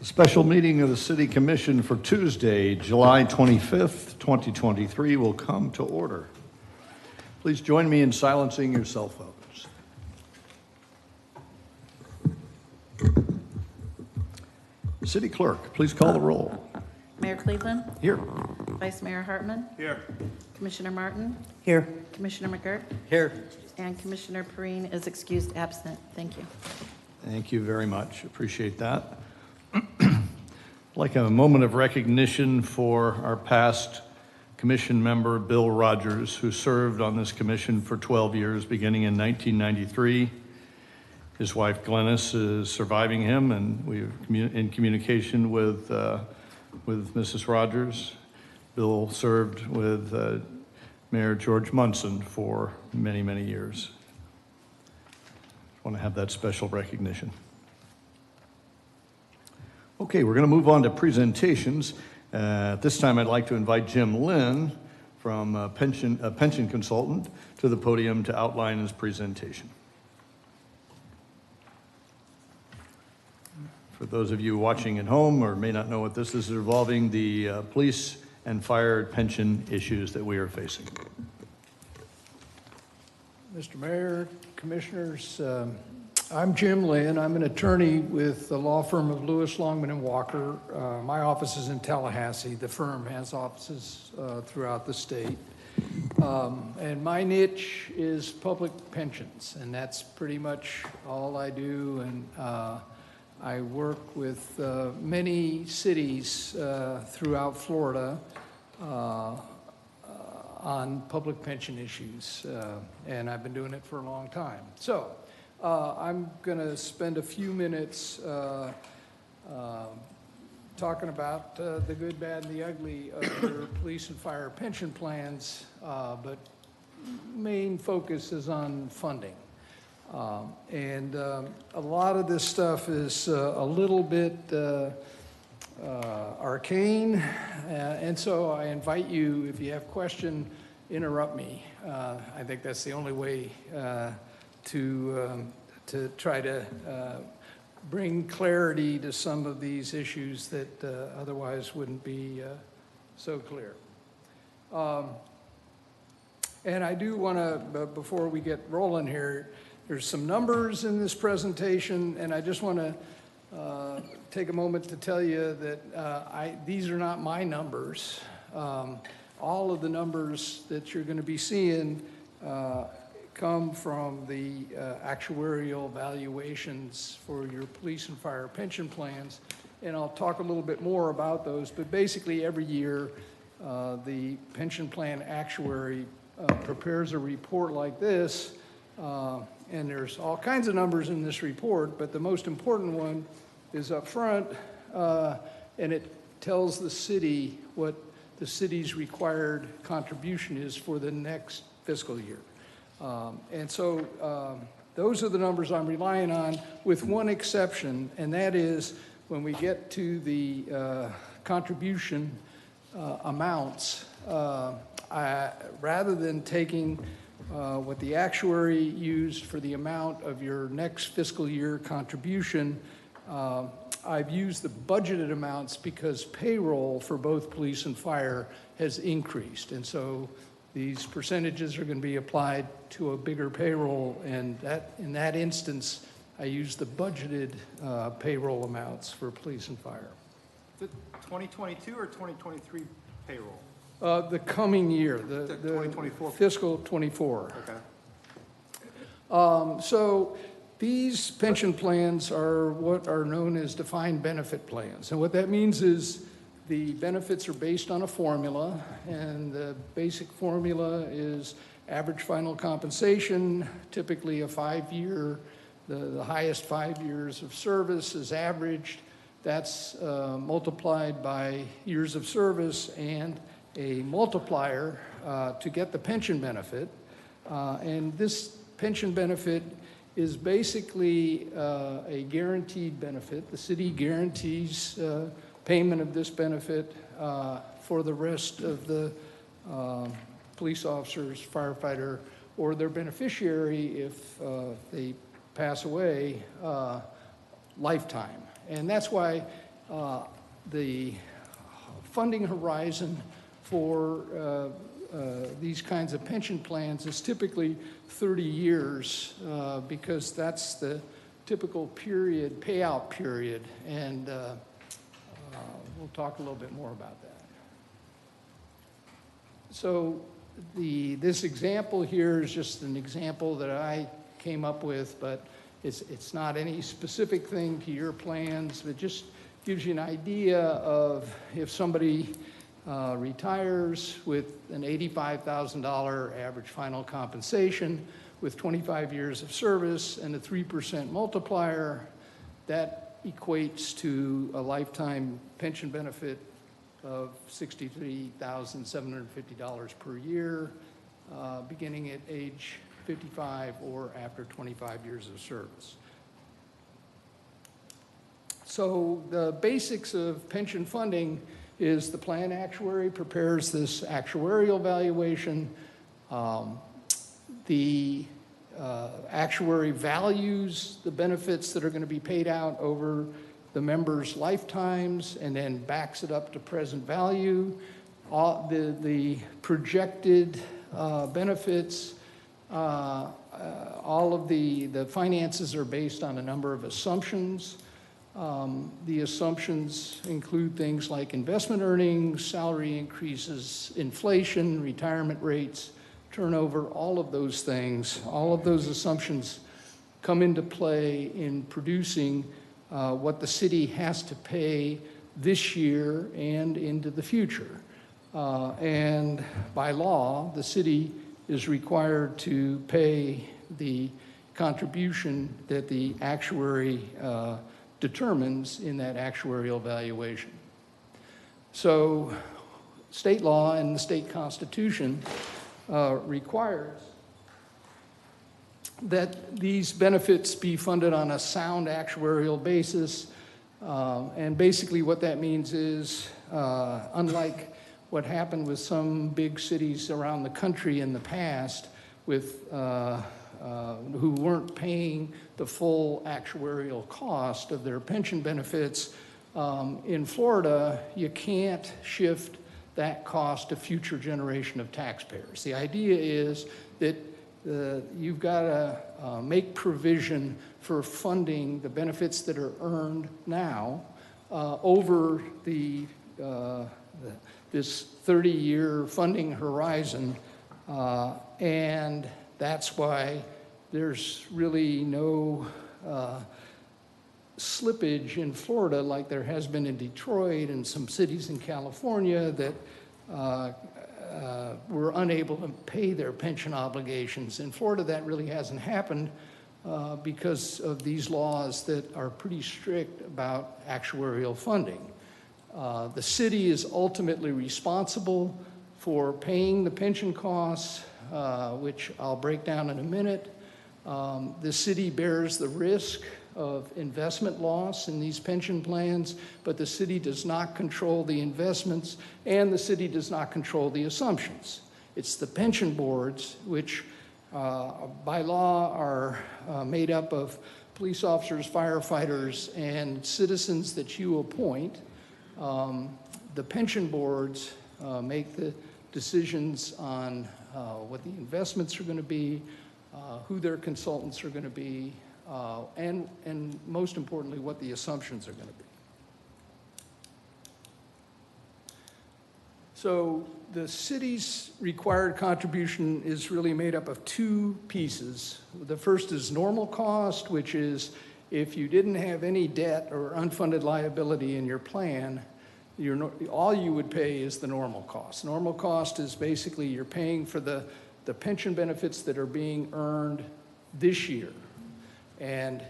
Special meeting of the City Commission for Tuesday, July 25th, 2023 will come to order. Please join me in silencing your cell phones. City Clerk, please call the roll. Mayor Cleveland. Here. Vice Mayor Hartman. Here. Commissioner Martin. Here. Commissioner McGirt. Here. And Commissioner Perrine is excused absent. Thank you. Thank you very much. Appreciate that. I'd like a moment of recognition for our past commission member, Bill Rogers, who served on this commission for 12 years, beginning in 1993. His wife, Glennis, is surviving him, and we're in communication with Mrs. Rogers. Bill served with Mayor George Munson for many, many years. I want to have that special recognition. Okay, we're going to move on to presentations. At this time, I'd like to invite Jim Lynn from a pension consultant to the podium to outline his presentation. For those of you watching at home or may not know what this is involving the police and fire pension issues that we are facing. Mr. Mayor, Commissioners, I'm Jim Lynn. I'm an attorney with the law firm of Lewis, Longman & Walker. My office is in Tallahassee. The firm has offices throughout the state. And my niche is public pensions, and that's pretty much all I do. And I work with many cities throughout Florida on public pension issues, and I've been doing it for a long time. So I'm going to spend a few minutes talking about the good, bad, and the ugly of your police and fire pension plans, but main focus is on funding. And a lot of this stuff is a little bit arcane, and so I invite you, if you have questions, interrupt me. I think that's the only way to try to bring clarity to some of these issues that otherwise wouldn't be so clear. And I do want to, before we get rolling here, there's some numbers in this presentation, and I just want to take a moment to tell you that these are not my numbers. All of the numbers that you're going to be seeing come from the actuarial valuations for your police and fire pension plans, and I'll talk a little bit more about those, but basically every year the pension plan actuary prepares a report like this, and there's all kinds of numbers in this report, but the most important one is up front, and it tells the city what the city's required contribution is for the next fiscal year. And so those are the numbers I'm relying on, with one exception, and that is when we get to the contribution amounts, rather than taking what the actuary used for the amount of your next fiscal year contribution, I've used the budgeted amounts because payroll for both police and fire has increased. And so these percentages are going to be applied to a bigger payroll, and in that instance, I use the budgeted payroll amounts for police and fire. Is it 2022 or 2023 payroll? The coming year, the 2024. Fiscal 24. Okay. So these pension plans are what are known as defined benefit plans. And what that means is the benefits are based on a formula, and the basic formula is average final compensation, typically a 5-year, the highest 5 years of service is averaged. That's multiplied by years of service and a multiplier to get the pension benefit. And this pension benefit is basically a guaranteed benefit. The city guarantees payment of this benefit for the rest of the police officers, firefighter, or their beneficiary if they pass away lifetime. And that's why the funding horizon for these kinds of pension plans is typically 30 years because that's the typical period, payout period, and we'll talk a little bit more about that. So this example here is just an example that I came up with, but it's not any specific thing to your plans. It just gives you an idea of if somebody retires with an $85,000 average final compensation with 25 years of service and a 3% multiplier, that equates to a lifetime pension benefit of $63,750 per year, beginning at age 55 or after 25 years of service. So the basics of pension funding is the plan actuary prepares this actuarial valuation. The actuary values the benefits that are going to be paid out over the members' lifetimes and then backs it up to present value. The projected benefits, all of the finances are based on a number of assumptions. The assumptions include things like investment earnings, salary increases, inflation, retirement rates, turnover, all of those things. All of those assumptions come into play in producing what the city has to pay this year and into the future. And by law, the city is required to pay the contribution that the actuary determines in that actuarial valuation. So state law and the state constitution requires that these benefits be funded on a sound actuarial basis. And basically what that means is, unlike what happened with some big cities around the country in the past with who weren't paying the full actuarial cost of their pension benefits, in Florida, you can't shift that cost to future generation of taxpayers. The idea is that you've got to make provision for funding the benefits that are earned now over this 30-year funding horizon, and that's why there's really no slippage in Florida like there has been in Detroit and some cities in California that were unable to pay their pension obligations. In Florida, that really hasn't happened because of these laws that are pretty strict about actuarial funding. The city is ultimately responsible for paying the pension costs, which I'll break down in a minute. The city bears the risk of investment loss in these pension plans, but the city does not control the investments and the city does not control the assumptions. It's the pension boards, which by law are made up of police officers, firefighters, and citizens that you appoint. The pension boards make the decisions on what the investments are going to be, who their consultants are going to be, and most importantly, what the assumptions are going to be. So the city's required contribution is really made up of two pieces. The first is normal cost, which is if you didn't have any debt or unfunded liability in your plan, all you would pay is the normal cost. Normal cost is basically you're paying for the pension benefits that are being earned this year. And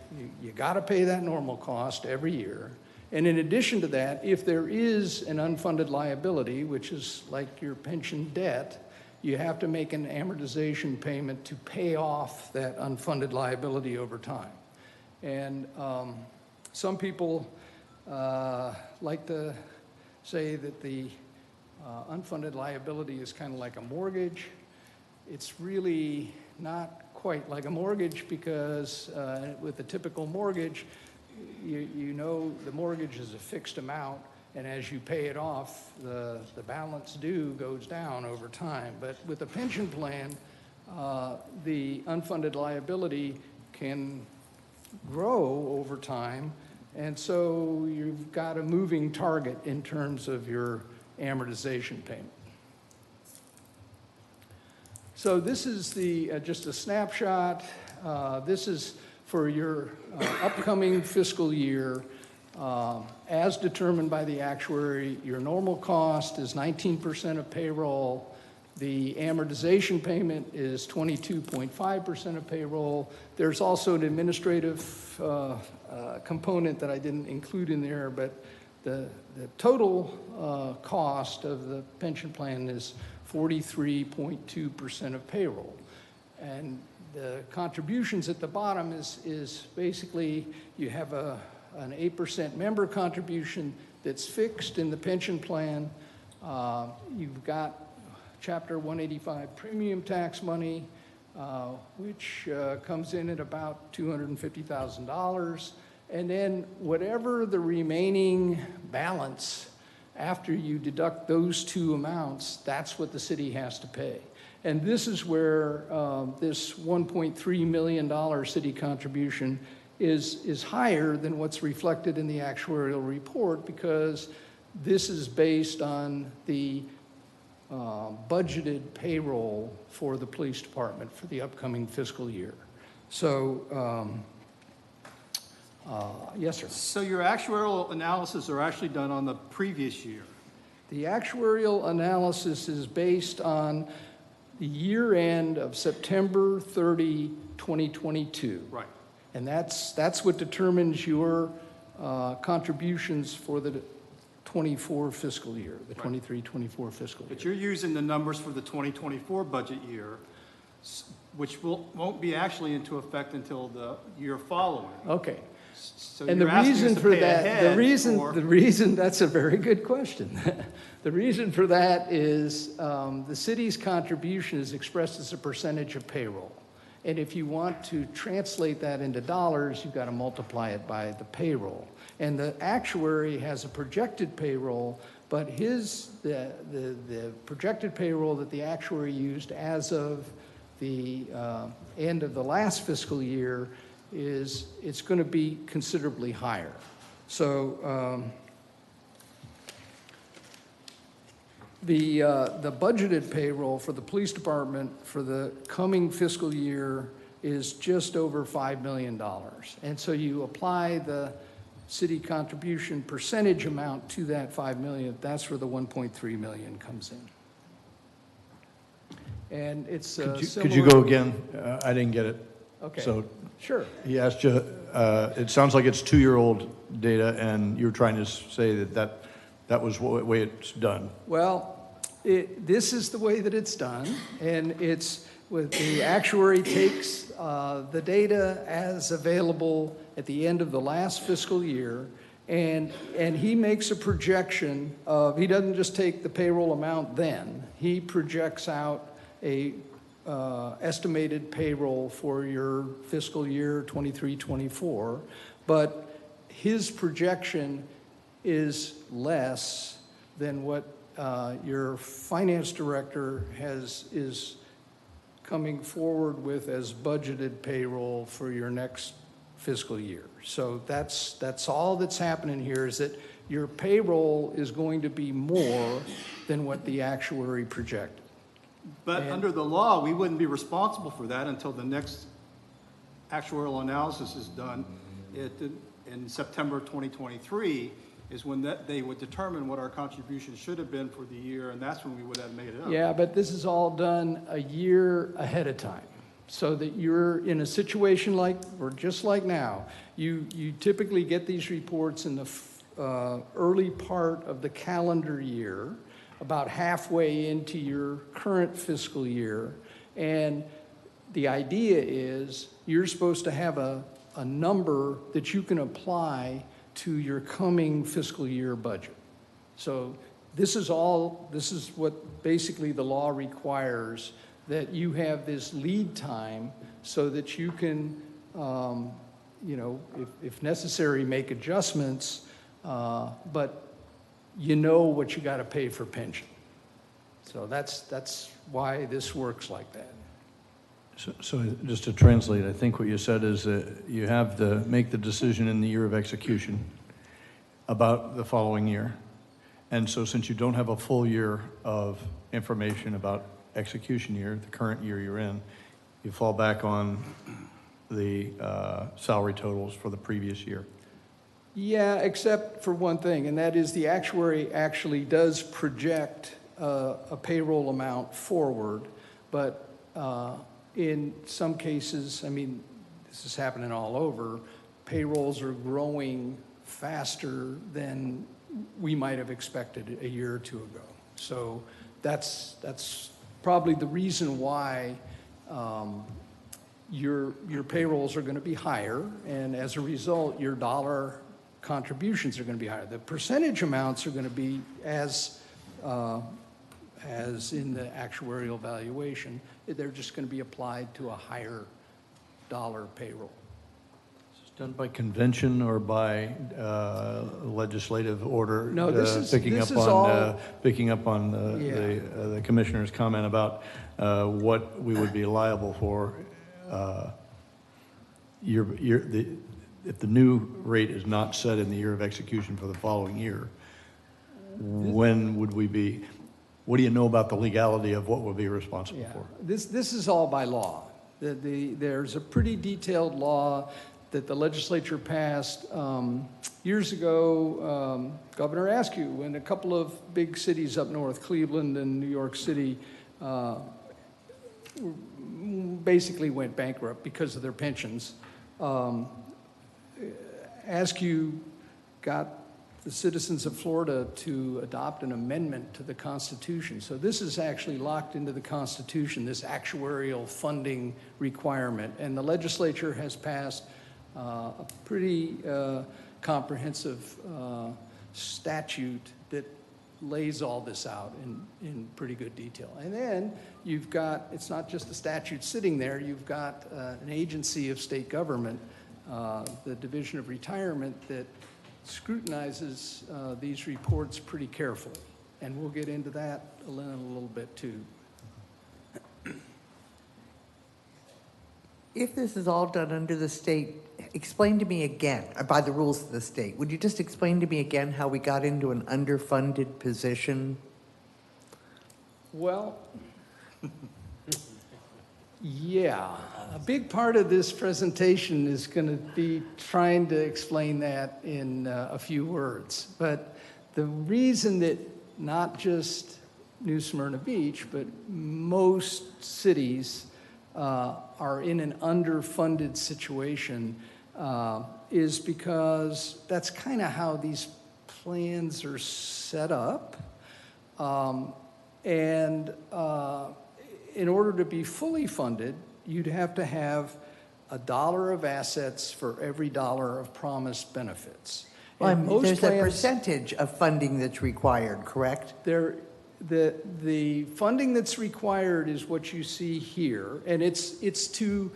you got to pay that normal cost every year. And in addition to that, if there is an unfunded liability, which is like your pension debt, you have to make an amortization payment to pay off that unfunded liability over time. And some people like to say that the unfunded liability is kind of like a mortgage. It's really not quite like a mortgage because with a typical mortgage, you know the mortgage is a fixed amount, and as you pay it off, the balance due goes down over time. But with a pension plan, the unfunded liability can grow over time, and so you've got a moving target in terms of your amortization payment. So this is the just a snapshot. This is for your upcoming fiscal year. As determined by the actuary, your normal cost is 19% of payroll. The amortization payment is 22.5% of payroll. There's also an administrative component that I didn't include in there, but the total cost of the pension plan is 43.2% of payroll. And the contributions at the bottom is basically you have an 8% member contribution that's fixed in the pension plan. You've got Chapter 185 premium tax money, which comes in at about $250,000. And then whatever the remaining balance after you deduct those two amounts, that's what the city has to pay. And this is where this $1.3 million city contribution is higher than what's reflected in the actuarial report, because this is based on the budgeted payroll for the police department for the upcoming fiscal year. So, yes, sir. So your actuarial analysis are actually done on the previous year? The actuarial analysis is based on the year end of September 30, 2022. Right. And that's what determines your contributions for the 24 fiscal year, the 23-24 fiscal year. But you're using the numbers for the 2024 budget year, which won't be actually into effect until the year following. Okay. So And the you're asking us reason to for pay that, ahead the reason, that's a very good question. The reason for that is the city's contribution is expressed as a percentage of payroll. And if you want to translate that into dollars, you've got to multiply it by the payroll. And the actuary has a projected payroll, but the projected payroll that the actuary used as of the end of the last fiscal year it's going to be considerably higher. So the budgeted payroll for the police department for the coming fiscal year is just over $5 million. And so you apply the city contribution percentage amount to that $5 million, that's where the $1.3 million comes in. And it's Could you go again? I didn't get it. Okay. So Sure. he asked you, it sounds like it's 2-year-old data, and you're trying to say that was the way it's done. Well, this is the way that it's done, and it's with the actuary takes the data as available at the end of the last fiscal year, and he makes a projection of, he doesn't just take the payroll amount then, he projects out a estimated payroll for your fiscal year 23-24, but his projection is less than what your finance director is coming forward with as budgeted payroll for your next fiscal year. So that's all that's happening here, is that your payroll is going to be more than what the actuary projected. But under the law, we wouldn't be responsible for that until the next actuarial analysis is done in September 2023 is when they would determine what our contribution should have been for the year, and that's when we would have made it up. Yeah, but this is all done a year ahead of time, so that you're in a situation like, or just like now, you typically get these reports in the early part of the calendar year, about halfway into your current fiscal year, and the idea is you're supposed to have a number that you can apply to your coming fiscal year budget. So this is what basically the law requires, that you have this lead time so that you can you know, if necessary, make adjustments, but you know what you got to pay for pension. So that's why this works like that. So just to translate, I think what you said is that you have to make the decision in the year of execution about the following year. And so since you don't have a full year of information about execution year, the current year you're in, you fall back on the salary totals for the previous year. Yeah, except for one thing, and that is the actuary actually does project a payroll amount forward, but in some cases, I mean, this is happening all over, payrolls are growing faster than we might have expected a year or two ago. So that's probably the reason why your payrolls are going to be higher, and as a result, your dollar contributions are going to be higher. The percentage amounts are going to be as in the actuarial valuation. They're just going to be applied to a higher dollar payroll. Is this done by convention or by legislative order? No, this is picking this up is on all. picking up on the commissioner's comment about what we would be liable for. If the new rate is not set in the year of execution for the following year, when would we be? What do you know about the legality of what we'll be responsible Yeah, for? this is all by law. There's a pretty detailed law that the legislature passed years ago. Governor Askew, in a couple of big cities up north, Cleveland and New York City, basically went bankrupt because of their pensions. Askew got the citizens of Florida to adopt an amendment to the Constitution. So this is actually locked into the Constitution, this actuarial funding requirement. And the legislature has passed a pretty comprehensive statute that lays all this out in pretty good detail. And then you've got, it's not just a statute sitting there, you've got an agency of state government, the Division of Retirement, that scrutinizes these reports pretty carefully. And we'll get into that in a little bit too. If this is all done under the state, explain to me again, by the rules of the state, would you just explain to me again how we got into an underfunded position? Well, yeah, a big part of this presentation is going to be trying to explain that in a few words. But the reason that not just New Smyrna Beach, but most cities are in an underfunded situation is because that's kind of how these plans are set up. In order to be fully funded, you'd have to have $1 of assets for every $1 of promised benefits. Well, there's plans, a percentage of funding that's required, correct? The funding that's required is what you see here, and it's to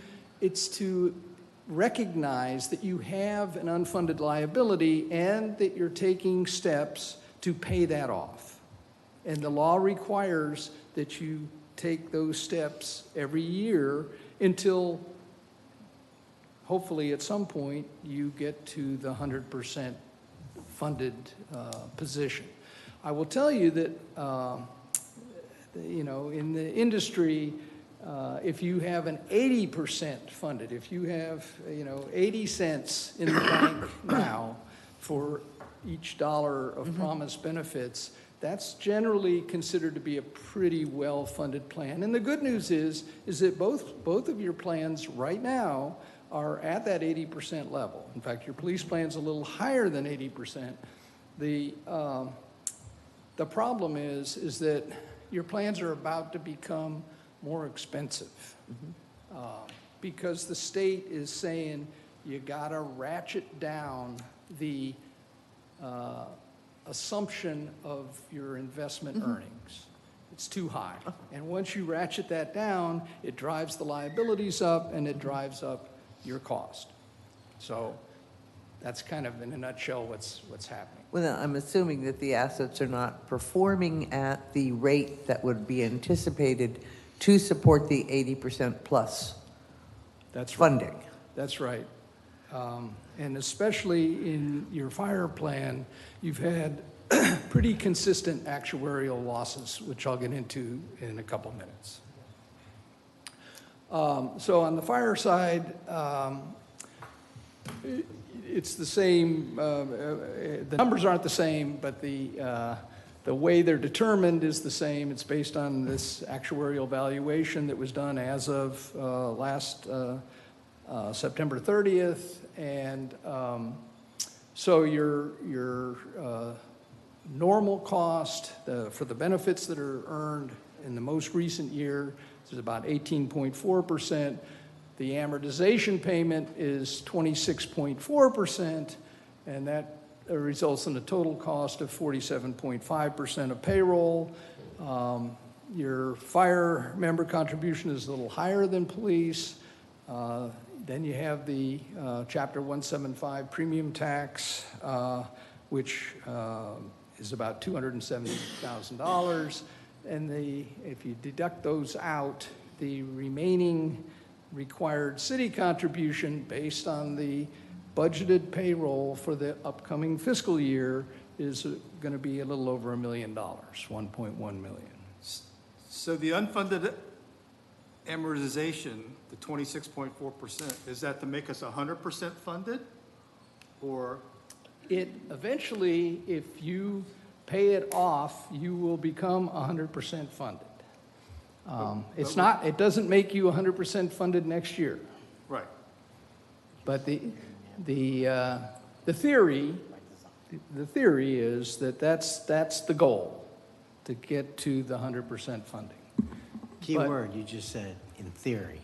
recognize that you have an unfunded liability and that you're taking steps to pay that off. And the law requires that you take those steps every year until hopefully at some point you get to the 100% funded position. I will tell you that, in the industry, if you have an 80% funded, if you have, 80 cents in the bank now for each $1 of promised benefits, that's generally considered to be a pretty well-funded plan. And the good news is that both of your plans right now are at that 80% level. In fact, your police plan's a little higher than 80%. The problem is that your plans are about to become more expensive because the state is saying you gotta ratchet down the assumption of your investment earnings. It's too high. And once you ratchet that down, it drives the liabilities up and it drives up your cost. So that's kind of in a nutshell what's happening. Well, I'm assuming that the assets are not performing at the rate that would be anticipated to support the 80% plus That's right. funding. That's right. And especially in your fire plan, you've had pretty consistent actuarial losses, which I'll get into in a couple minutes. So on the fire side, it's the same, the numbers aren't the same, but the way they're determined is the same. It's based on this actuarial valuation that was done as of last September 30th. And so your normal cost for the benefits that are earned in the most recent year is about 18.4%. The amortization payment is 26.4%, and that results in a total cost of 47.5% of payroll. Your fire member contribution is a little higher than police. Then you have the Chapter 175 premium tax, which is about $270,000. And if you deduct those out, the remaining required city contribution based on the budgeted payroll for the upcoming fiscal year is going to be a little over $1 million, 1.1 million. So the unfunded amortization, the 26.4%, is that to make us 100% funded? Or, It eventually, if you pay it off, you will become 100% funded. It doesn't make you 100% funded next year. right, But the theory is that that's the goal, to get to the 100% funding. Key But- word you just said, in theory.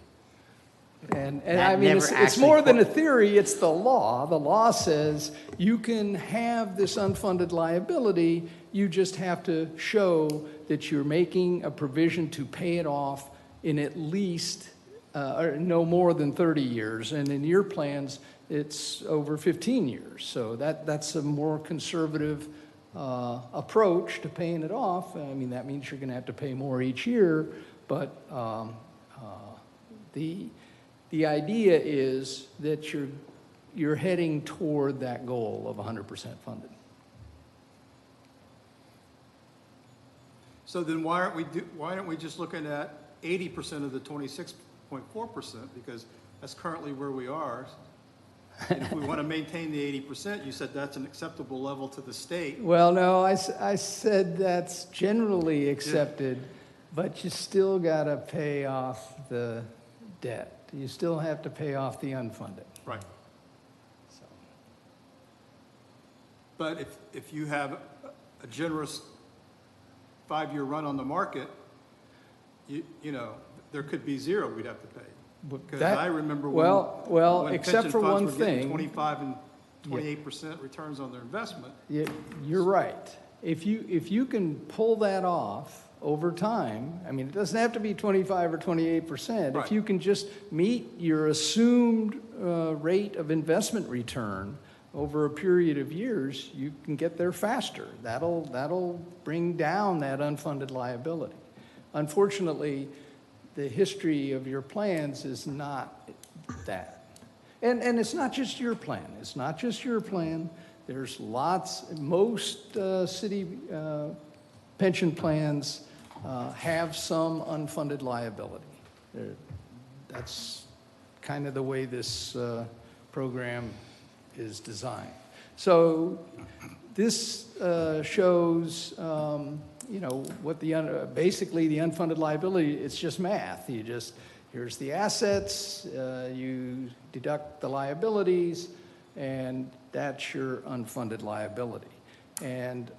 And That I mean, never it's actually more than a theory, it's the law. The law says you can have this unfunded liability, you just have to show that you're making a provision to pay it off in at least, or no more than 30 years. And in your plans, it's over 15 years. So that's a more conservative approach to paying it off. I mean, that means you're going to have to pay more each year, but the idea is that you're heading toward that goal of 100% funded. so then why aren't we just looking at 80% of the 26.4%? Because that's currently where we are. And if we want to maintain the 80%, you said that's an acceptable level to the state. Well, no, I said that's generally accepted, but you still got to pay off the debt. You still have to pay off the unfunded. Right. So. But if you have a generous 5-year run on the market, you know, there could be zero we'd have to pay. Because That- I remember well, when except pension for funds one were getting thing. 25 and 28% returns on their investment. You're right. If you can pull that off over time, I mean, it doesn't have to be 25 or 28%. Right. If you can just meet your assumed rate of investment return over a period of years, you can get there faster. That'll bring down that unfunded liability. Unfortunately, the history of your plans is not that. And it's not just your plan. It's not just your plan. There's most city pension plans have some unfunded liability. That's kind of the way this program is designed. So this shows, what basically the unfunded liability, it's just math. Here's the assets, you deduct the liabilities, and that's your unfunded liability. And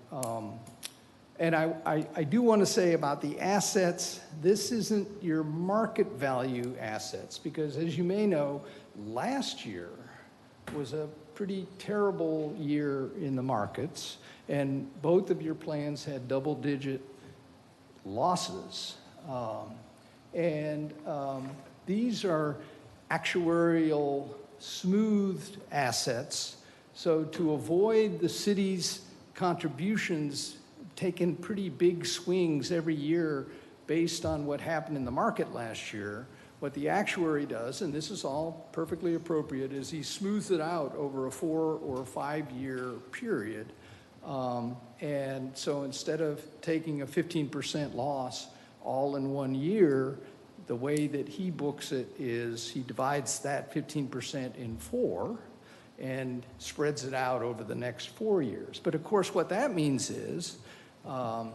I do want to say about the assets, this isn't your market value assets, because as you may know, last year was a pretty terrible year in the markets, and both of your plans had double-digit losses. These are actuarial smoothed assets. So to avoid the city's contributions taking pretty big swings every year based on what happened in the market last year, what the actuary does, and this is all perfectly appropriate, is he smooths it out over a 4 or 5 year period. And so instead of taking a 15% loss all in 1 year, the way that he books it is he divides that 15% in 4 and spreads it out over the next 4 years. But of course, what that means is, that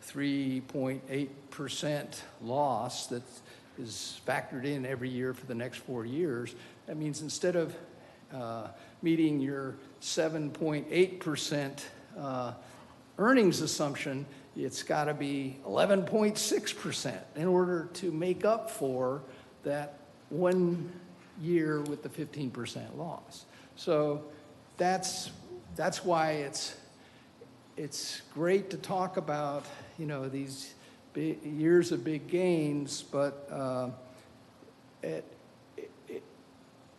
3.8% loss that is factored in every year for the next 4 years, that means instead of meeting your 7.8% earnings assumption, it's got to be 11.6% in order to make up for that 1 year with the 15% loss. So that's why it's great to talk about, these years of big gains, but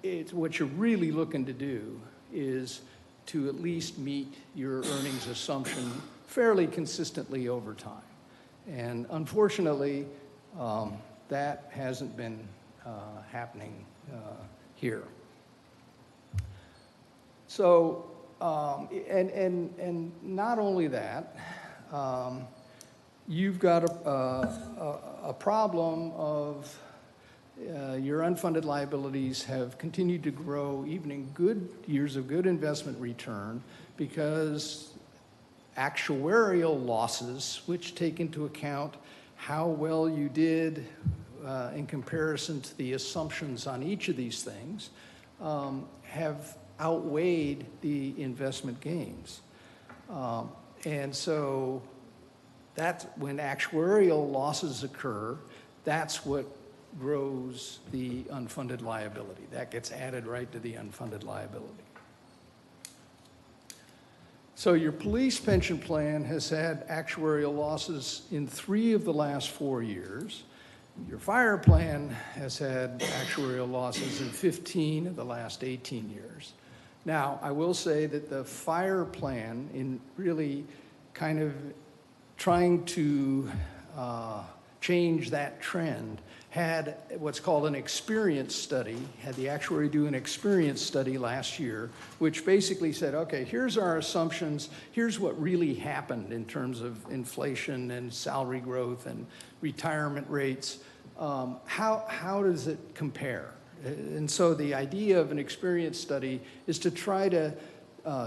it's what you're really looking to do is to at least meet your earnings assumption fairly consistently over time. And unfortunately, that hasn't been happening here. So, and not only that, you've got a problem of your unfunded liabilities have continued to grow even in good years of good investment return because actuarial losses, which take into account how well you did in comparison to the assumptions on each of these things, have outweighed the investment gains. And so that's when actuarial losses occur, that's what grows the unfunded liability. That gets added right to the unfunded liability. So your police pension plan has had actuarial losses in 3 of the last 4 years. Your fire plan has had actuarial losses in 15 of the last 18 years. Now, I will say that the fire plan, in really kind of trying to change that trend, had what's called an experience study, had the actuary do an experience study last year, which basically said, okay, here's our assumptions, here's what really happened in terms of inflation and salary growth and retirement rates. How does it compare? And so the idea of an experience study is to try to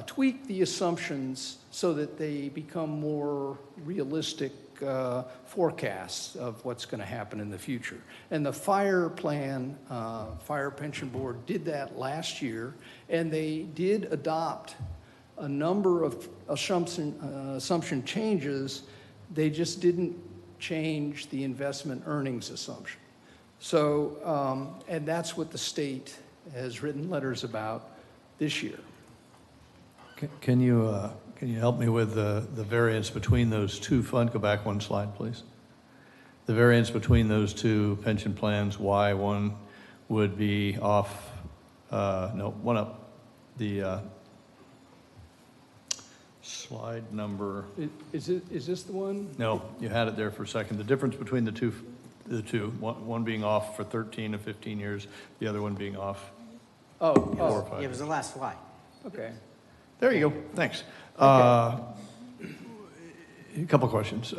tweak the assumptions so that they become more realistic forecasts of what's going to happen in the future. And the fire plan, Fire Pension Board did that last year, and they did adopt a number of assumption changes. They just didn't change the investment earnings assumption. So, and that's what the state has written letters about this year. Can you help me with the variance between those two fund? Go back one slide, please. The variance between those two pension plans, why one would be off, no, one up. The slide number. Is this the one? No, you had it there for a second. The difference between the two, one being off for 13 to 15 years, the other one being off 4 or 5 Yeah, it was the last slide. Okay. There you go, thanks. Okay. A couple questions.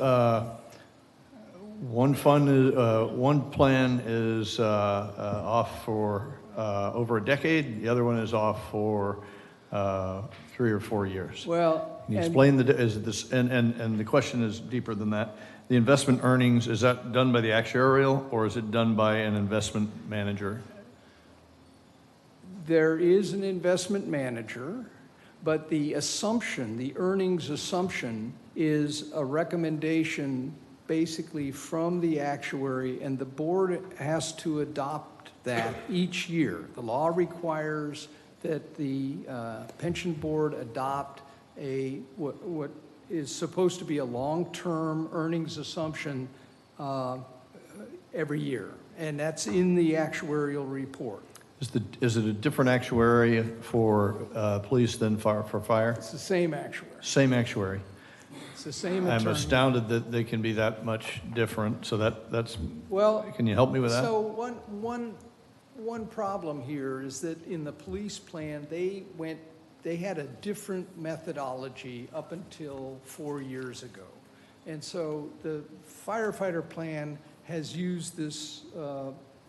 One plan is off for over a decade, the other one is off for 3 or 4 years. Well, Can you explain and the question is deeper than that. The investment earnings, is that done by the actuarial or is it done by an investment manager? there is an investment manager, but the assumption, the earnings assumption, is a recommendation basically from the actuary, and the board has to adopt that each year. The law requires that the pension board adopt what is supposed to be a long-term earnings assumption every year. And that's in the actuarial report. Is it a different actuary for police than for fire? It's the same actuary. Same actuary. It's the same I'm attorney. astounded that they can be that much different, so that's, Well, can you help me with that? so one problem here is that in the police plan, they had a different methodology up until 4 years ago. And so the firefighter plan has used this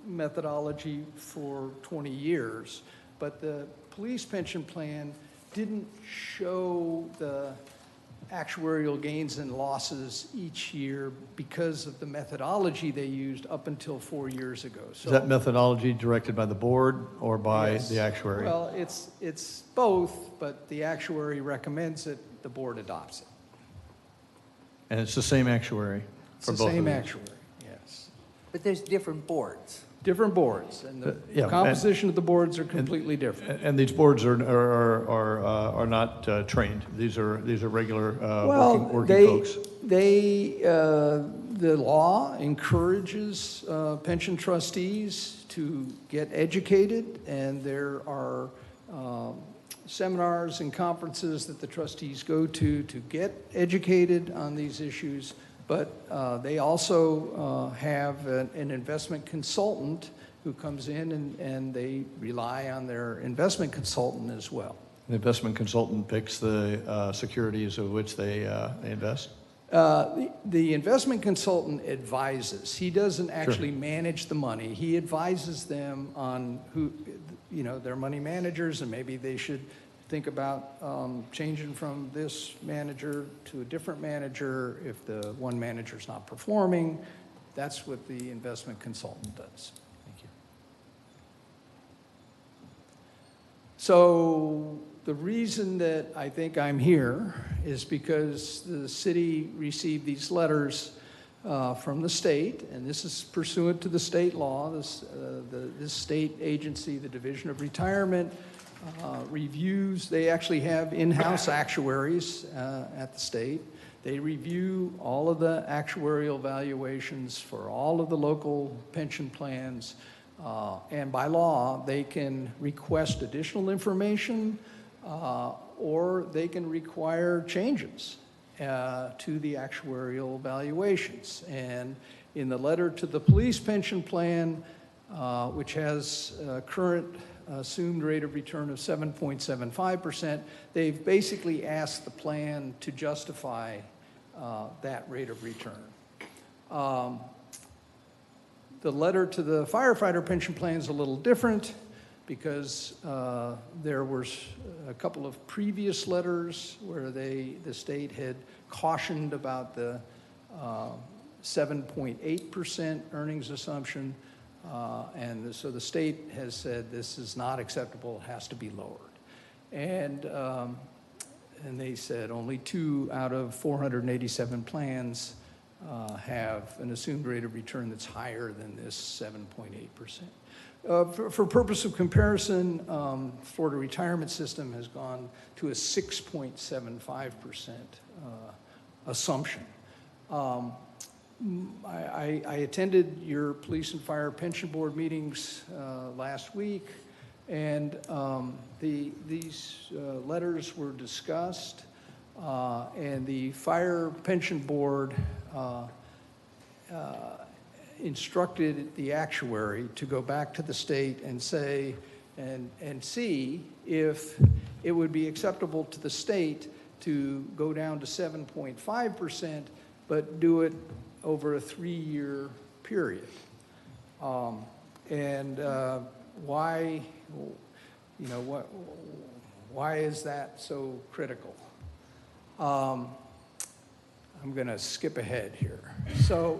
methodology for 20 years, but the police pension plan didn't show the actuarial gains and losses each year because of the methodology they used up until 4 years ago. Is that methodology directed by the board or by Yes. the actuary? Well, it's both, but the actuary recommends it, the board adopts it. And it's the same actuary It's for the both of same these? actuary, yes. But there's different boards. Different boards, and the yeah, and- composition of the boards are completely different. And these boards are not trained. These are regular working folks. The law encourages pension trustees to get educated, and there are seminars and conferences that the trustees go to get educated on these issues. But they also have an investment consultant who comes in, and they rely on their investment consultant as well. The investment consultant picks the securities of which they invest? The investment consultant advises. He doesn't actually manage the money. He advises them on who, their money managers, and maybe they should think about changing from this manager to a different manager if the one manager's not performing. That's what the investment consultant does. Thank you. So the reason that I think I'm here is because the city received these letters from the state, and this is pursuant to the state law. This state agency, the Division of Retirement, reviews. They actually have in-house actuaries at the state. They review all of the actuarial valuations for all of the local pension plans, and by law, they can request additional information or they can require changes to the actuarial valuations. And in the letter to the police pension plan, which has current assumed rate of return of 7.75%, they've basically asked the plan to justify that rate of return. The letter to the firefighter pension plan is a little different because there was a couple of previous letters where the state had cautioned about the 7.8% earnings assumption. And so the state has said this is not acceptable, it has to be lowered. And they said only 2 out of 487 plans have an assumed rate of return that's higher than this 7.8%. For purpose of comparison, Florida Retirement System has gone to a 6.75% assumption. I attended your police and fire pension board meetings last week, and these letters were discussed, and the fire pension board instructed the actuary to go back to the state and say, and see if it would be acceptable to the state to go down to 7.5%, but do it over a 3-year period. Why, why is that so critical? I'm going to skip ahead here. So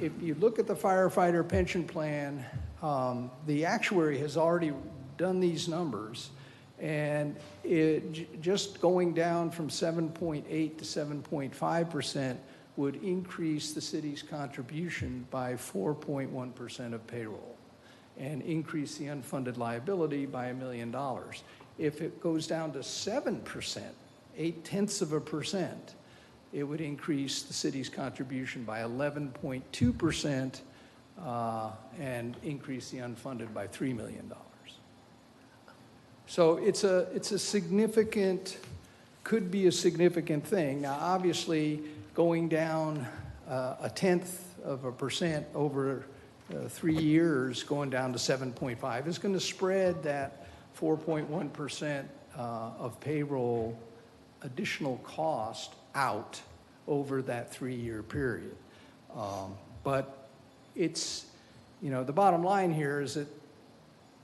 if you look at the firefighter pension plan, the actuary has already done these numbers, and just going down from 7.8 to 7.5% would increase the city's contribution by 4.1% of payroll and increase the unfunded liability by $1 million. If it goes down to 7%, 0.8%, it would increase the city's contribution by 11.2% and increase the unfunded by $3 million. So it's a significant, could be a significant thing. Now, obviously, going down 0.1% over 3 years, going down to 7.5, is going to spread that 4.1% of payroll additional cost out over that 3-year period. But it's, the bottom line here is that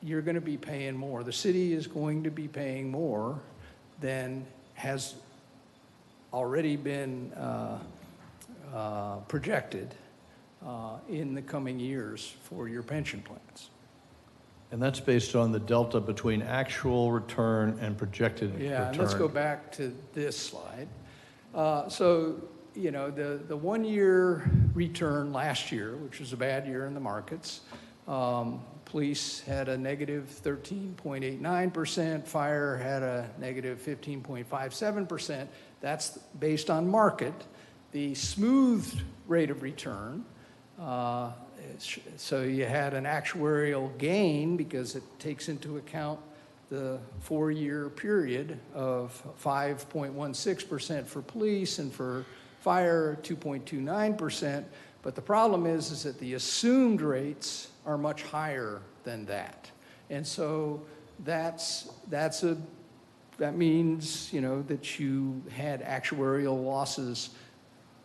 you're going to be paying more. The city is going to be paying more than has already been projected in the coming years for your pension plans. And that's based on the delta between actual return and projected return. Yeah, and let's go back to this slide. So, the 1-year return last year, which was a bad year in the markets, police had a negative 13.89%, fire had a negative 15.57%. That's based on market. The smoothed rate of return, so you had an actuarial gain because it takes into account the 4-year period of 5.16% for police and for fire 2.29%. But the problem is that the assumed rates are much higher than that. And so that means, that you had actuarial losses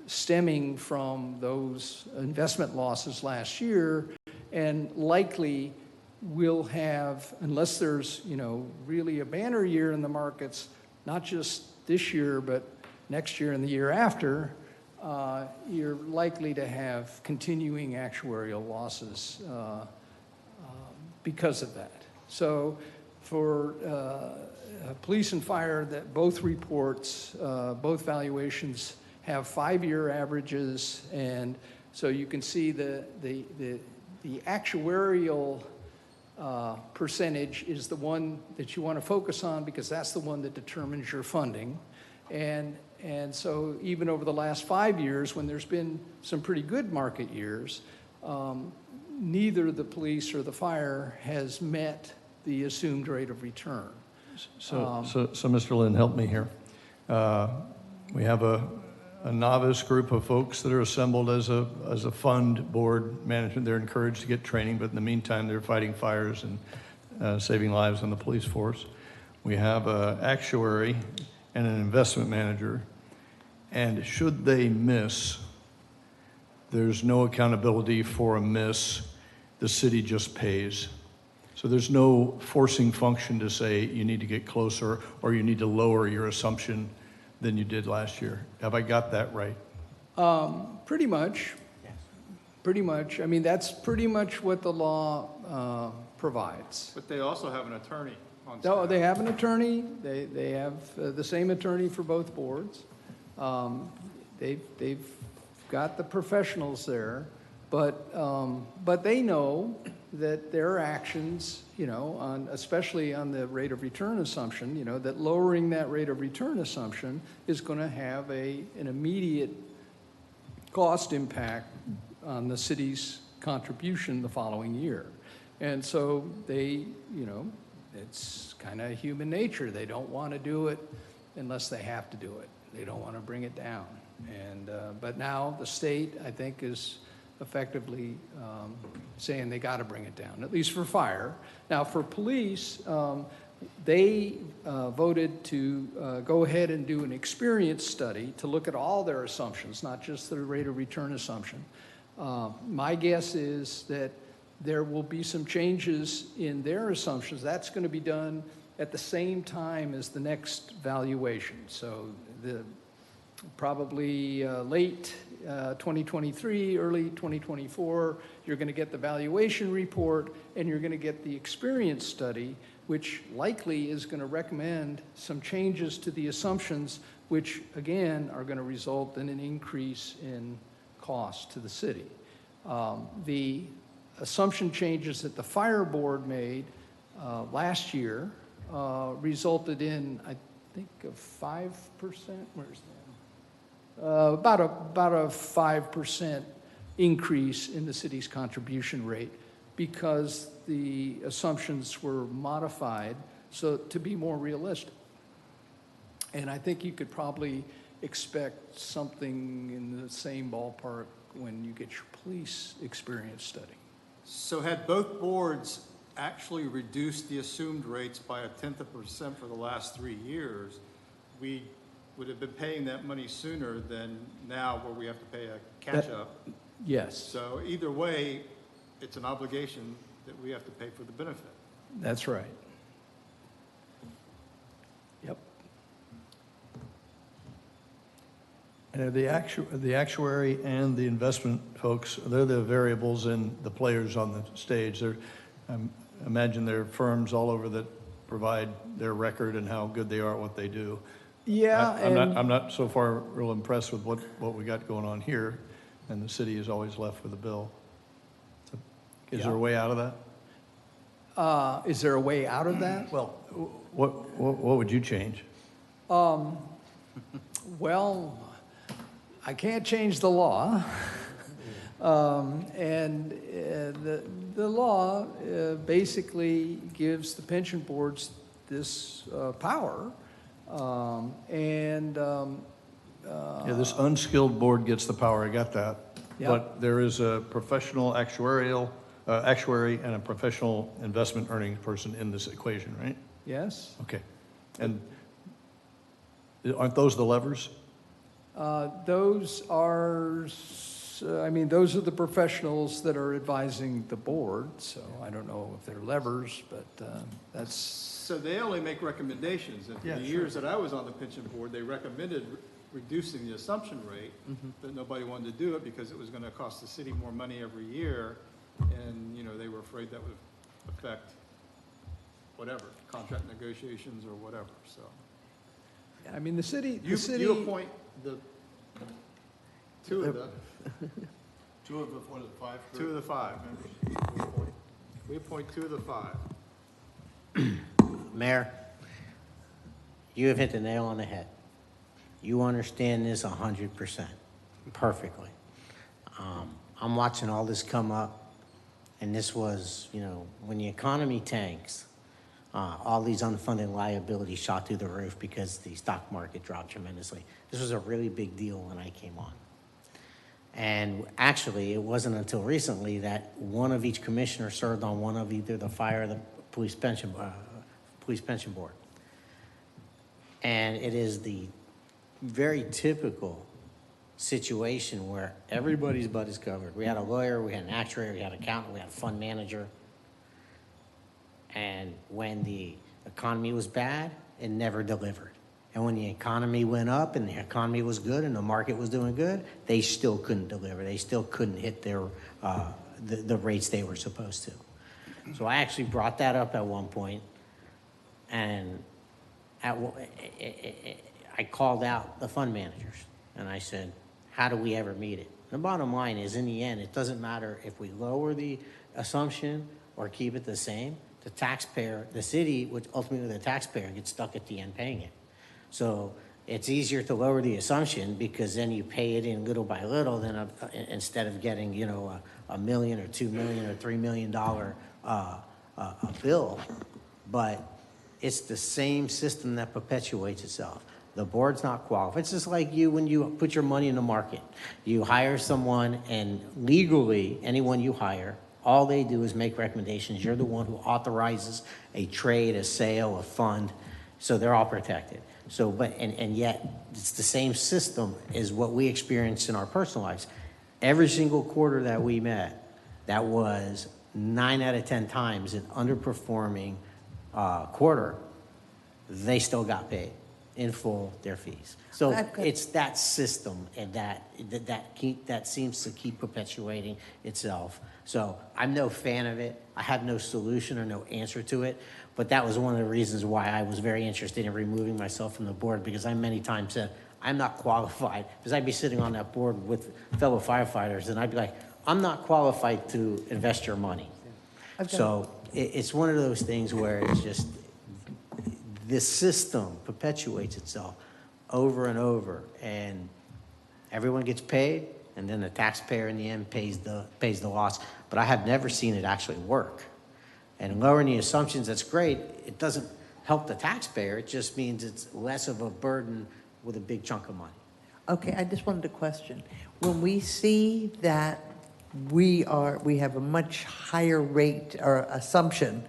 stemming from those investment losses last year, and likely will have, unless there's, really a banner year in the markets, not just this year, but next year and the year after, you're likely to have continuing actuarial losses because of that. So for police and fire, that both reports, both valuations have 5-year averages, and so you can see the actuarial percentage is the one that you want to focus on because that's the one that determines your funding. And so even over the last 5 years, when there's been some pretty good market years, neither the police or the fire has met the assumed rate of return. So Mr. Lynn, help me here. We have a novice group of folks that are assembled as a fund board management. They're encouraged to get training, but in the meantime, they're fighting fires and saving lives on the police force. We have an actuary and an investment manager, and should they miss, there's no accountability for a miss. The city just pays. So there's no forcing function to say you need to get closer or you need to lower your assumption than you did last year. Have I got that right? Pretty much. Yes. Pretty much. I mean, that's pretty much what the law provides. But they also have an attorney on No, staff. they have an attorney. They have the same attorney for both boards. They've got the professionals there, but they know that their actions, especially on the rate of return assumption, that lowering that rate of return assumption is going to have an immediate cost impact on the city's contribution the following year. And so they, it's kind of human nature. They don't want to do it unless they have to do it. They don't want to bring it down. And but now the state, I think, is effectively saying they got to bring it down, at least for fire. Now, for police, they voted to go ahead and do an experience study to look at all their assumptions, not just the rate of return assumption. My guess is that there will be some changes in their assumptions. That's going to be done at the same time as the next valuation. So probably late 2023, early 2024, you're going to get the valuation report and you're going to get the experience study, which likely is going to recommend some changes to the assumptions, which again are going to result in an increase in cost to the city. The assumption changes that the fire board made last year resulted in, I think, a 5%. Where's that? About a 5% increase in the city's contribution rate because the assumptions were modified so to be more realistic. And I think you could probably expect something in the same ballpark when you get your police experience study. So had both boards actually reduced the assumed rates by 0.1% for the last 3 years, we would have been paying that money sooner than now where we have to pay a catch-up. Yes, So either way, it's an obligation that we have to pay for the benefit. that's right. Yep. And the actuary and the investment folks, they're the variables and the players on the stage. I imagine there are firms all over that provide their record and how good they are at what they do. Yeah, I'm not so far real impressed with what we got going on here, and the city is always left with a bill. So, is there a way out of that? is there a way out of that? Well, what would you change? Well, I can't change the law. The law basically gives the pension boards this power. Yeah, this unskilled board gets the power, I got that. Yeah. But there is a professional actuary and a professional investment earning person in this equation, right? Yes? Okay. And aren't those the levers? Those are, those are the professionals that are advising the board, so I don't know if they're levers, but that's, So they only make recommendations. And for Yeah, the sure. years that I was on the pension board, they recommended reducing the assumption rate, but nobody wanted to do it because it was going to cost the city more money every year. And, they were afraid that would affect whatever, contract negotiations or whatever, so. the city, You appoint the two of the five members. We appoint two of the five. Mayor, you have hit the nail on the head. You understand this 100%, perfectly. I'm watching all this come up, and this was, when the economy tanks, all these unfunded liabilities shot through the roof because the stock market dropped tremendously. This was a really big deal when I came on. And actually, it wasn't until recently that one of each commissioner served on one of either the fire or the police pension board. And it is the very typical situation where everybody's butt is covered. We had a lawyer, we had an actuary, we had an accountant, we had a fund manager. And when the economy was bad, it never delivered. And when the economy went up and the economy was good and the market was doing good, they still couldn't deliver. They still couldn't hit their the rates they were supposed to. So I actually brought that up at one point, and I called out the fund managers, and I said, how do we ever meet it? The bottom line is, in the end, it doesn't matter if we lower the assumption or keep it the same. The taxpayer, the city, which ultimately the taxpayer, gets stuck at the end paying it. So it's easier to lower the assumption because then you pay it in little by little than instead of getting, $1 million or $2 million or $3 million a bill. But it's the same system that perpetuates itself. The board's not qualified. It's just like you when you put your money in the market. You hire someone, and legally, anyone you hire, all they do is make recommendations. You're the one who authorizes a trade, a sale, a fund, so they're all protected. So, and yet, it's the same system as what we experience in our personal lives. Every single quarter that we met, that was 9 out of 10 times an underperforming quarter, they still got paid in full their fees. So it's that system, and that seems to keep perpetuating itself. So I'm no fan of it. I have no solution or no answer to it. But that was one of the reasons why I was very interested in removing myself from the board, because I many times said, I'm not qualified. Because I'd be sitting on that board with fellow firefighters, and I'd be like, I'm not qualified to invest your money. So it's one of those things where it's just, this system perpetuates itself over and over, and everyone gets paid, and then the taxpayer in the end pays the loss. But I have never seen it actually work. And lowering the assumptions, that's great. It doesn't help the taxpayer. It just means it's less of a burden with a big chunk of money. Okay, I just wanted to question. When we see that we have a much higher rate or assumption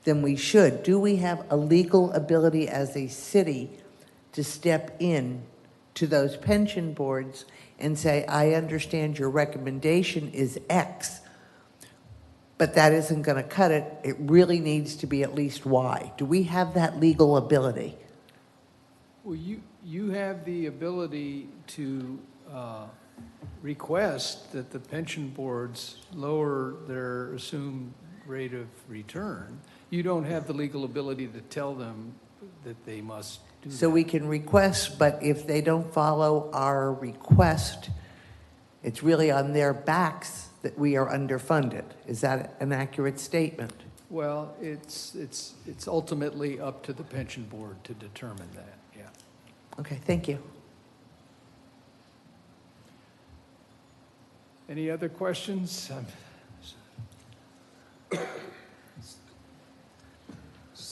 than we should, do we have a legal ability as a city to step in to those pension boards and say, I understand your recommendation is X, but that isn't going to cut it. It really needs to be at least Y. Do we have that legal ability? Well, you have the ability to request that the pension boards lower their assumed rate of return. You don't have the legal ability to tell them that they must do that. So we can request, but if they don't follow our request, it's really on their backs that we are underfunded. Is that an accurate statement? Well, it's ultimately up to the pension board to determine that, yeah. Okay, thank you. Any other questions?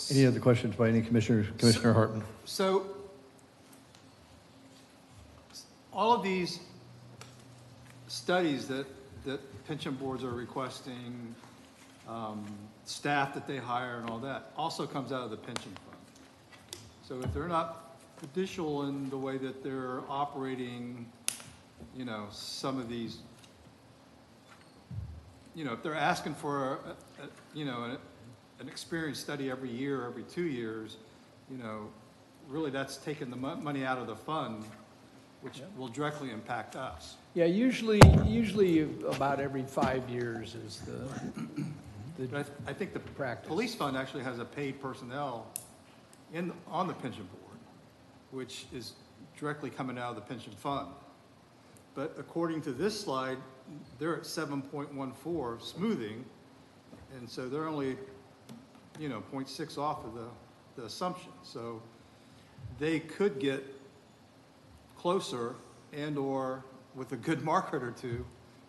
Any other questions by any commissioners? Commissioner Hartman? So, all of these studies that pension boards are requesting, staff that they hire and all that, also comes out of the pension fund. So if they're not fiducial in the way that they're operating, you know, some of these, you know, if they're asking for, an experience study every year, every 2 years, you know, really that's taking the money out of the fund, which will directly impact us. Yeah, usually about every 5 years is But I think the practice. police fund actually has a paid personnel on the pension board, which is directly coming out of the pension fund. But according to this slide, they're at 7.14 smoothing, and so they're only, 0.6 off of the assumption. So they could get closer and/or with a good market or two,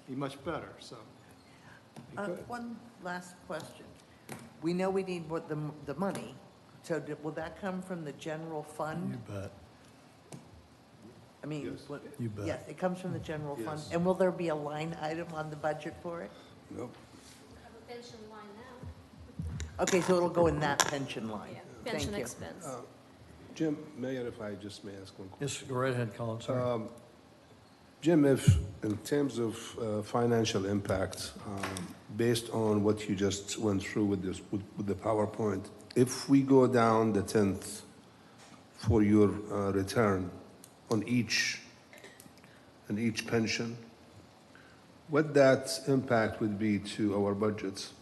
be much better, so. One last question. We know we need the money, so will that come from the general fund? bet. I mean, Yes. You bet. yes, it comes from the general fund. Yes. And will there be a line item on the budget for it? Nope. Have a pension line now. Okay, so it'll go in that pension line. Yeah, Thank pension you. expense. Jim, Mayor, if I just may ask one question. Yes, go right ahead, Colin, sorry. Jim, if, in terms of financial impact, based on what you just went through with this, with the PowerPoint, if we go down the 10th for your return on each pension, what that impact would be to our budgets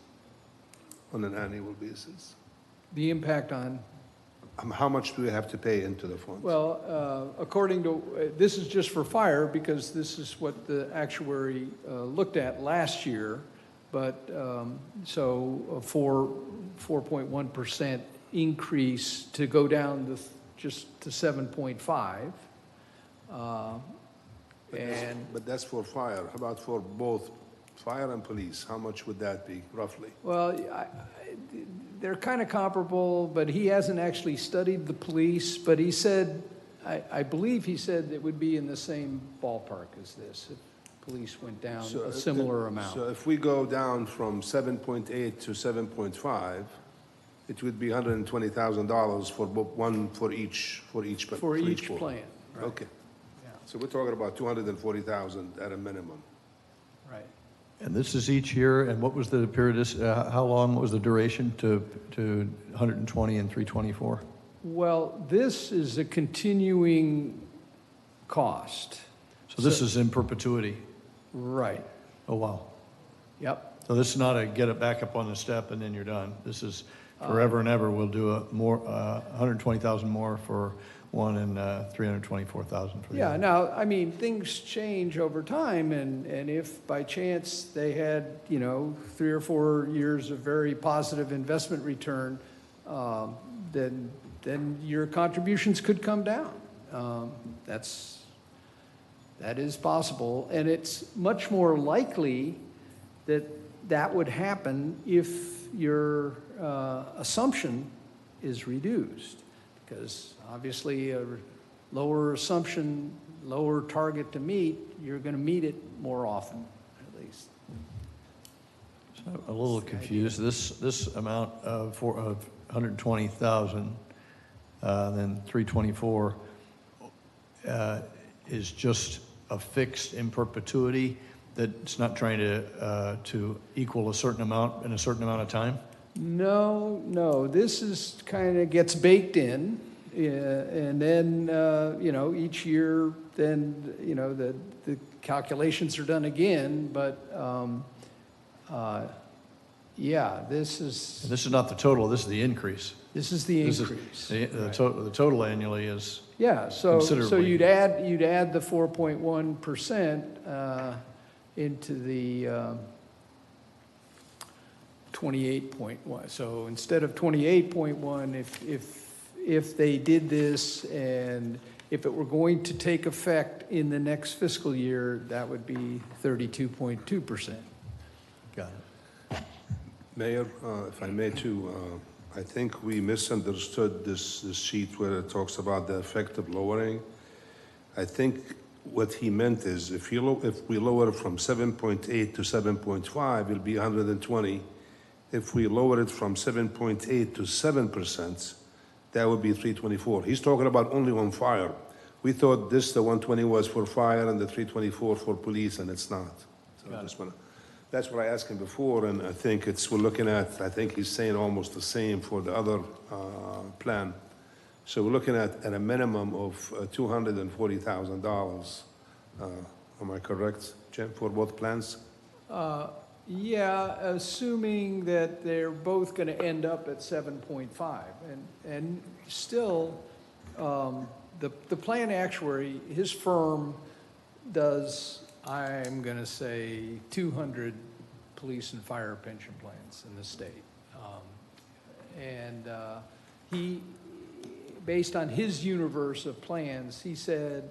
on an annual basis? The impact on, How much do we have to pay into the fund? well, according to, this is just for fire because this is what the actuary looked at last year. But, so a 4.1% increase to go down to just to 7.5. But that's for fire. How about for both fire and police? How much would that be, roughly? Well, they're kind of comparable, but he hasn't actually studied the police, but he said, I believe he said it would be in the same ballpark as this, if police went down a similar amount. So if we go down from 7.8 to 7.5, it would be $120,000 for one, for each For each board. plan, right. Okay. Yeah. So we're talking about 240,000 at a minimum. Right. And this is each year, and what was the period, how long was the duration to 120 and 324? Well, this is a continuing cost. So this is in perpetuity? Right. Oh, wow. Yep. So this is not a get it back up on the step and then you're done. This is forever and ever. We'll do 120,000 more for one and 324,000 for the Yeah, other. now, I mean, things change over time, and if by chance they had, 3 or 4 years of very positive investment return, then your contributions could come down. That's That is possible, and it's much more likely that that would happen if your assumption is reduced, because obviously a lower assumption, lower target to meet, you're going to meet it more often, at least. So a little confused. This amount of 120,000, then 324, is just a fixed in perpetuity, that's not trying to equal a certain amount in a certain amount of time? No, this is kind of gets baked in, and then, each year, then, the calculations are done again, but, yeah, this is Not the total, this is the increase. the This is- increase. The the total annually is, Yeah, so considerably. you'd add the 4.1% into the 28.1. So instead of 28.1, if they did this and if it were going to take effect in the next fiscal year, that would be 32.2%. got it. Mayor, if I may too, I think we misunderstood this sheet where it talks about the effective lowering. I think what he meant is if we lower it from 7.8 to 7.5, it'll be 120. If we lower it from 7.8 to 7%, that would be 324. He's talking about only on fire. We thought the 120 was for fire and the 324 for police, and it's not. So I just wanna, that's what I asked him before, and I think we're looking at, I think he's saying almost the same for the other plan. So we're looking at a minimum of $240,000. Am I correct, Jim, for both plans? Yeah, assuming that they're both going to end up at 7.5. And still, the plan actuary, his firm does, I'm going to say, 200 police and fire pension plans in the state. He, based on his universe of plans, he said,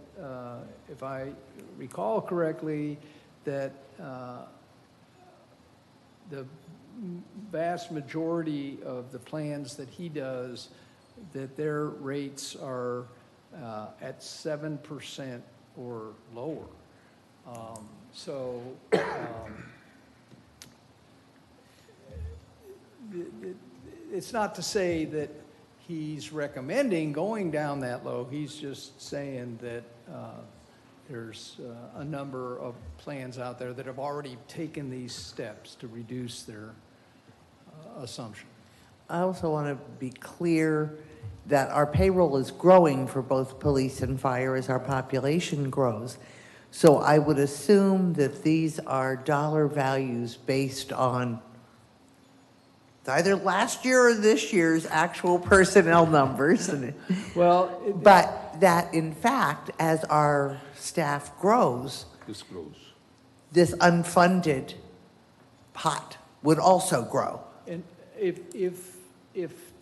if I recall correctly, that the vast majority of the plans that he does, that their rates are at 7% or lower. It's not to say that he's recommending going down that low. He's just saying that there's a number of plans out there that have already taken these steps to reduce their assumption. I also want to be clear that our payroll is growing for both police and fire as our population grows. So I would assume that these are dollar values based on either last year or this year's actual personnel numbers. Well, But that in fact, as our staff grows, This grows. this unfunded pot would also grow. and if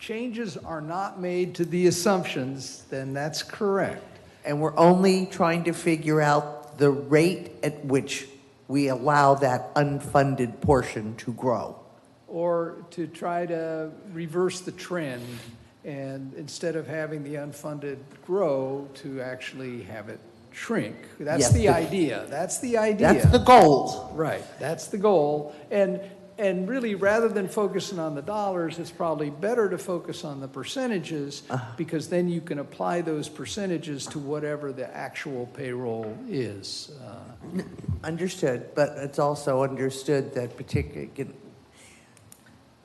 changes are not made to the assumptions, then that's correct. And we're only trying to figure out the rate at which we allow that unfunded portion to grow. Or to try to reverse the trend, and instead of having the unfunded grow, to actually have it shrink. That's Yes, the the- idea. That's the idea. That's the goal. Right, that's the goal. And really, rather than focusing on the dollars, it's probably better to focus on the percentages, because then you can apply those percentages to whatever the actual payroll is. Understood, but it's also understood that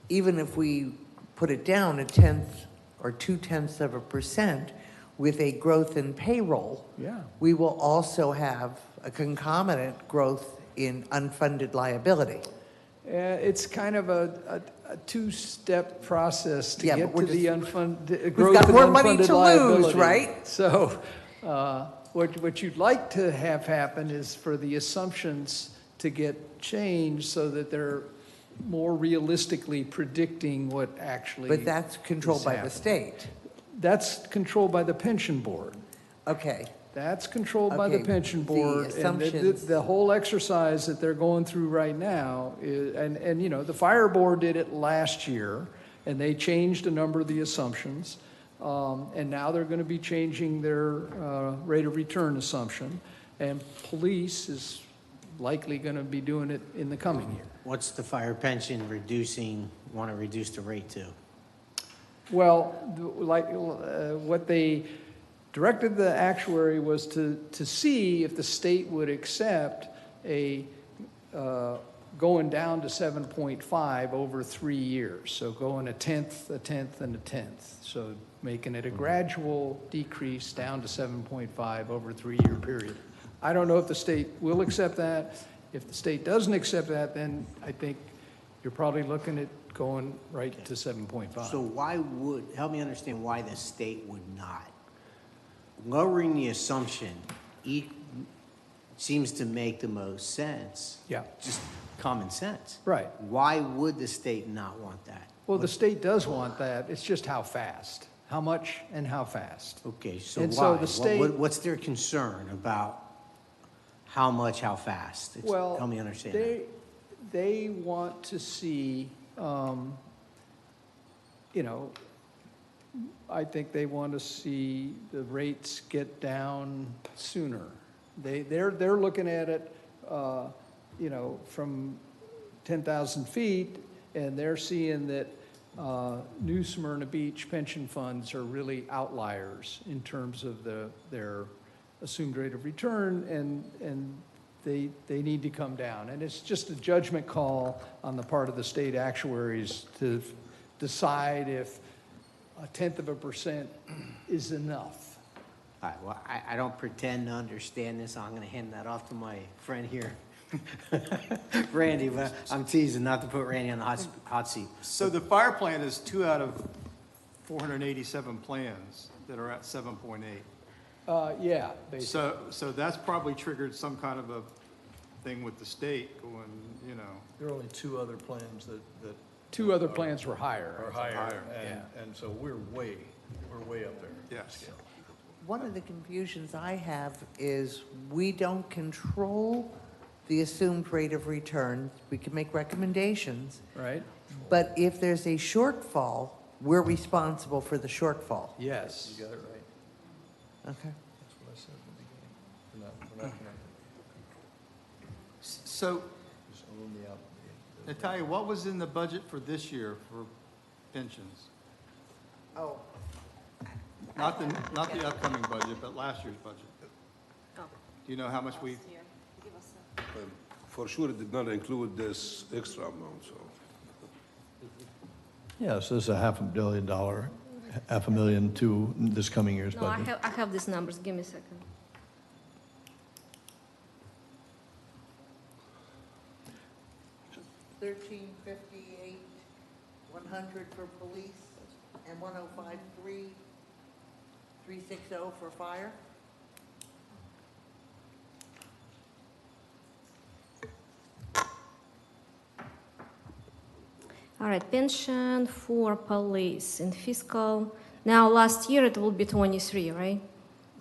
even if we put it down 1/10 or 2/10% with a growth in payroll, Yeah. we will also have a concomitant growth in unfunded liability. It's kind of a two-step process to Yeah, get but we're to the just- unfunded, growth got in more money unfunded to liability. lose, right? So what you'd like to have happen is for the assumptions to get changed so that they're more realistically predicting what actually. But that's controlled is by the happening. state. That's controlled by the pension board. Okay, That's controlled by the Okay, pension the board. And assumptions. the whole exercise that they're going through right now is, and, you know, the fire board did it last year, and they changed a number of the assumptions. And now they're going to be changing their rate of return assumption. And police is likely going to be doing it in the coming year. What's the fire pension want to reduce the rate to? Well, what they directed the actuary was to see if the state would accept going down to 7.5 over 3 years. So going a tenth, and a tenth. So making it a gradual decrease down to 7.5 over a 3-year period. I don't know if the state will accept that. If the state doesn't accept that, then I think you're probably looking at going right to 7.5. So help me understand why the state would not. Lowering the assumption seems to make the most sense. Yeah. Just common sense. Right. Why would the state not want that? Well, the state does want that. It's just how fast, how much and how fast. Okay, so And why? so the state- What's their concern about how much, how fast? Well, help me understand that. they want to see, you know, I think they want to see the rates get down sooner. They're looking at it, you know, from 10,000 feet, and they're seeing that New Smyrna Beach pension funds are really outliers in terms of their assumed rate of return, and they need to come down. And it's just a judgment call on the part of the state actuaries to decide if 0.1% is enough. All right, well, I don't pretend to understand this. I'm going to hand that off to my friend here, Randy, but I'm teasing not to put Randy on the hot seat. So the fire plan is 2 out of 487 plans that are at 7.8. Yeah, basically. So that's probably triggered some kind of a thing with the state going, you know. There are only 2 other plans that 2 other plans were higher. are higher, Yeah. and so we're way up there. Yes. Scale. One of the confusions I have is we don't control the assumed rate of return. We can make recommendations, Right? but if there's a shortfall, we're responsible for the shortfall. Yes. You got it right. Okay. That's what I said in the beginning. We're not connected. So, Just own the Natalia, what was in the budget for this year for pensions? Oh, Not the upcoming budget, but last year's budget. Do you know how much we, For sure, it did not include this extra amount, so. Yeah, so this is a $500 million, $500,000 to this coming year's No, budget. I have these numbers, give me a second. $13.58, 100 for police, and 105.3, 360 for fire? All right, pension for police in fiscal, now last year it will be 23, right?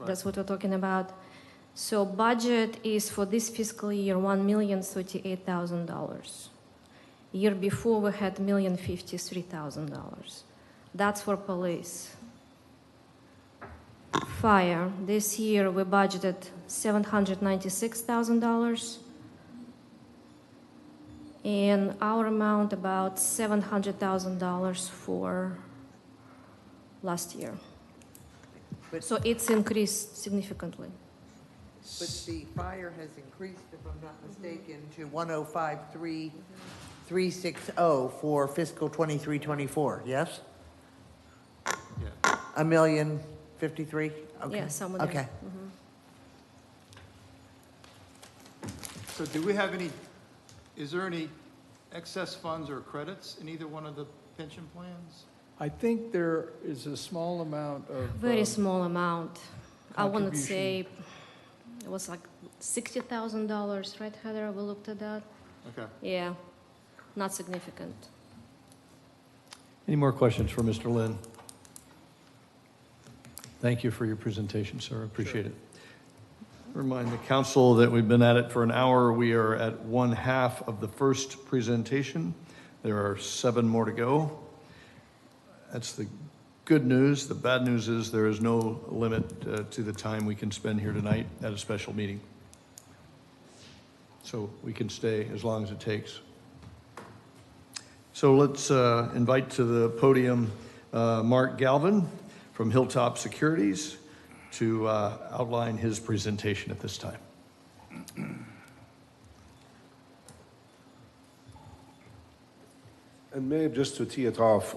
That's what we're talking about. So budget is for this fiscal year, $1,038,000. Year before, we had $1,053,000. That's for police. Fire, this year we budgeted $796,000. And our amount about $700,000 for last year. But- So it's increased significantly. But the fire has increased, if I'm not mistaken, to 105.3, 360 for fiscal 23-24, yes? yeah. $1,053,000? Okay. Yeah, somewhere there. Okay. So do we have any, is there any excess funds or credits in either one of the pension plans? I think there is a small amount of. Very small amount. I want to contribution. say it was like $60,000, right, Heather? We looked at that. Okay. Yeah, not significant. Any more questions for Mr. Lynn? Thank you for your presentation, sir. I appreciate it. Remind the council that we've been at it for an hour. We are at one half of the first presentation. There are 7 more to go. That's the good news. The bad news is there is no limit to the time we can spend here tonight at a special meeting. So we can stay as long as it takes. So let's invite to the podium Mark Galvin from Hilltop Securities to outline his presentation at this time. And maybe just to tee it off,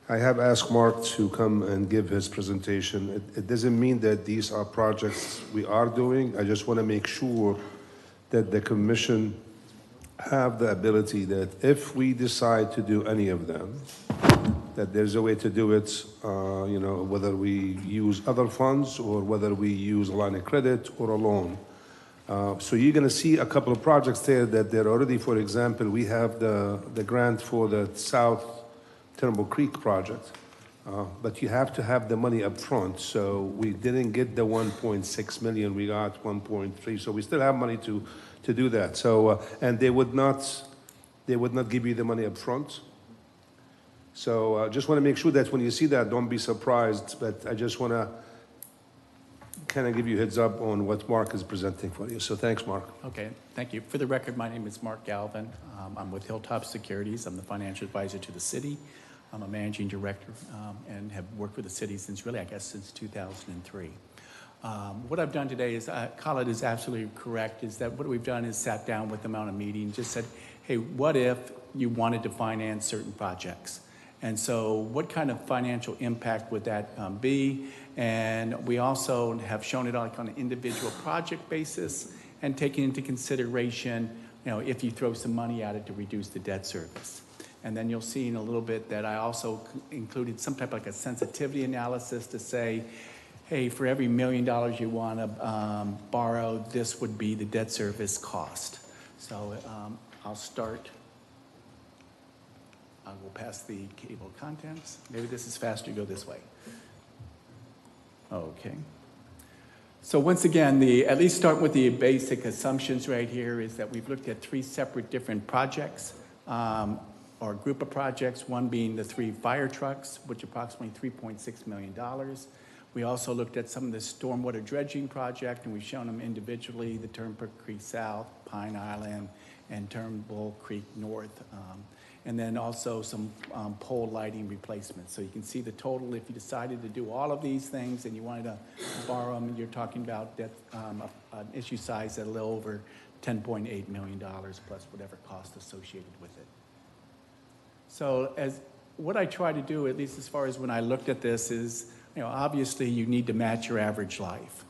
I have asked Mark to come and give his presentation. It doesn't mean that these are projects we are doing. I just want to make sure that the commission have the ability that if we decide to do any of them, that there's a way to do it, whether we use other funds or whether we use a line of credit or a loan. So you're going to see a couple of projects there that they're already, for example, we have the grant for the South Turnbull Creek project, but you have to have the money up front. So we didn't get the 1.6 million, we got 1.3. So we still have money to do that. So, and they would not give you the money up front. So just want to make sure that when you see that, don't be surprised, but I just want to kind of give you a heads up on what Mark is presenting for you. So thanks, Mark. Okay, thank you. For the record, my name is Mark Galvin. I'm with Hilltop Securities. I'm the financial advisor to the city. I'm a managing director and have worked with the city since really, I guess, since 2003. What I've done today is, Khalid is absolutely correct, is that what we've done is sat down with them on a meeting, just said, hey, what if you wanted to finance certain projects? And so what kind of financial impact would that be? And we also have shown it on an individual project basis and taking into consideration, if you throw some money at it to reduce the debt service. And then you'll see in a little bit that I also included some type of like a sensitivity analysis to say, hey, for every $1 million you want to borrow, this would be the debt service cost. So I'll start. I will pass the table of contents. Maybe this is faster to go this way. Okay. So once again, at least start with the basic assumptions right here is that we've looked at 3 separate different projects or a group of projects, one being the 3 fire trucks, which are approximately $3.6 million. We also looked at some of the stormwater dredging project, and we've shown them individually, the Turnbull Creek South, Pine Island, and Turnbull Creek North. And then also some pole lighting replacements. So you can see the total. If you decided to do all of these things and you wanted to borrow them, you're talking about an issue size at a little over $10.8 million plus whatever cost associated with it. So what I try to do, at least as far as when I looked at this, is obviously you need to match your average life.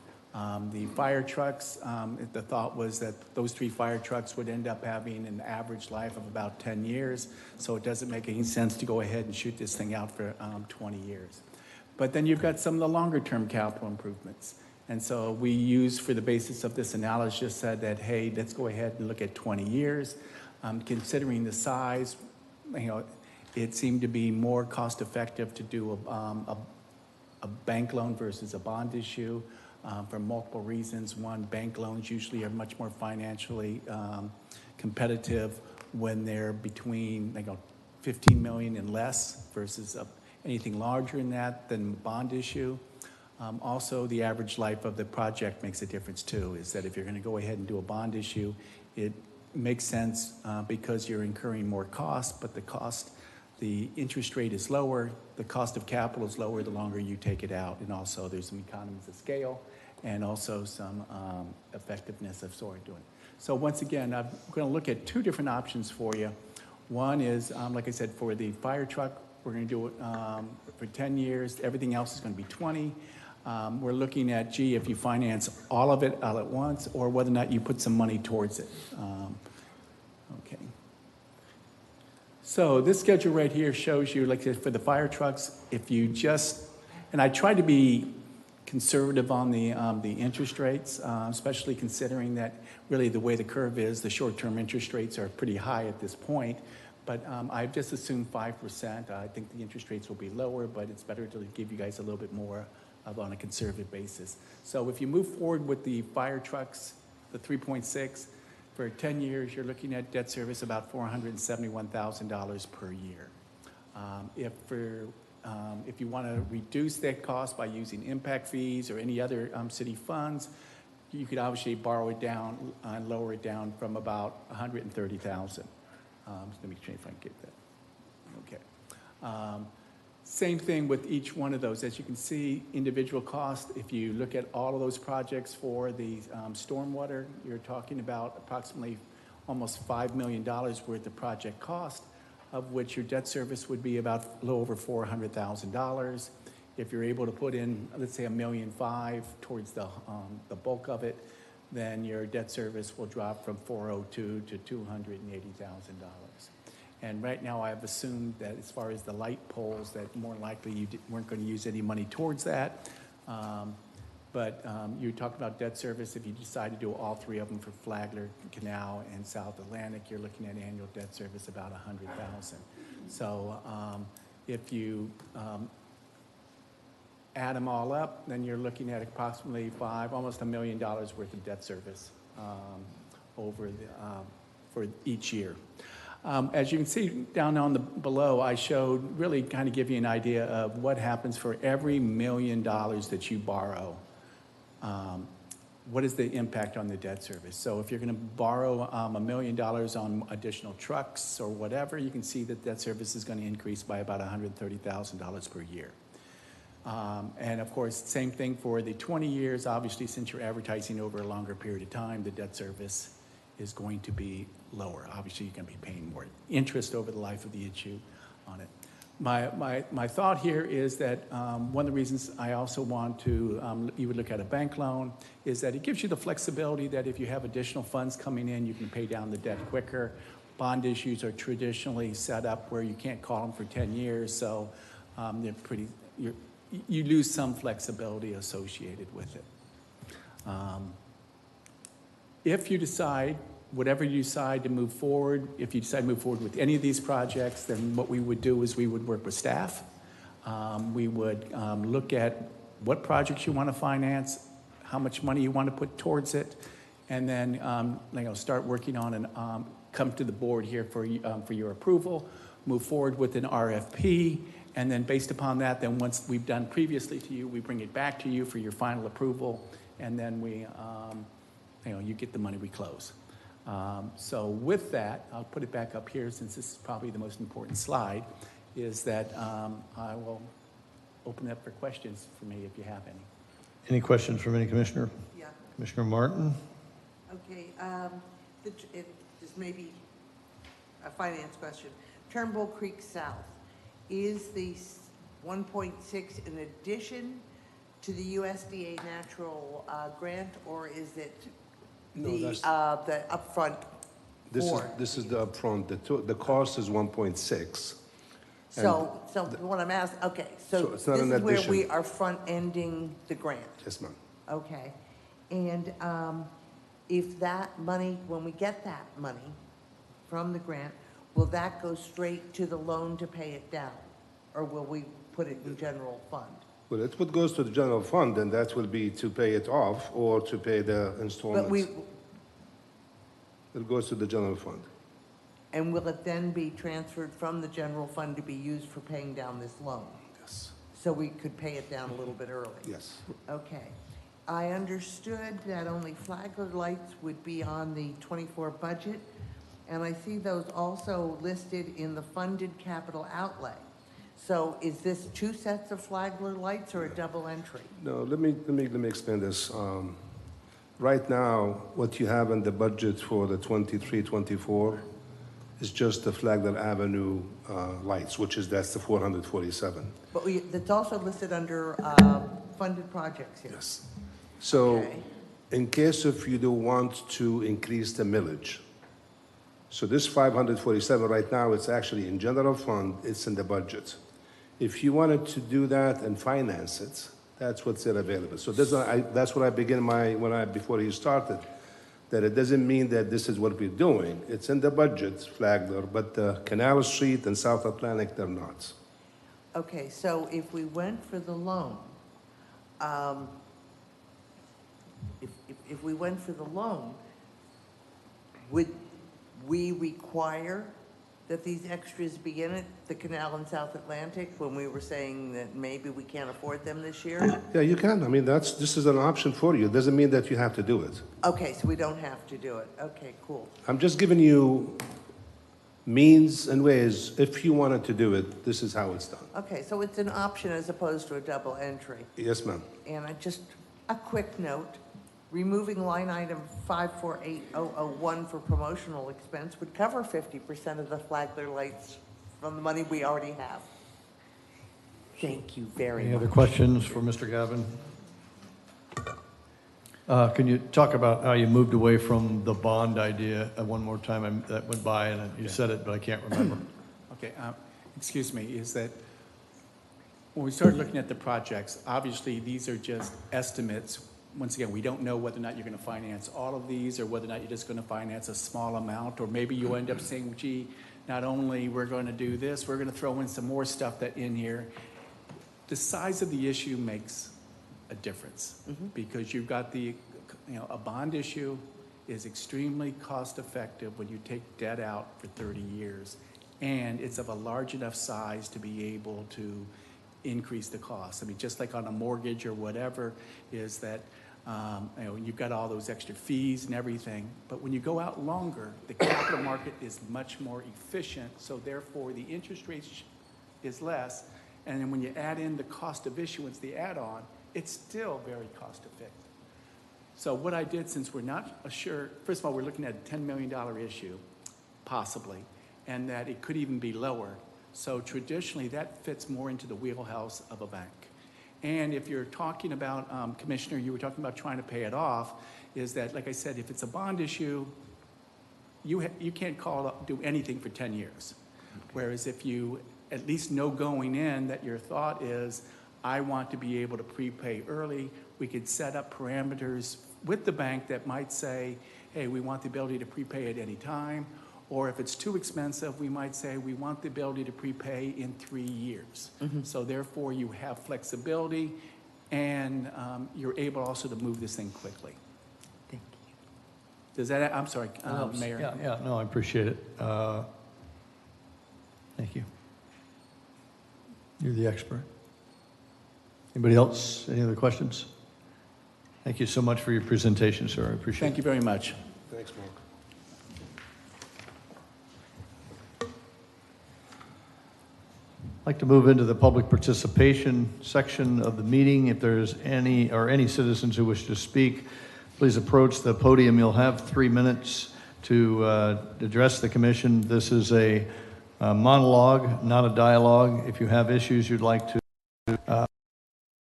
The fire trucks, the thought was that those 3 fire trucks would end up having an average life of about 10 years, so it doesn't make any sense to go ahead and shoot this thing out for 20 years. But then you've got some of the longer-term capital improvements. And so we used, for the basis of this analysis, said that, hey, let's go ahead and look at 20 years. Considering the size, it seemed to be more cost-effective to do a bank loan versus a bond issue. For multiple reasons. One, bank loans usually are much more financially competitive when they're between 15 million and less versus anything larger than that than bond issue. Also, the average life of the project makes a difference too, is that if you're going to go ahead and do a bond issue, it makes sense because you're incurring more cost, but the interest rate is lower, the cost of capital is lower the longer you take it out, and also there's some economies of scale and also some effectiveness of sort of doing it. So once again, I'm going to look at 2 different options for you. One is, like I said, for the fire truck, we're going to do it for 10 years. Everything else is going to be 20. We're looking at, if you finance all of it all at once, or whether or not you put some money towards it. Okay. So this schedule right here shows you, like for the fire trucks, if you and I tried to be conservative on the interest rates, especially considering that really the way the curve is, the short-term interest rates are pretty high at this point. But I've just assumed 5%. I think the interest rates will be lower, but it's better to give you guys a little bit more on a conservative basis. So if you move forward with the fire trucks, the 3.6, for 10 years, you're looking at debt service about $471,000 per year. If you want to reduce that cost by using impact fees or any other city funds, you could obviously borrow it down and lower it down from about $130,000. Let me try if I can get that. Okay. Same thing with each one of those. As you can see, individual cost, if you look at all of those projects for the stormwater, you're talking about approximately almost $5 million worth of project cost, of which your debt service would be about a little over $400,000. If you're able to put in, let's say, $1.5 million towards the bulk of it, then your debt service will drop from $402,000 to $280,000. And right now, I've assumed that as far as the light poles, that more likely you weren't going to use any money towards that. But you talked about debt service. If you decide to do all three of them for Flagler, Canal, and South Atlantic, you're looking at annual debt service about $100,000. So if you add them all up, then you're looking at approximately almost $1 million worth of debt service for each year. As you can see down on below, I showed really kind of give you an idea of what happens for every $1 million that you borrow. What is the impact on the debt service? So if you're going to borrow $1 million on additional trucks or whatever, you can see that debt service is going to increase by about $130,000 per year. And of course, same thing for the 20 years. Obviously, since you're advertising over a longer period of time, the debt service is going to be lower. Obviously, you're going to be paying more interest over the life of the issue on it. My thought here is that one of the reasons I also want to, you would look at a bank loan, is that it gives you the flexibility that if you have additional funds coming in, you can pay down the debt quicker. Bond issues are traditionally set up where you can't call them for 10 years, so you lose some flexibility associated with it. If you decide, whatever you decide to move forward, if you decide to move forward with any of these projects, then what we would do is we would work with staff. We would look at what projects you want to finance, how much money you want to put towards it, and then start working on and come to the board here for your approval, move forward with an RFP, and then based upon that, then once we've done previously to you, we bring it back to you for your final approval, and then we, you get the money, we close. So with that, I'll put it back up here since this is probably the most important slide, is that I will open it up for questions for me if you have any. Any questions from any commissioner? Yeah. Commissioner Martin? Okay, this may be a finance question. Turnbull Creek South, is the 1.6 in addition to the USDA natural grant, or is it the upfront? This is the upfront. The cost is 1.6. So what I'm asking, okay, so it's this not an is where addition. we are front-ending the grant? Yes, ma'am. Okay, and if that money, when we get that money from the grant, will that go straight to the loan to pay it down? Or will we put it in general fund? Well, it would goes to the general fund, and that will be to pay it off or to pay the installments. It goes to the general fund. And will it then be transferred from the general fund to be used for paying down this loan? Yes. So we could pay it down a little bit early? Yes. Okay. I understood that only Flagler lights would be on the 24 budget, and I see those also listed in the funded capital outlay. So is this two sets of Flagler lights or a double entry? No, let me explain this. Right now, what you have in the budget for the 23-24 is just the Flagler Avenue lights, that's the 447. But that's also listed under funded projects here. Yes. So, Okay. in case if you do want to increase the millage, so this 547 right now, it's actually in general fund, it's in the budget. If you wanted to do that and finance it, that's what's there available. So that's what I begin before he started, that it doesn't mean that this is what we're doing. It's in the budget, Flagler, but Canal Street and South Atlantic, they're not. Okay, so if we went for the loan, if we went for the loan, would we require that these extras be in it, the Canal and South Atlantic, when we were saying that maybe we can't afford them this year? Yeah, you can. I mean, this is an option for you. It doesn't mean that you have to do it. Okay, so we don't have to do it. Okay, cool. I'm just giving you means and ways. If you wanted to do it, this is how it's done. Okay, so it's an option as opposed to a double entry. Yes, ma'am. And just a quick note, removing line item 548001 for promotional expense would cover 50% of the Flagler lights from the money we already have. Thank you very Any much. other questions for Mr. Gavin? Can you talk about how you moved away from the bond idea one more time? That went by and you said it, but I can't remember. Okay, excuse me, is that when we started looking at the projects, obviously, these are just estimates. Once again, we don't know whether or not you're going to finance all of these or whether or not you're just going to finance a small amount, or maybe you end up saying, gee, not only we're going to do this, we're going to throw in some more stuff that in here. The size of the issue makes a difference because you've got a bond issue is extremely cost effective when you take debt out for 30 years, and it's of a large enough size to be able to increase the cost. I mean, just like on a mortgage or whatever, is that you've got all those extra fees and everything, but when you go out longer, the capital market is much more efficient, so therefore the interest rate is less, and then when you add in the cost of issuance, the add-on, it's still very cost effective. So what I did, since we're not sure, first of all, we're looking at a $10 million issue, possibly, and that it could even be lower. So traditionally, that fits more into the wheelhouse of a bank. And if you're talking about, Commissioner, you were talking about trying to pay it off, is that, like I said, if it's a bond issue, you can't do anything for 10 years. Whereas if you at least know going in that your thought is, I want to be able to prepay early, we could set up parameters with the bank that might say, hey, we want the ability to prepay at any time. Or if it's too expensive, we might say we want the ability to prepay in 3 years. So therefore, you have flexibility, and you're able also to move this thing quickly. Thank you. Does that, I'm sorry, Mayor. Yeah, no, I appreciate it. Thank you. You're the expert. Anybody else? Any other questions? Thank you so much for your presentation, sir. I appreciate it. Thank you very much. Thanks, Mark. I'd like to move into the public participation section of the meeting. If there's any citizens who wish to speak, please approach the podium. You'll have 3 minutes to address the commission. This is a monologue, not a dialogue. If you have issues you'd like to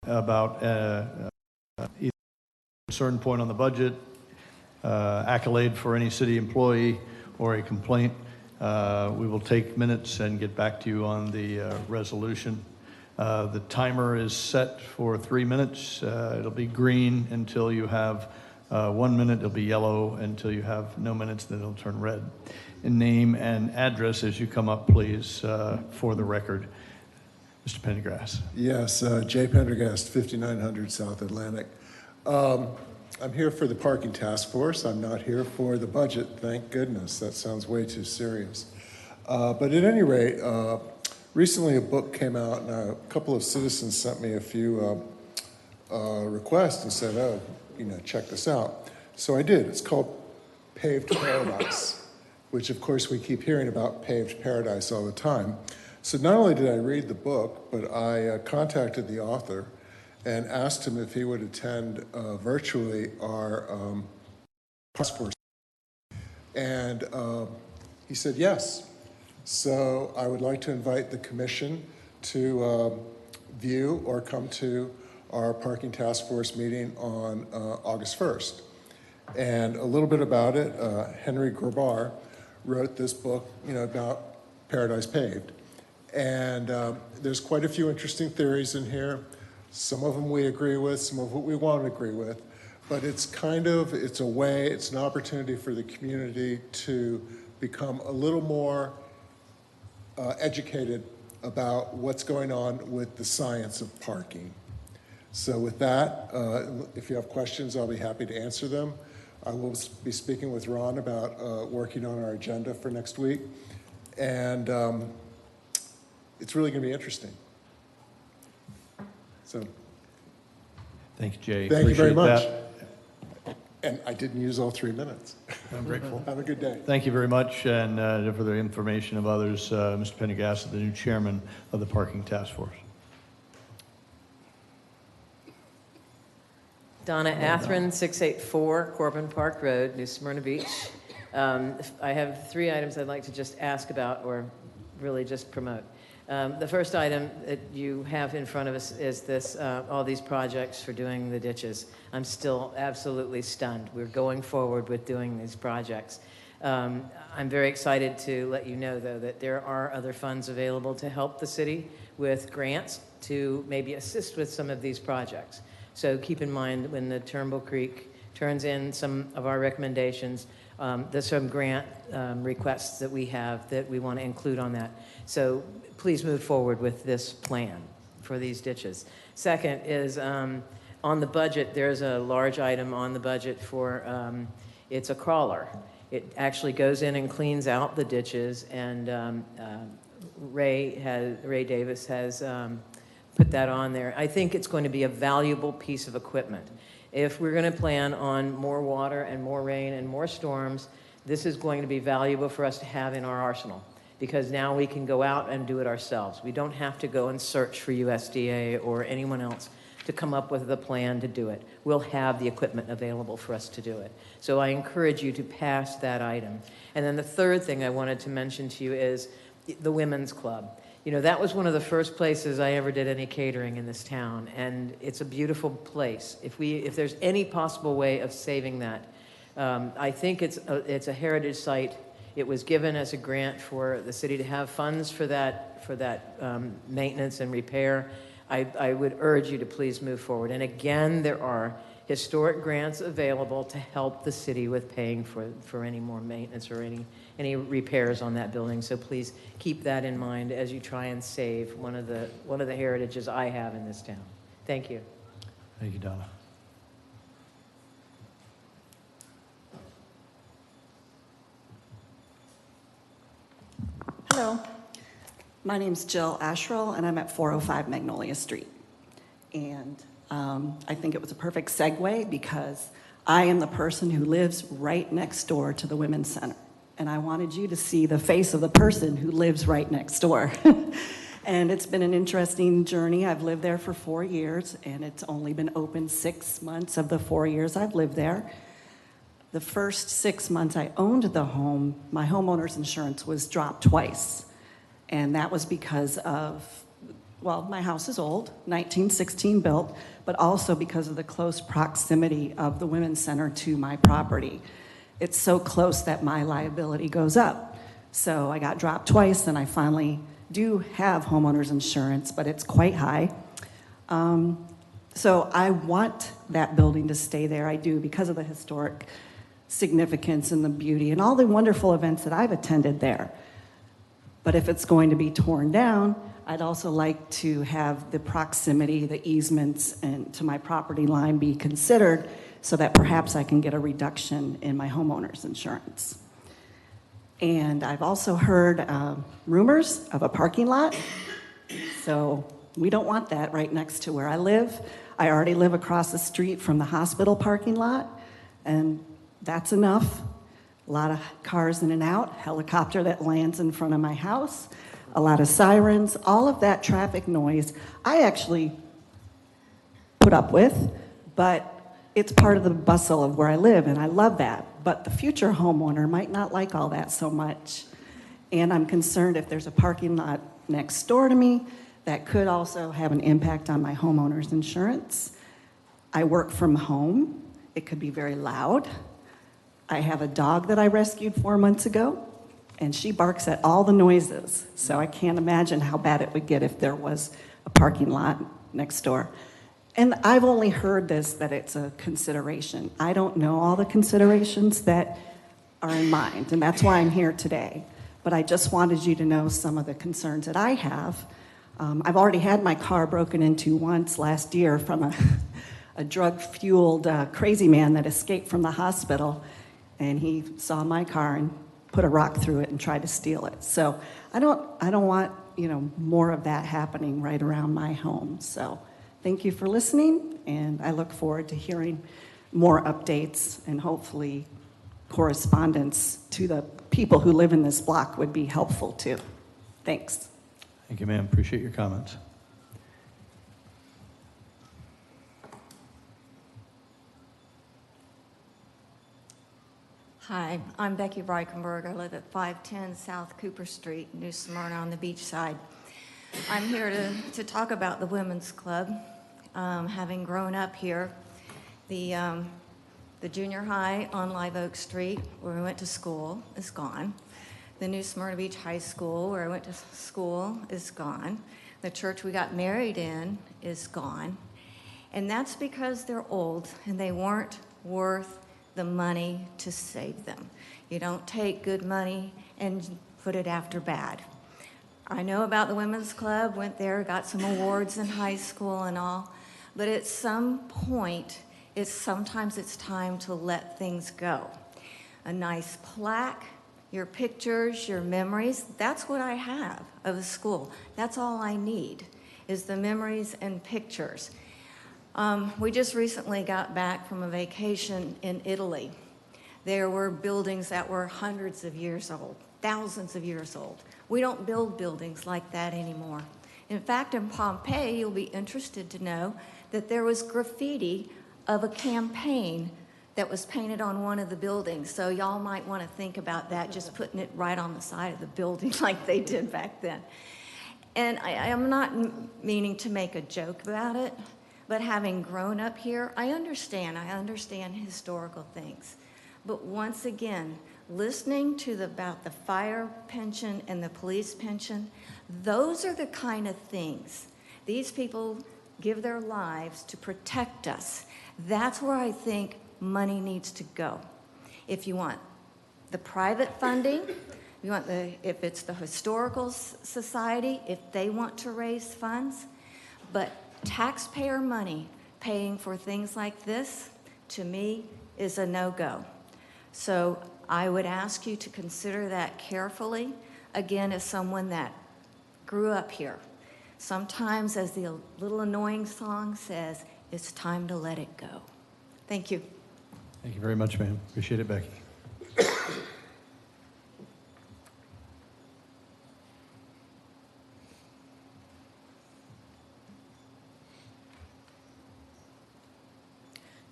about either a concern point on the budget, accolade for any city employee, or a complaint, we will take minutes and get back to you on the resolution. The timer is set for 3 minutes. It'll be green until you have 1 minute. It'll be yellow until you have no minutes, then it'll turn red. And name and address as you come up, please, for the record. Mr. Pendergrass. Yes, Jay Pendergast, 5900 South Atlantic. I'm here for the parking task force. I'm not here for the budget, thank goodness. That sounds way too serious. But at any rate, recently a book came out, and a couple of citizens sent me a few requests and said, oh, check this out. So I did. It's called Paved Paradise, which of course we keep hearing about paved paradise all the time. So not only did I read the book, but I contacted the author and asked him if he would attend virtually our task force. And he said yes. So I would like to invite the commission to view or come to our parking task force meeting on August 1st. And a little bit about it, Henry Grabar wrote this book, about Paradise Paved. And there's quite a few interesting theories in here. Some of them we agree with, some of what we won't agree with. But it's it's an opportunity for the community to become a little more educated about what's going on with the science of parking. So with that, if you have questions, I'll be happy to answer them. I will be speaking with Ron about working on our agenda for next week. And it's really going to be interesting. So Thank you, Jay. thank you very Appreciate much. that. And I didn't use all 3 minutes. I'm grateful. Have a good day. Thank you very much, and for the information of others, Mr. Pendergast, the new chairman of the Parking Task Force. Donna Atherin, 684 Corbin Park Road, New Smyrna Beach. I have 3 items I'd like to just ask about or really just promote. The first item that you have in front of us is this, all these projects for doing the ditches. I'm still absolutely stunned. We're going forward with doing these projects. I'm very excited to let you know, though, that there are other funds available to help the city with grants to maybe assist with some of these projects. So keep in mind when the Turnbull Creek turns in some of our recommendations, there's some grant requests that we have that we want to include on that. So please move forward with this plan for these ditches. Second is on the budget, there's a large item on the budget for, it's a crawler. It actually goes in and cleans out the ditches, and Ray Davis has put that on there. I think it's going to be a valuable piece of equipment. If we're going to plan on more water and more rain and more storms, this is going to be valuable for us to have in our arsenal, because now we can go out and do it ourselves. We don't have to go and search for USDA or anyone else to come up with a plan to do it. We'll have the equipment available for us to do it. So I encourage you to pass that item. And then the third thing I wanted to mention to you is the Women's Club. You know, that was one of the first places I ever did any catering in this town, and it's a beautiful place. If there's any possible way of saving that, I think it's a heritage site. It was given as a grant for the city to have funds for that maintenance and repair. I would urge you to please move forward. And again, there are historic grants available to help the city with paying for any more maintenance or any repairs on that building. So please keep that in mind as you try and save one of the heritages I have in this town. Thank you. Thank you, Donna. Hello, my name's Jill Asherall, and I'm at 405 Magnolia Street. And I think it was a perfect segue because I am the person who lives right next door to the Women's Center. And I wanted you to see the face of the person who lives right next door. And it's been an interesting journey. I've lived there for 4 years, and it's only been open 6 months of the 4 years I've lived there. The first 6 months I owned the home, my homeowner's insurance was dropped twice. And that was because of, well, my house is old, 1916 built, but also because of the close proximity of the Women's Center to my property. It's so close that my liability goes up. So I got dropped twice, and I finally do have homeowner's insurance, but it's quite high. So I want that building to stay there. I do, because of the historic significance and the beauty and all the wonderful events that I've attended there. But if it's going to be torn down, I'd also like to have the proximity, the easements, and to my property line be considered so that perhaps I can get a reduction in my homeowner's insurance. And I've also heard rumors of a parking lot. So we don't want that right next to where I live. I already live across the street from the hospital parking lot, and that's enough. A lot of cars in and out, helicopter that lands in front of my house, a lot of sirens, all of that traffic noise I actually put up with, but it's part of the bustle of where I live, and I love that. But the future homeowner might not like all that so much. And I'm concerned if there's a parking lot next door to me that could also have an impact on my homeowner's insurance. I work from home. It could be very loud. I have a dog that I rescued 4 months ago, and she barks at all the noises. So I can't imagine how bad it would get if there was a parking lot next door. And I've only heard this, that it's a consideration. I don't know all the considerations that are in mind, and that's why I'm here today. But I just wanted you to know some of the concerns that I have. I've already had my car broken into once last year from a drug-fueled crazy man that escaped from the hospital, and he saw my car and put a rock through it and tried to steal it. So I don't want, more of that happening right around my home. So thank you for listening, and I look forward to hearing more updates, and hopefully correspondence to the people who live in this block would be helpful too. Thanks. Thank you, ma'am. Appreciate your comments. Hi, I'm Becky Reichenberg. I live at 510 South Cooper Street, New Smyrna on the beach side. I'm here to talk about the Women's Club. Having grown up here, the junior high on Live Oak Street, where we went to school, is gone. The New Smyrna Beach High School, where I went to school, is gone. The church we got married in is gone. And that's because they're old and they weren't worth the money to save them. You don't take good money and put it after bad. I know about the Women's Club, went there, got some awards in high school and all, but at some point, sometimes it's time to let things go. A nice plaque, your pictures, your memories, that's what I have of the school. That's all I need, is the memories and pictures. We just recently got back from a vacation in Italy. There were buildings that were hundreds of years old, thousands of years old. We don't build buildings like that anymore. In fact, in Pompeii, you'll be interested to know that there was graffiti of a campaign that was painted on one of the buildings. So y'all might want to think about that, just putting it right on the side of the building like they did back then. And I'm not meaning to make a joke about it, but having grown up here, I understand historical things. But once again, listening to about the fire pension and the police pension, those are the kind of things. These people give their lives to protect us. That's where I think money needs to go. If you want the private funding, if it's the Historical Society, if they want to raise funds, but taxpayer money paying for things like this, to me, is a no-go. So I would ask you to consider that carefully, again, as someone that grew up here. Sometimes, as the little annoying song says, it's time to let it go. Thank you. Thank you very much, ma'am. Appreciate it, Becky.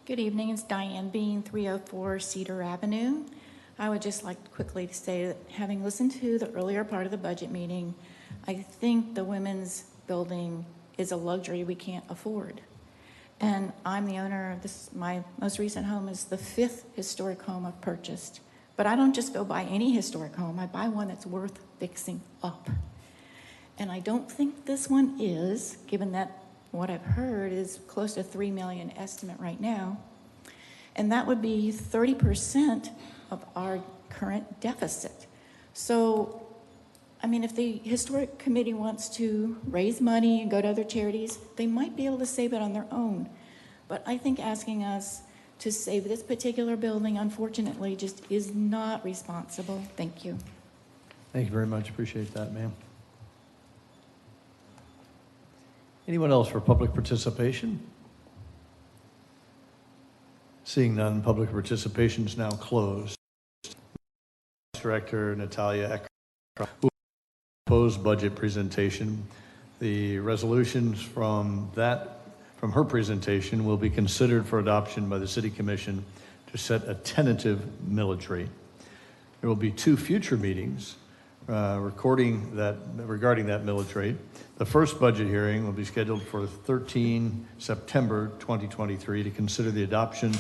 Good evening, it's Diane Bean, 304 Cedar Avenue. I would just like quickly to say that having listened to the earlier part of the budget meeting, I think the women's building is a luxury we can't afford. And I'm the owner of this, my most recent home is the 5th historic home I've purchased. But I don't just go buy any historic home, I buy one that's worth fixing up. And I don't think this one is, given that what I've heard is close to $3 million estimate right now. And that would be 30% of our current deficit. So, I mean, if the Historic Committee wants to raise money and go to other charities, they might be able to save it on their own. But I think asking us to save this particular building, unfortunately, just is not responsible. Thank you. Thank you very much. Appreciate that, ma'am. Anyone else for public participation? Seeing none, public participation is now closed. Director Natalia Ecker will propose budget presentation. The resolutions from her presentation will be considered for adoption by the City Commission to set a tentative millage rate. There will be 2 future meetings regarding that millage rate. The first budget hearing will be scheduled for 13 September 2023 to consider the adoption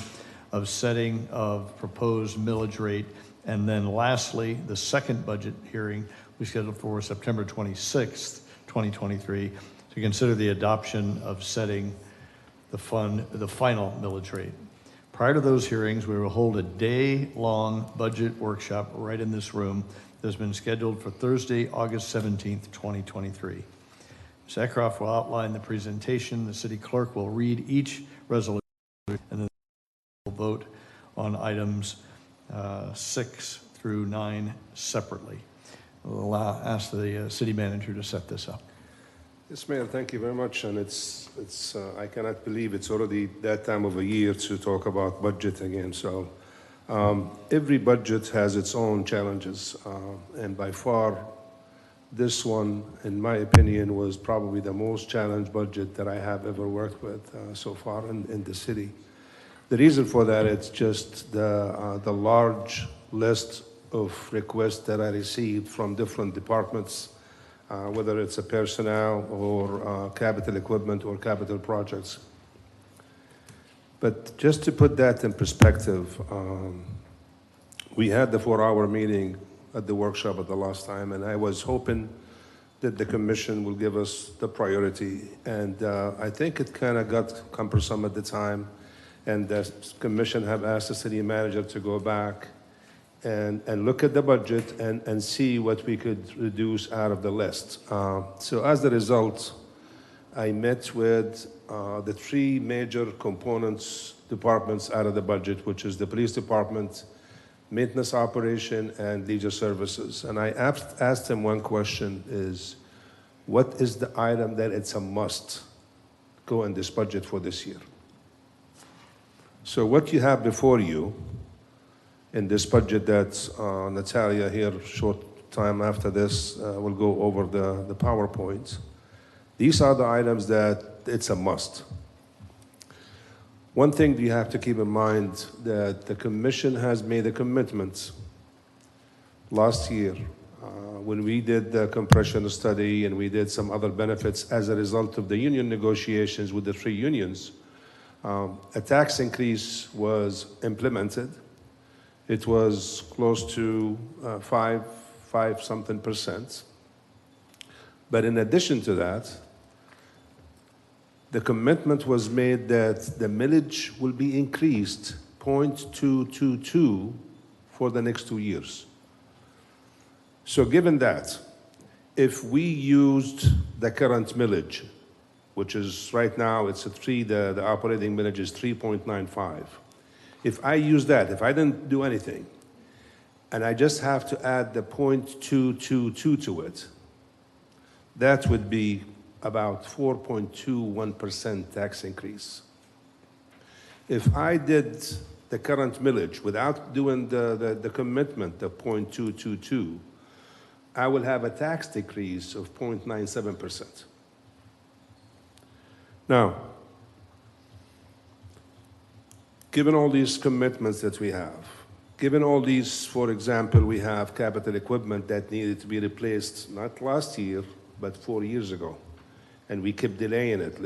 of setting of proposed millage rate. And then lastly, the second budget hearing will be scheduled for September 26th, 2023 to consider the adoption of setting the final millage rate. Prior to those hearings, we will hold a day-long budget workshop right in this room that has been scheduled for Thursday, August 17th, 2023. Ms. Eckroff will outline the presentation. The city clerk will read each resolution, and then we'll vote on items 6 through 9 separately. We'll ask the city manager to set this up. Yes, Mayor, thank you very much. And I cannot believe it's already that time of a year to talk about budget again. So every budget has its own challenges. And by far, this one, in my opinion, was probably the most challenged budget that I have ever worked with so far in the city. The reason for that, it's just the large list of requests that I received from different departments, whether it's a personnel or capital equipment or capital projects. But just to put that in perspective, we had the 4-hour meeting at the workshop at the last time, and I was hoping that the commission will give us the priority. And I think it kind of got cumbersome at the time, and the commission have asked the city manager to go back and look at the budget and see what we could reduce out of the list. So as a result, I met with the 3 major components departments out of the budget, which is the police department, maintenance operation, and leisure services. And I asked them one question is, what is the item that it's a must go in this budget for this year? So what you have before you in this budget that Natalia here, short time after this, will go over the PowerPoint. These are the items that it's a must. One thing you have to keep in mind that the commission has made a commitment last year when we did the compression study and we did some other benefits as a result of the union negotiations with the 3 unions. A tax increase was implemented. It was close to 5% But in addition to that, the commitment was made that the millage will be increased 0.222 for the next 2 years. So given that, if we used the current millage, which is right now, it's the operating millage is 3.95. If I use that, if I didn't do anything, and I just have to add the 0.222 to it, that would be about 4.21% tax increase. If I did the current millage without doing the commitment of 0.222, I will have a tax decrease of 0.97%. Now, given all these commitments that we have, given all these, for example, we have capital equipment that needed to be replaced not last year, but 4 years ago, and we kept delaying it.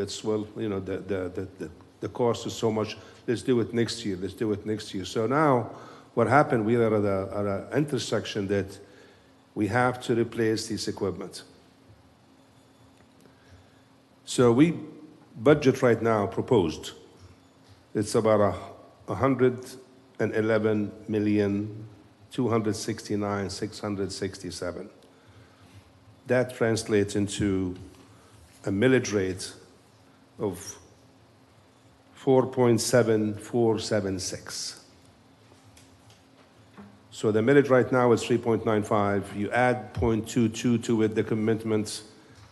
The cost is so much, let's do it next year, let's do it next year. So now, what happened, we are at an intersection that we have to replace this equipment. So we budget right now proposed, it's about $111,269,667. That translates into a millage rate of 4.7476. So the millage right now is 3.95. You add 0.22 to it, the commitment,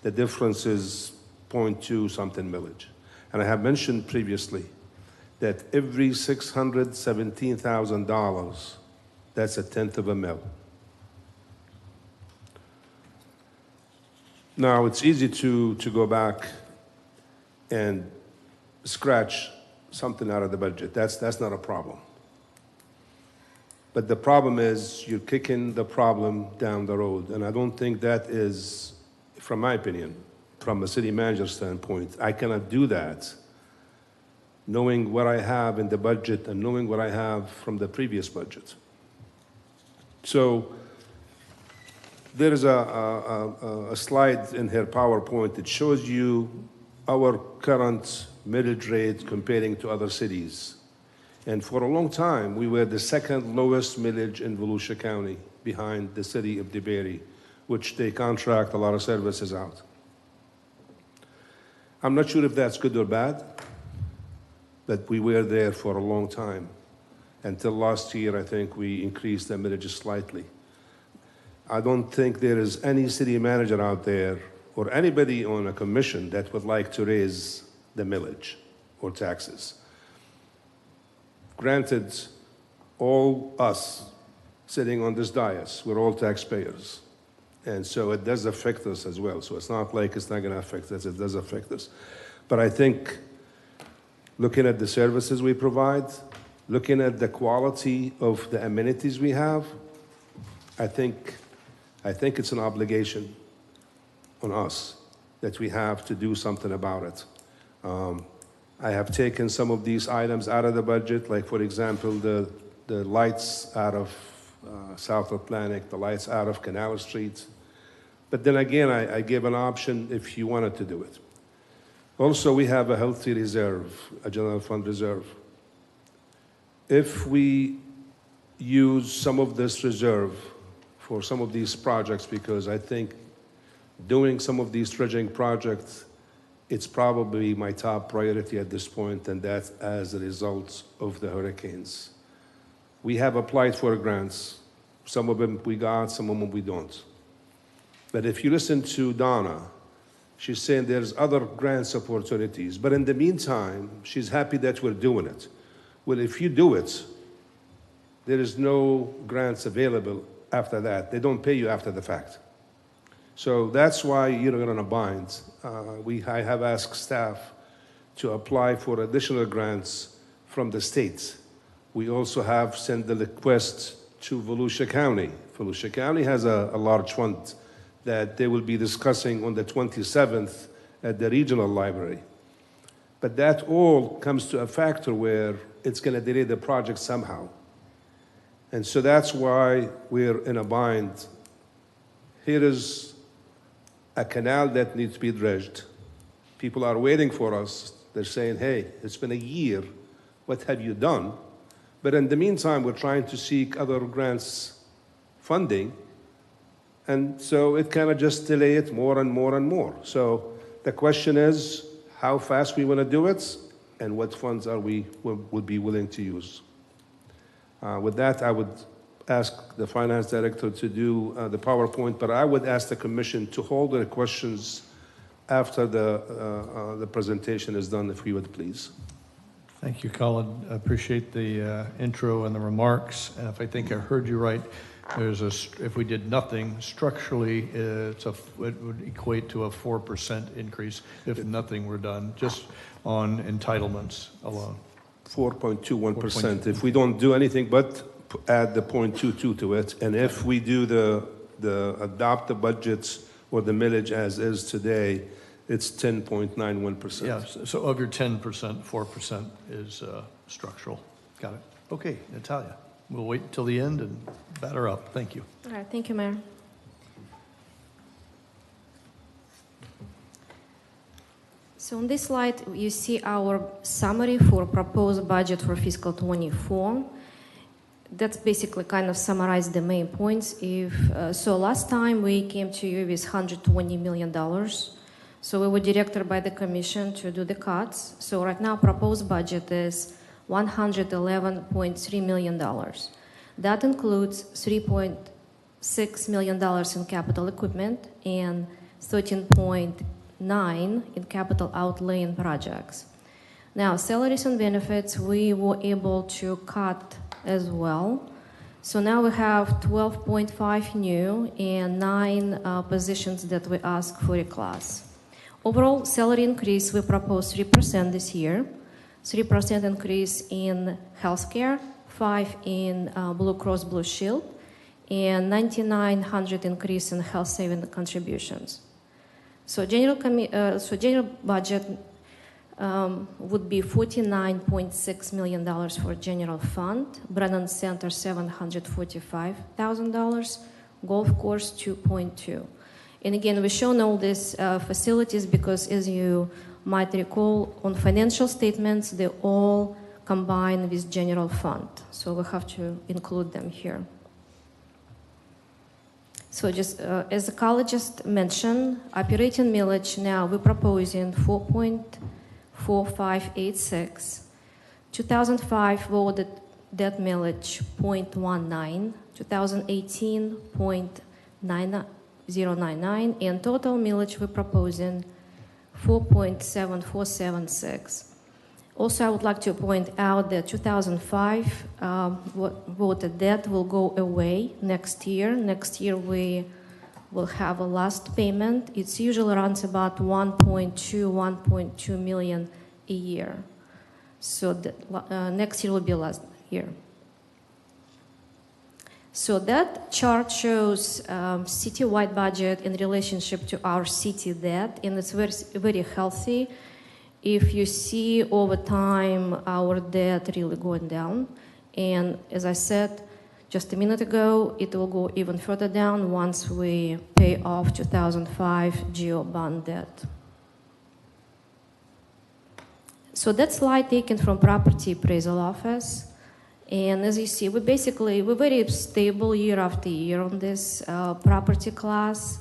the difference is 0.2 something millage. And I have mentioned previously that every $617,000, that's 1/10 of a mil. Now, it's easy to go back and scratch something out of the budget. That's not a problem. But the problem is you're kicking the problem down the road. And I don't think that is, from my opinion, from a city manager standpoint, I cannot do that knowing what I have in the budget and knowing what I have from the previous budget. So there is a slide in her PowerPoint that shows you our current millage rate comparing to other cities. And for a long time, we were the second lowest millage in Volusia County behind the city of DeBary, which they contract a lot of services out. I'm not sure if that's good or bad, but we were there for a long time. Until last year, I think we increased the millage slightly. I don't think there is any city manager out there or anybody on a commission that would like to raise the millage or taxes. Granted, all us sitting on this dais, we're all taxpayers. And so it does affect us as well. So it's not like it's not going to affect us, it does affect us. But I think looking at the services we provide, looking at the quality of the amenities we have, I think it's an obligation on us that we have to do something about it. I have taken some of these items out of the budget, like for example, the lights out of South Atlantic, the lights out of Canal Street. But then again, I gave an option if you wanted to do it. Also, we have a healthy reserve, a general fund reserve. If we use some of this reserve for some of these projects, because I think doing some of these dredging projects, it's probably my top priority at this point, and that's as a result of the hurricanes. We have applied for grants. Some of them we got, some of them we don't. But if you listen to Donna, she's saying there's other grants opportunities. But in the meantime, she's happy that we're doing it. Well, if you do it, there is no grants available after that. They don't pay you after the fact. So that's why you're in a bind. I have asked staff to apply for additional grants from the state. We also have sent the request to Volusia County. Volusia County has a large fund that they will be discussing on the 27th at the regional library. But that all comes to a factor where it's going to delay the project somehow. And so that's why we're in a bind. Here is a canal that needs to be dredged. People are waiting for us. They're saying, hey, it's been a year. What have you done? But in the meantime, we're trying to seek other grants funding. And so it kind of just delay it more and more and more. So the question is how fast we want to do it and what funds would be willing to use. With that, I would ask the finance director to do the PowerPoint, but I would ask the commission to hold their questions after the presentation is done, if you would please. Thank you, Colin. I appreciate the intro and the remarks. And if I think I heard you right, if we did nothing structurally, it would equate to a 4% increase if nothing were done, just on entitlements alone. 4.21%. If we don't do anything but add the 0.22 to it, and if we do adopt the budgets or the millage as is today, it's 10.91%. Yeah, so of your 10%, 4% is structural. Got it. Okay, Natalia, we'll wait until the end and batter up. Thank you. All right, thank you, Mayor. So on this slide, you see our summary for proposed budget for fiscal 24. That's basically kind of summarize the main points. So last time we came to you with $120 million. So we were directed by the commission to do the cuts. So right now proposed budget is $111.3 million. That includes $3.6 million in capital equipment and $13.9 in capital outlay in projects. Now, salaries and benefits, we were able to cut as well. So now we have 12.5 new and 9 positions that we ask for a class. Overall salary increase, we propose 3% this year, 3% increase in healthcare, 5% in Blue Cross Blue Shield, and $9,900 increase in health saving contributions. So general budget would be $49.6 million for general fund, Brennan Center $745,000, golf course $2.2. And again, we've shown all these facilities because, as you might recall, on financial statements, they all combine with general fund. So we have to include them here. So just as the college just mentioned, operating millage now we're proposing 4.4586. 2005 voted that millage 0.19, 2018 0.9099, and total millage we're proposing 4.7476. Also, I would like to point out that 2005 voted debt will go away next year. Next year we will have a last payment. It's usually runs about 1.2 million a year. So next year will be last year. So that chart shows citywide budget in relationship to our city debt, and it's very, very healthy. If you see over time our debt really going down, and as I said just a minute ago, it will go even further down once we pay off 2005 GEO bond debt. So that slide taken from Property Appraisal Office. And as you see, we're very stable year after year on this property class.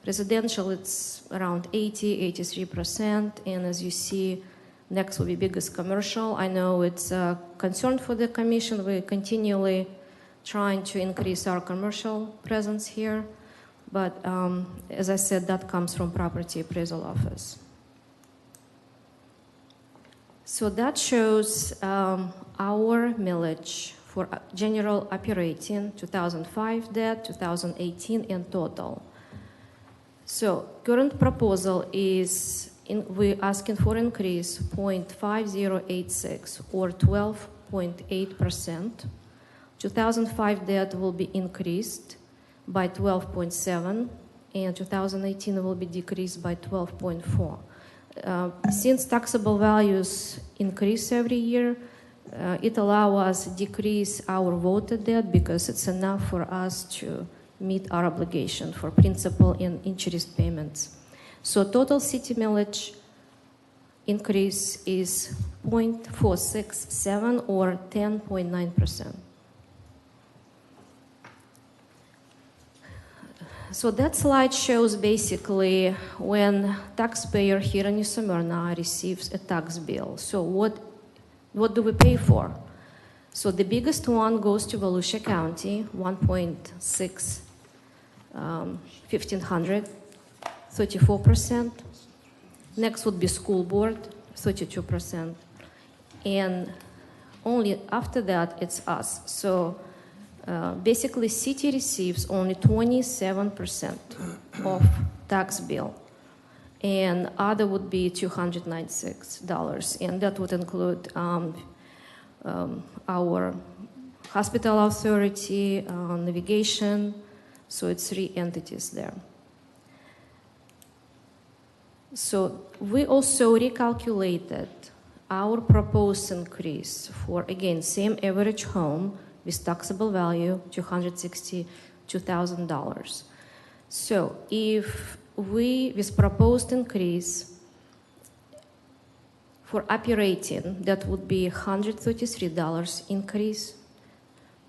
Residential, it's around 83%. And as you see, next will be biggest commercial. I know it's a concern for the commission. We're continually trying to increase our commercial presence here. But as I said, that comes from Property Appraisal Office. So that shows our millage for general operating, 2005 debt, 2018, and total. So current proposal is, we're asking for increase 0.5086 or 12.8%. 2005 debt will be increased by 12.7, and 2018 will be decreased by 12.4. Since taxable values increase every year, it allows us to decrease our voted debt because it's enough for us to meet our obligation for principal and interest payments. So total city millage increase is 0.467 or 10.9%. So that slide shows basically when taxpayer here in New Smyrna receives a tax bill. So what do we pay for? So the biggest one goes to Volusia County, 1.6, 1,500, 34%. Next would be school board, 32%. And only after that, it's us. So basically, city receives only 27% of tax bill, and other would be $296, and that would include our hospital authority, navigation, so it's 3 entities there. So we also recalculated our proposed increase for, again, same average home, with taxable value, $262,000. So if we, with proposed increase for operating, that would be $133 increase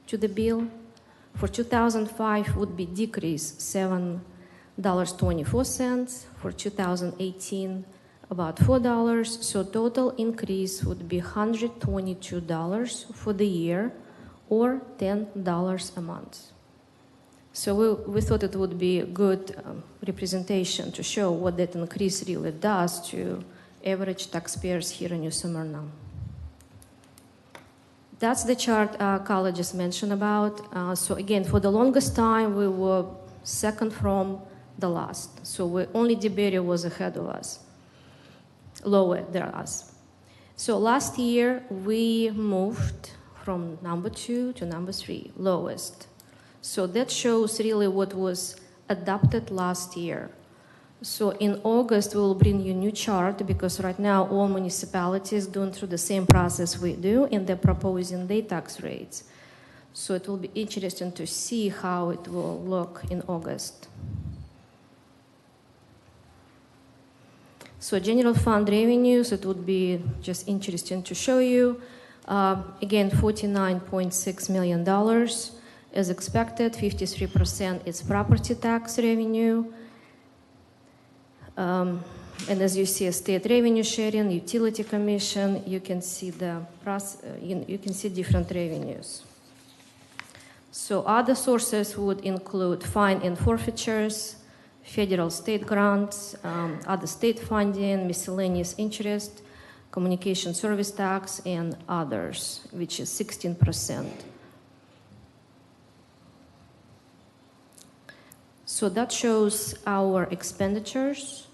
to the bill. For 2005 would be decrease $7.24. For 2018, about $4. So total increase would be $122 for the year, or $10 a month. So we thought it would be a good representation to show what that increase really does to average taxpayers here in New Smyrna. That's the chart Carla just mentioned about. So again, for the longest time, we were second from the last. So only DeBerry was ahead of us, lower than us. So last year, we moved from number 2 to number 3, lowest. So that shows really what was adopted last year. So in August, we will bring you a new chart because right now all municipalities doing through the same process we do, and they're proposing their tax rates. So it will be interesting to see how it will look in August. So general fund revenues, it would be just interesting to show you. Again, $49.6 million. As expected, 53% is property tax revenue. And as you see, state revenue sharing, utility commission, you can see you can see different revenues. So other sources would include fine and forfeitures, federal state grants, other state funding, miscellaneous interest, communication service tax, and others, which is 16%. So that shows our expenditures.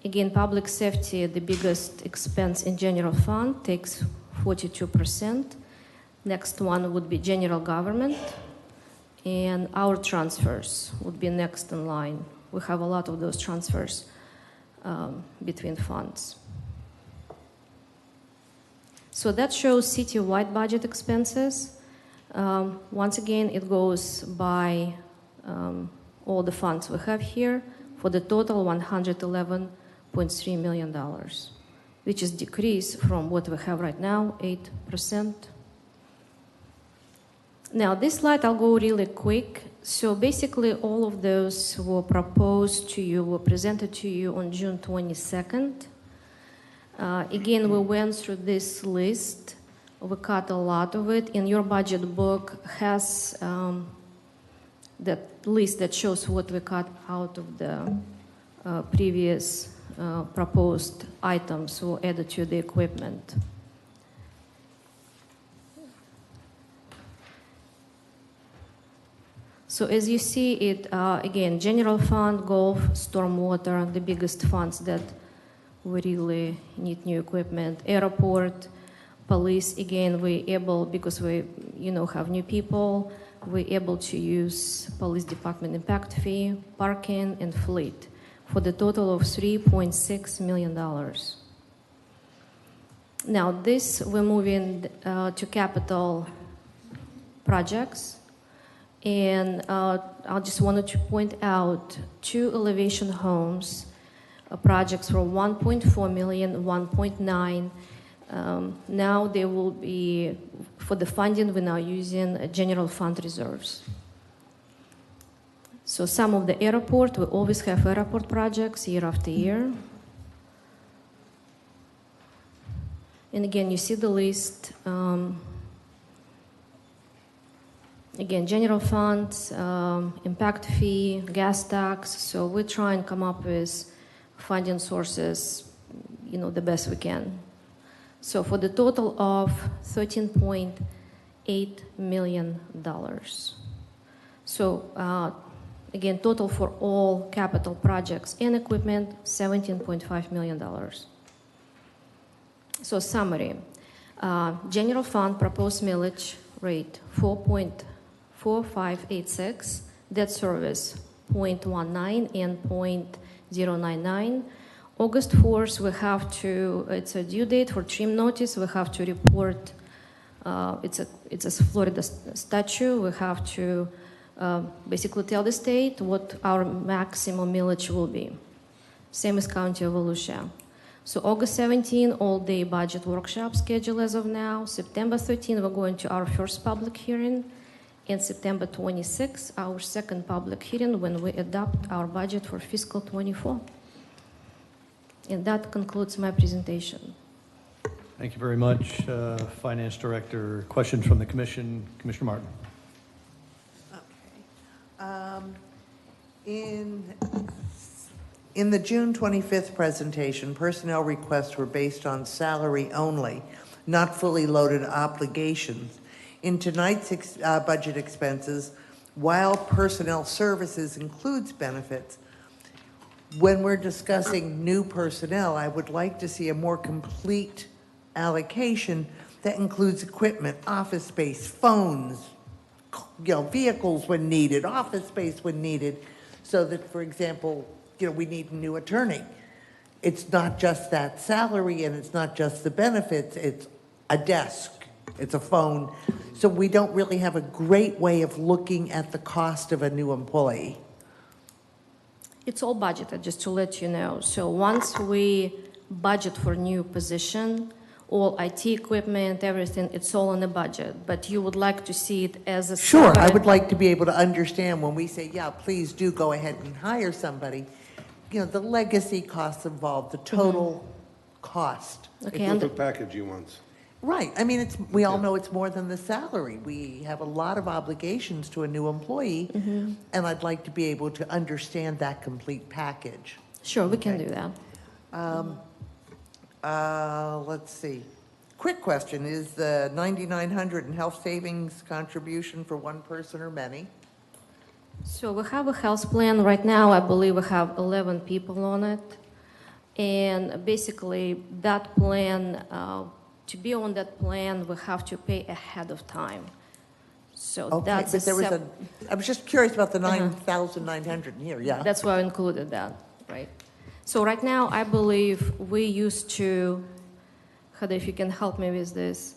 Again, public safety, the biggest expense in general fund, takes 42%. Next one would be general government, and our transfers would be next in line. We have a lot of those transfers between funds. So that shows city-wide budget expenses. Once again, it goes by all the funds we have here for the total $111.3 million, which is decrease from what we have right now, 8%. Now, this slide, I'll go really quick. So basically, all of those were proposed to you, were presented to you on June 22nd. Again, we went through this list. We cut a lot of it. In your budget book has that list that shows what we cut out of the previous proposed items or added to the equipment. So as you see it, again, general fund, golf, stormwater, the biggest funds that we really need new equipment. Airport, police, again, we're able, because we have new people, we're able to use police department impact fee, parking, and fleet for the total of $3.6 million. Now this, we're moving to capital projects. And I just wanted to point out 2 elevation homes, projects for $1.4 million, $1.9. Now they will be, for the funding, we're now using general fund reserves. So some of the airport, we always have airport projects year after year. And again, you see the list. Again, general funds, impact fee, gas tax. So we try and come up with funding sources, the best we can. So for the total of $13.8 million. So again, total for all capital projects and equipment, $17.5 million. So summary, general fund proposed millage rate 4.4586, debt service 0.19 and 0.099. August 4th, we have to, it's a due date for trim notice, we have to report, it's a Florida statute, we have to basically tell the state what our maximum millage will be. Same as County of Volusia. So August 17, all-day budget workshop schedule as of now. September 13, we're going to our first public hearing. And September 26, our second public hearing when we adopt our budget for fiscal 24. And that concludes my presentation. Thank you very much, Finance Director. Questions from the Commission? Commissioner Martin. In the June 25th presentation, personnel requests were based on salary only, not fully loaded obligations. In tonight's budget expenses, while personnel services includes benefits, when we're discussing new personnel, I would like to see a more complete allocation that includes equipment, office space, phones, vehicles when needed, office space when needed, so that, for example, we need a new attorney. It's not just that salary and it's not just the benefits, it's a desk, it's a phone. So we don't really have a great way of looking at the cost of a new employee. It's all budgeted, just to let you know. So once we budget for new position, all IT equipment, everything, it's all in the budget, but you would like to see it as a Sure, I separate- would like to be able to understand when we say, yeah, please do go ahead and hire somebody, you know, the legacy costs involved, the total cost. Okay, The and total package you want. Right, I mean, we all know it's more than the salary. We have a lot of obligations to a new employee, and I'd like to be able to understand that complete package. sure, we can Okay. do that. Let's see. Quick question, is the 9,900 in health savings contribution for one person or many? So we have a health plan right now. I believe we have 11 people on it. And basically, that plan, to be on that plan, we have to pay ahead of time. So Okay, that's but there was sep- I was just curious about the 9,900 in here, yeah. That's why I included that, right? So right now, I believe we used to, Hada, if you can help me with this.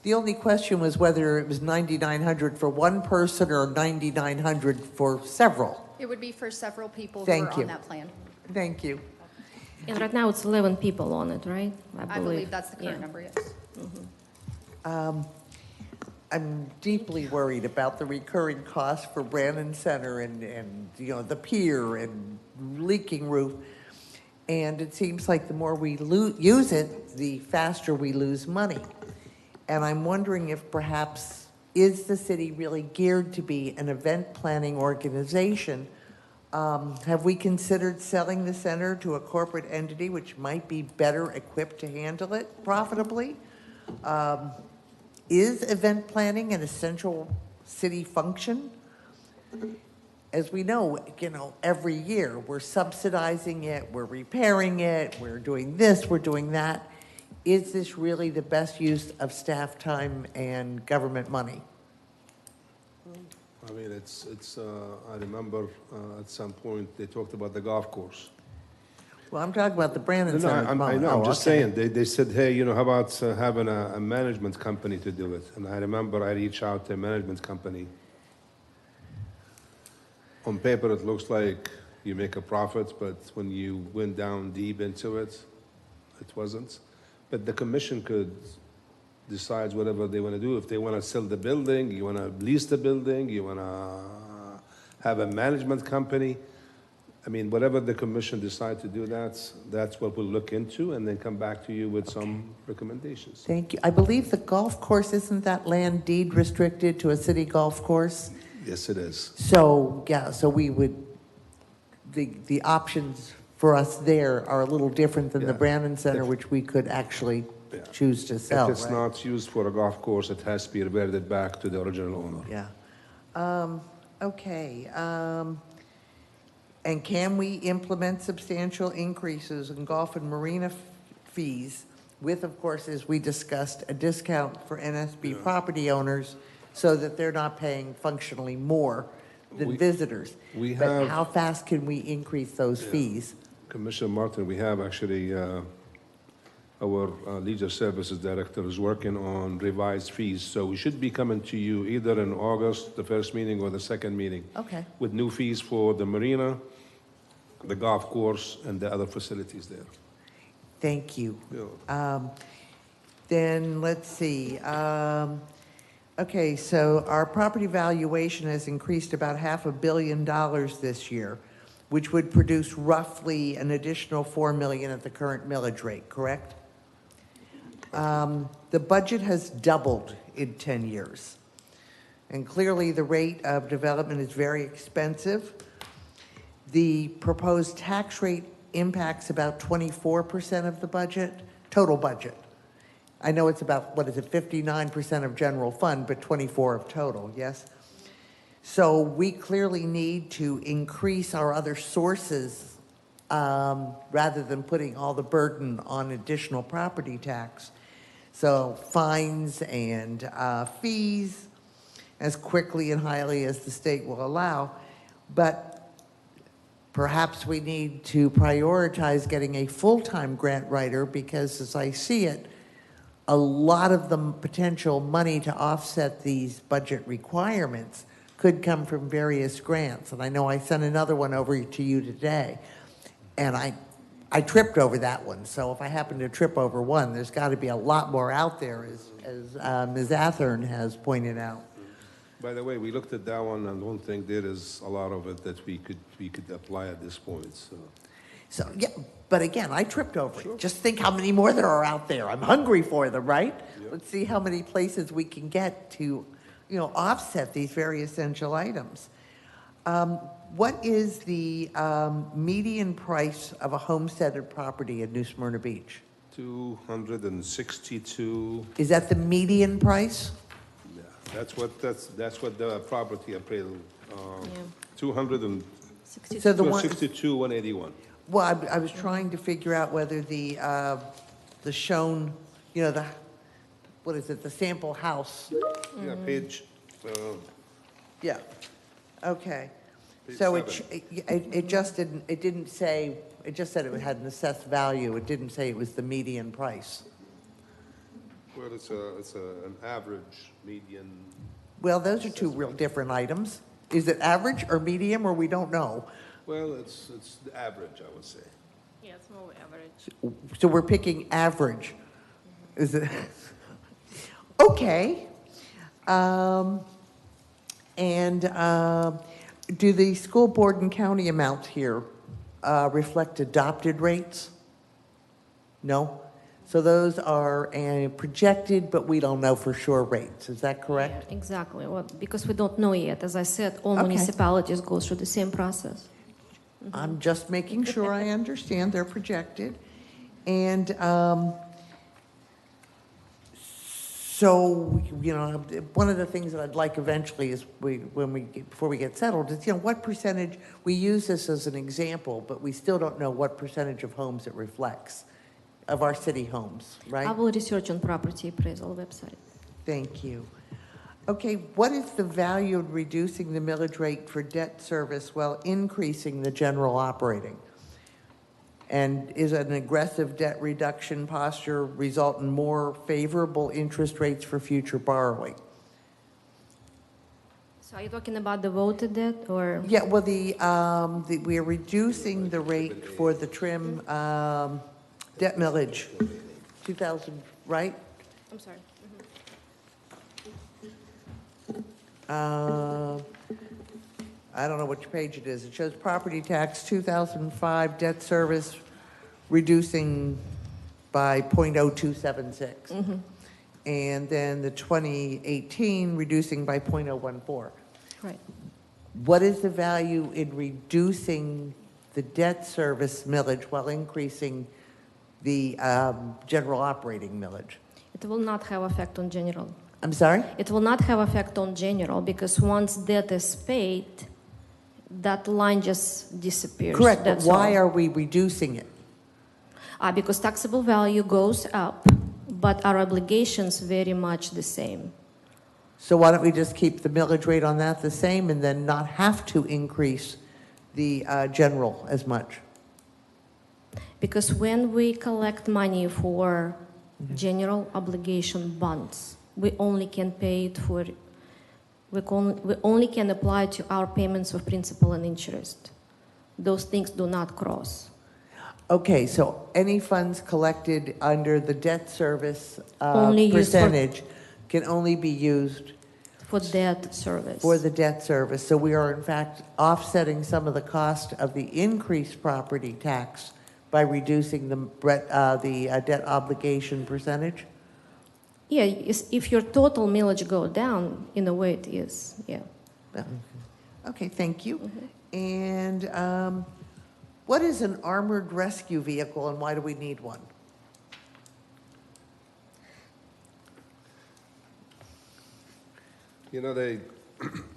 The only question was whether it was 9,900 for one person or 9,900 for several. It would be for several people who Thank are you. on that plan. Thank you. And right now, it's 11 people on it, right? I believe that's the current Yeah. number, yes. I'm deeply worried about the recurring costs for Brandon Center and, you know, the pier and leaking roof. And it seems like the more we use it, the faster we lose money. And I'm wondering if perhaps, is the city really geared to be an event planning organization? Have we considered selling the center to a corporate entity which might be better equipped to handle it profitably? Is event planning an essential city function? As we know, you know, every year we're subsidizing it, we're repairing it, we're doing this, we're doing that. Is this really the best use of staff time and government money? I mean, I remember at some point they talked about the golf course. Well, I'm talking about the Brandon Center. at the I moment. know, I'm Oh, just okay. saying, they said, hey, you know, how about having a management company to do it? And I remember I reached out to a management company. On paper, it looks like you make a profit, but when you went down deep into it, it wasn't. But the commission could decide whatever they want to do. If they want to sell the building, you want to lease the building, you want to have a management company. I mean, whatever the commission decide to do, that's what we'll look into and then come back to you with some recommendations. Thank you. I believe the golf course, isn't that land deed restricted to a city golf course? Yes, it is. So, yeah, so we would, the options for us there are a little different than the Yeah. Brandon Center, which we could actually Yeah. choose to sell, If it's right? not used for a golf course, it has to be reverted back to the original owner. Yeah. Okay. And can we implement substantial increases in golf and marina fees with, of course, as we discussed, a discount for NSB property owners so that they're not paying functionally more than visitors? we But have- how fast can we increase those fees? Commissioner Martin, we have actually, our leisure services director is working on revised fees. So we should be coming to you either in August, the first meeting, or the second meeting. Okay. With new fees for the marina, the golf course, and the other facilities there. Thank you. Yeah. Then, let's see. Okay, so our property valuation has increased about $500 million this year, which would produce roughly an additional $4 million at the current millage rate, correct? The budget has doubled in 10 years. And clearly, the rate of development is very expensive. The proposed tax rate impacts about 24% of the budget, total budget. I know it's about, 59% of general fund, but 24 of total, yes? So we clearly need to increase our other sources rather than putting all the burden on additional property tax. So fines and fees as quickly and highly as the state will allow. But perhaps we need to prioritize getting a full-time grant writer because, as I see it, a lot of the potential money to offset these budget requirements could come from various grants. And I know I sent another one over to you today. And I I tripped over that one, so if I happen to trip over one, there's got to be a lot more out there, as Ms. Athern has pointed out. By the way, we looked at that one and don't think there is a lot of it that we could apply at this point, so. So, yeah, but again, I tripped over it. Just think how many more there are out there. I'm hungry for them, right? Let's see how many places we can get to, offset these very essential items. What is the median price of a homesteaded property in New Smyrna Beach? 262. Is that the median price? Yeah, that's what the property appraisal, 262, So the one, 181. well, I was trying to figure out whether the shown, what is it, the sample house? Yeah, page, Yeah, okay. Page So 7. it just didn't say, it just said it had an assessed value. It didn't say it was the median price. Well, it's an average median. Well, those are two real different items. Is it average or medium, or we don't know? Well, it's the average, I would say. Yeah, it's more average. So we're picking average. Is it? Okay. Do the school board and county amounts here reflect adopted rates? No? So those are projected, but we don't know for sure rates. Is that correct? Yeah, exactly. Well, because we don't know yet. As I said, all Okay. municipalities go through the same process. I'm just making sure I understand they're projected. And so, one of the things that I'd like eventually is before we get settled is, what percentage, we use this as an example, but we still don't know what percentage of homes it reflects, of our city homes, right? I will research on property appraisal website. Thank you. Okay, what is the value of reducing the millage rate for debt service while increasing the general operating? And is an aggressive debt reduction posture result in more favorable interest rates for future borrowing? So are you talking about the voted debt or? Yeah, well, we are reducing the rate for the trim debt millage, 2,000, right? I'm sorry. I don't know which page it is. It shows property tax, 2005, debt service reducing by 0.0276. And then the 2018 reducing by 0.014. Right. What is the value in reducing the debt service millage while increasing the general operating millage? It will not have effect on general. I'm sorry? It will not have effect on general because once debt is paid, that line just disappears. Correct, but That's why all. are we reducing it? Because taxable value goes up, but our obligations very much the same. So why don't we just keep the millage rate on that the same and then not have to increase the general as much? Because when we collect money for general obligation bonds, we only can pay it for, we only can apply to our payments of principal and interest. Those things do not cross. Okay, so any funds collected under the debt service Only used for- percentage can only be used For debt service. for the debt service. So we are in fact offsetting some of the cost of the increased property tax by reducing the debt obligation percentage? Yeah, if your total millage go down, in a way it is, yeah. Okay, thank you. And what is an armored rescue vehicle and why do we need one?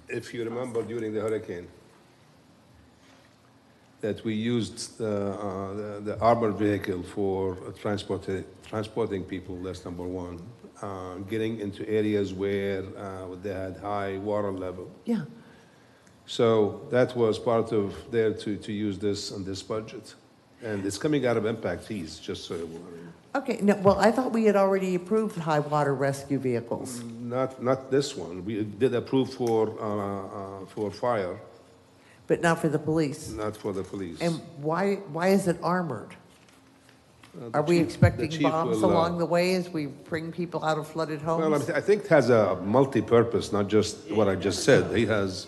If you remember during the hurricane, that we used the armored vehicle for transporting people, that's number one. Getting into areas where they had high water level. Yeah. So that was part of there to use this on this budget. And it's coming out of impact fees, just so you know. Okay, no, well, I thought we had already approved high water rescue vehicles. Not this one. We did approve for fire, But not for the police. not for the police. And why is it armored? Are we the expecting chief bombs will, along the way as we bring people out of flooded Well, homes? I think it has a multi-purpose, not just what I just said. He has,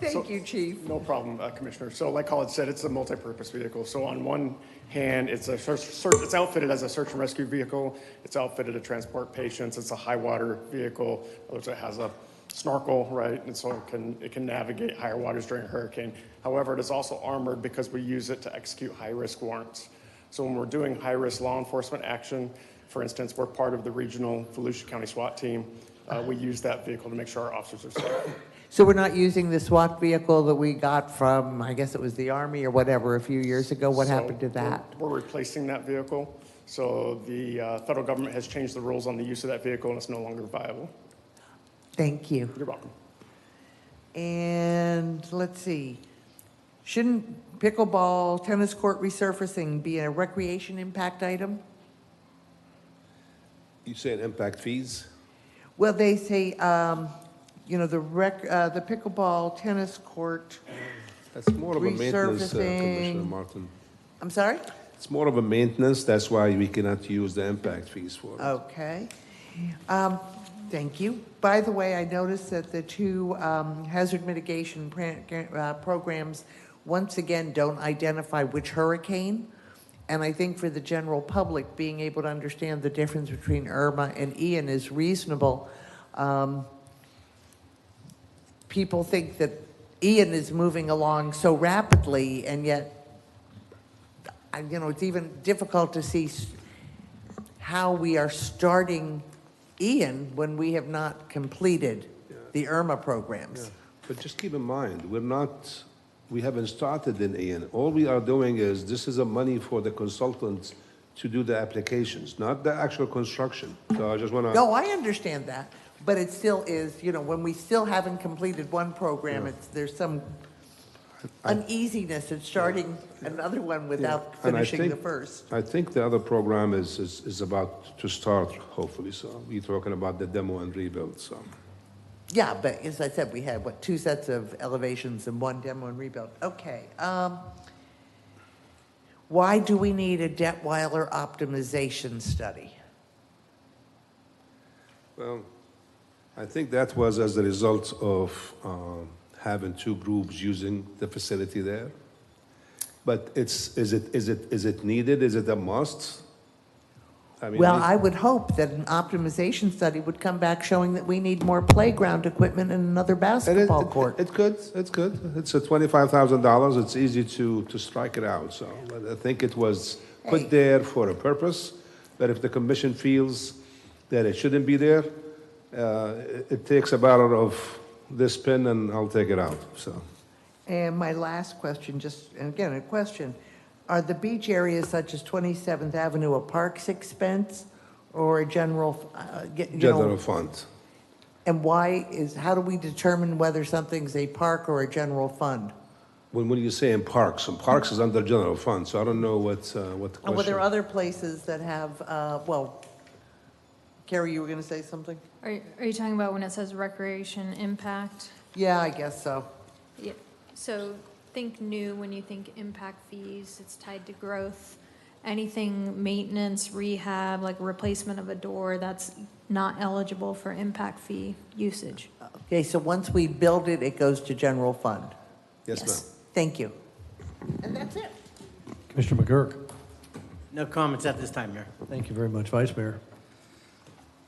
Thank you, Chief. No problem, Commissioner. So like Khalid said, it's a multi-purpose vehicle. So on one hand, it's it's outfitted as a search and rescue vehicle. It's outfitted to transport patients. It's a high water vehicle. In other words, it has a snorkel, right? And so it can navigate higher waters during a hurricane. However, it is also armored because we use it to execute high-risk warrants. So when we're doing high-risk law enforcement action, for instance, we're part of the regional Volusia County SWAT team. We use that vehicle to make sure our officers are safe. So we're not using the SWAT vehicle that we got from, I guess it was the Army or whatever, a few years ago? What happened to that? We're replacing that vehicle. So the federal government has changed the rules on the use of that vehicle, and it's no longer viable. Thank you. You're welcome. And let's see, shouldn't pickleball tennis court resurfacing be a recreation impact item? you said impact fees? Well, they say, the pickleball tennis court, That's more of a maintenance, Commissioner resurfacing. Martin. I'm sorry? It's more of a maintenance, that's why we cannot use the impact fees for it. Okay. Thank you. By the way, I noticed that the two hazard mitigation programs, once again, don't identify which hurricane. And I think for the general public, being able to understand the difference between Irma and Ian is reasonable. People think that Ian is moving along so rapidly, and yet, it's even difficult to see how we are starting Ian when we have not completed the Irma programs. But just keep in mind, we haven't started in Ian. All we are doing is, this is a money for the consultants to do the applications, not the actual construction. So I just want to. No, I understand that, but it still is, when we still haven't completed one program, there's some uneasiness in starting another one without And I finishing the think- first. I think the other program is about to start, hopefully, so we're talking about the demo and rebuild, so. Yeah, but as I said, we had, 2 sets of elevations and 1 demo and rebuild. Okay. Why do we need a Detweiler optimization study? Well, I think that was as a result of having 2 groups using the facility there. But is it needed? Is it a must? I mean, Well, I would hope that an optimization study would come back showing that we need more playground equipment and another basketball court. It could. It's a $25,000. It's easy to strike it out. So I think it was put there for a purpose. But if the commission feels that it shouldn't be there, it takes a bottle of this pen and I'll take it out. So. And my last question, a question. Are the beach areas such as 27th Avenue a parks expense or a general, General fund. And how do we determine whether something's a park or a general fund? When you say in parks, and parks is under general fund, so I don't know what the question. Well, there are other places that have, Carrie, you were going to say something? Are you talking about when it says recreation impact? Yeah, I guess so. Yeah. So think new when you think impact fees. It's tied to growth. Anything maintenance, rehab, like replacement of a door, that's not eligible for impact fee usage. Okay, so once we build it, it goes to general fund. Yes, ma'am. Thank you. And that's it. Commissioner McGurk. No comments at this time, Mayor. Thank you very much, Vice Mayor.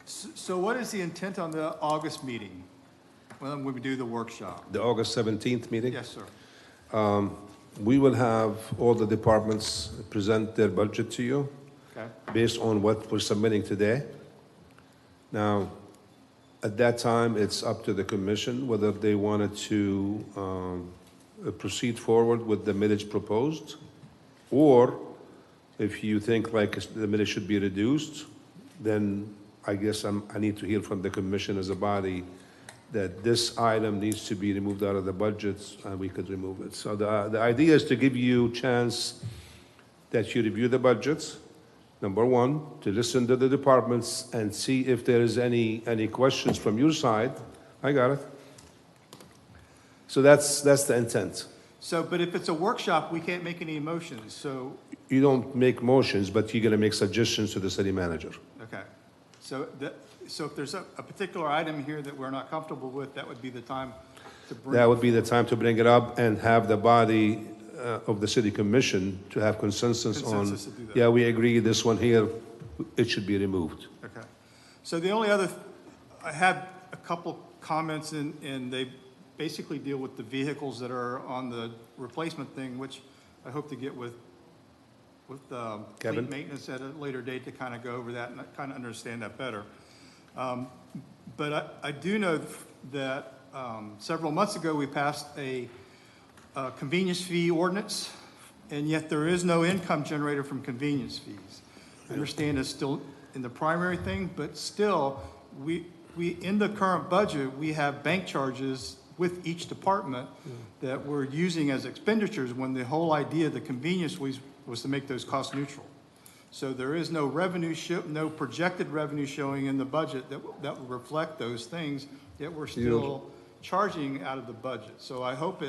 So what is the intent on the August meeting, when we do the workshop? The August 17th meeting? Yes, sir. We will have all the departments present their budget to you. Okay. Based on what we're submitting today. Now, at that time, it's up to the commission whether they wanted to proceed forward with the millage proposed, or if you think like the millage should be reduced, then I guess I need to hear from the commission as a body that this item needs to be removed out of the budgets, and we could remove it. So the idea is to give you a chance that you review the budgets, number one, to listen to the departments and see if there is any questions from your side. I got it. So that's the intent. So, but if it's a workshop, we can't make any motions, so, You don't make motions, but you're going to make suggestions to the city manager. okay. So if there's a particular item here that we're not comfortable with, that would be the time to bring. That would be the time to bring it up and have the body of the city commission to have consensus on. Consensus to do that. Yeah, we agree, this one here, it should be removed. Okay. So the only other, I had a couple comments, and they basically deal with the vehicles that are on the replacement thing, which I hope to get with Kevin? fleet maintenance at a later date to kind of go over that and kind of understand that better. But I do know that several months ago, we passed a convenience fee ordinance, and yet there is no income generated from convenience fees. I understand it's still in the primary thing, but still, we in the current budget, we have bank charges with each department that we're using as expenditures when the whole idea of the convenience was to make those cost neutral. So there is no revenue, no projected revenue showing in the budget that will reflect those things, yet we're still charging out of the budget. So I hope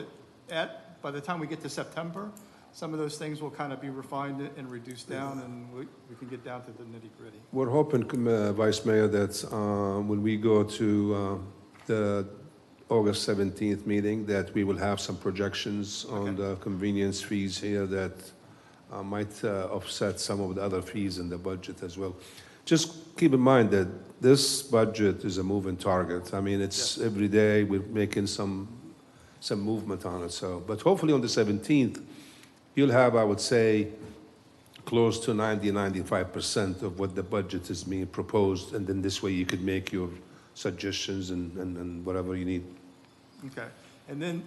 by the time we get to September, some of those things will kind of be refined and reduced down, and we can get down to the nitty-gritty. We're hoping, Vice Mayor, that when we go to the August 17th meeting, that we will have some projections on the convenience fees here that might offset some of the other fees in the budget as well. Just keep in mind that this budget is a moving target. I mean, it's every day we're making some movement on it. So, but hopefully on the 17th, you'll have, I would say, close to 95% of what the budget is being proposed, and then this way you could make your suggestions and whatever you need. Okay. And then,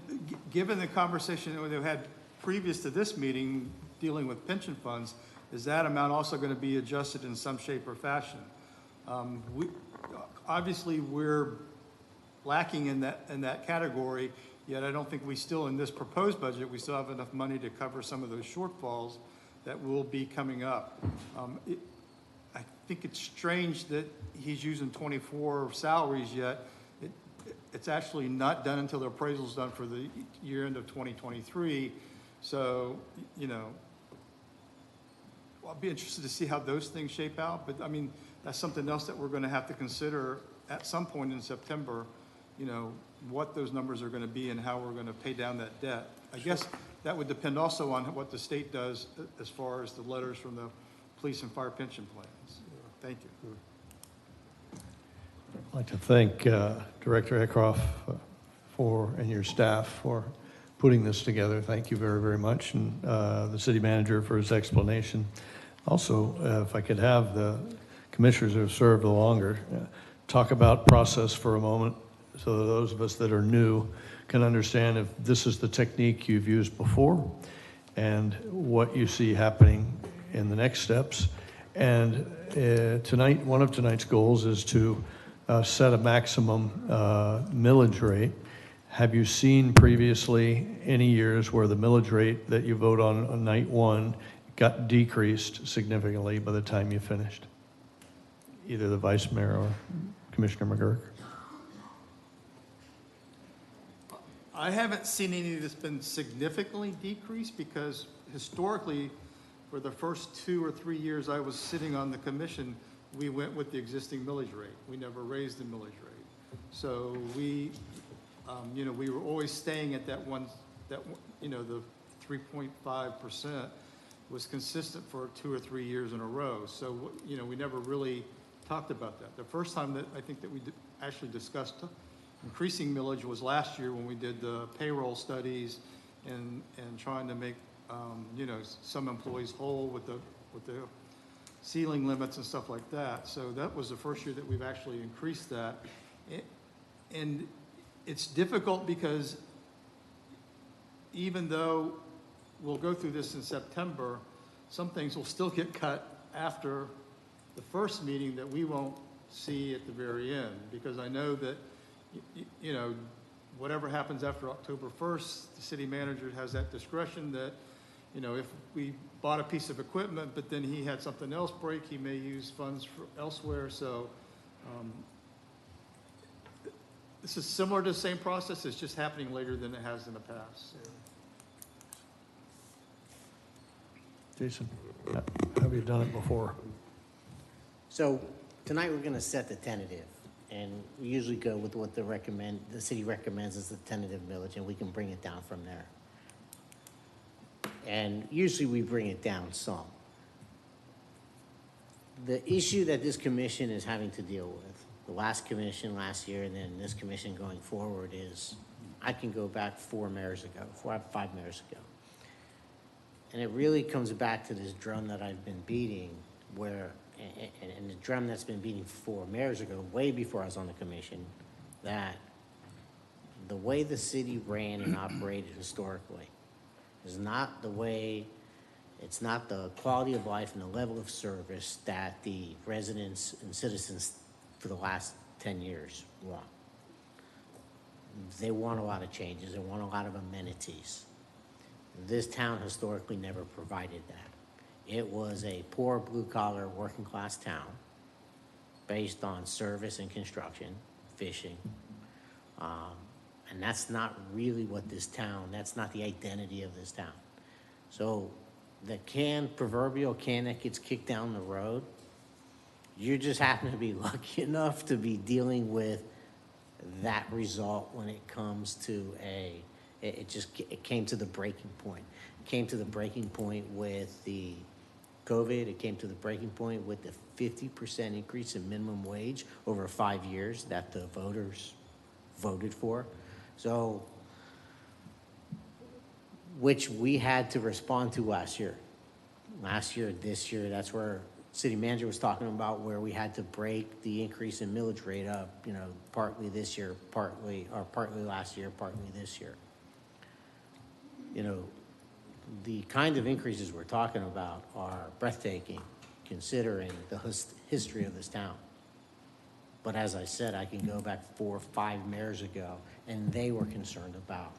given the conversation that we've had previous to this meeting dealing with pension funds, is that amount also going to be adjusted in some shape or fashion? Obviously, we're lacking in that category, yet I don't think we still, in this proposed budget, we still have enough money to cover some of those shortfalls that will be coming up. I think it's strange that he's using 24 salaries, yet it's actually not done until the appraisal's done for the year end of 2023. So, you know, I'll be interested to see how those things shape out. But I mean, that's something else that we're going to have to consider at some point in September, you know, what those numbers are going to be and how we're going to pay down that debt. I guess that would depend also on what the state does as far as the letters from the police and fire pension plans. Thank you. I'd like to thank Director Eckroff and your staff for putting this together. Thank you very, very much, and the city manager for his explanation. Also, if I could have the commissioners who have served longer talk about process for a moment, so that those of us that are new can understand if this is the technique you've used before and what you see happening in the next steps. And tonight, one of tonight's goals is to set a maximum millage rate. Have you seen previously any years where the millage rate that you vote on night one got decreased significantly by the time you finished? Either the Vice Mayor or Commissioner McGurk. I haven't seen any that's been significantly decreased because historically, for the first 2 or 3 years I was sitting on the commission, we went with the existing millage rate. We never raised the millage rate. So we, you know, we were always staying at the 3.5% was consistent for 2 or 3 years in a row. So, you know, we never really talked about that. The first time that I think that we actually discussed increasing millage was last year when we did the payroll studies and trying to make, you know, some employees whole with the ceiling limits and stuff like that. So that was the first year that we've actually increased that. And it's difficult because even though we'll go through this in September, some things will still get cut after the first meeting that we won't see at the very end. Because I know that, you know, whatever happens after October 1st, the city manager has that discretion that, you know, if we bought a piece of equipment, but then he had something else break, he may use funds for elsewhere. So this is similar to the same process. It's just happening later than it has in the past. Jason, have you done it before? So tonight, we're going to set the tentative, and we usually go with what the city recommends as the tentative millage, and we can bring it down from there. And usually we bring it down some. The issue that this commission is having to deal with, the last commission last year and then this commission going forward, is I can go back 5 mayors ago. And it really comes back to this drum that I've been beating and the drum that's been beating 4 mayors ago, way before I was on the commission, that the way the city ran and operated historically is not the way, it's not the quality of life and the level of service that the residents and citizens for the last 10 years want. They want a lot of changes. They want a lot of amenities. This town historically never provided that. It was a poor, blue-collar, working-class town based on service and construction, fishing. And that's not really what this town, that's not the identity of this town. So the proverbial can that gets kicked down the road, you just happen to be lucky enough to be dealing with that result when it comes to it came to the breaking point. It came to the breaking point with the COVID. It came to the breaking point with the 50% increase in minimum wage over 5 years that the voters voted for. So, which we had to respond to last year. This year, that's where city manager was talking about where we had to break the increase in millage rate up, partly this year, partly last year, partly this year. The kind of increases we're talking about are breathtaking considering the history of this town. But as I said, I can go back 4 or 5 mayors ago, and they were concerned about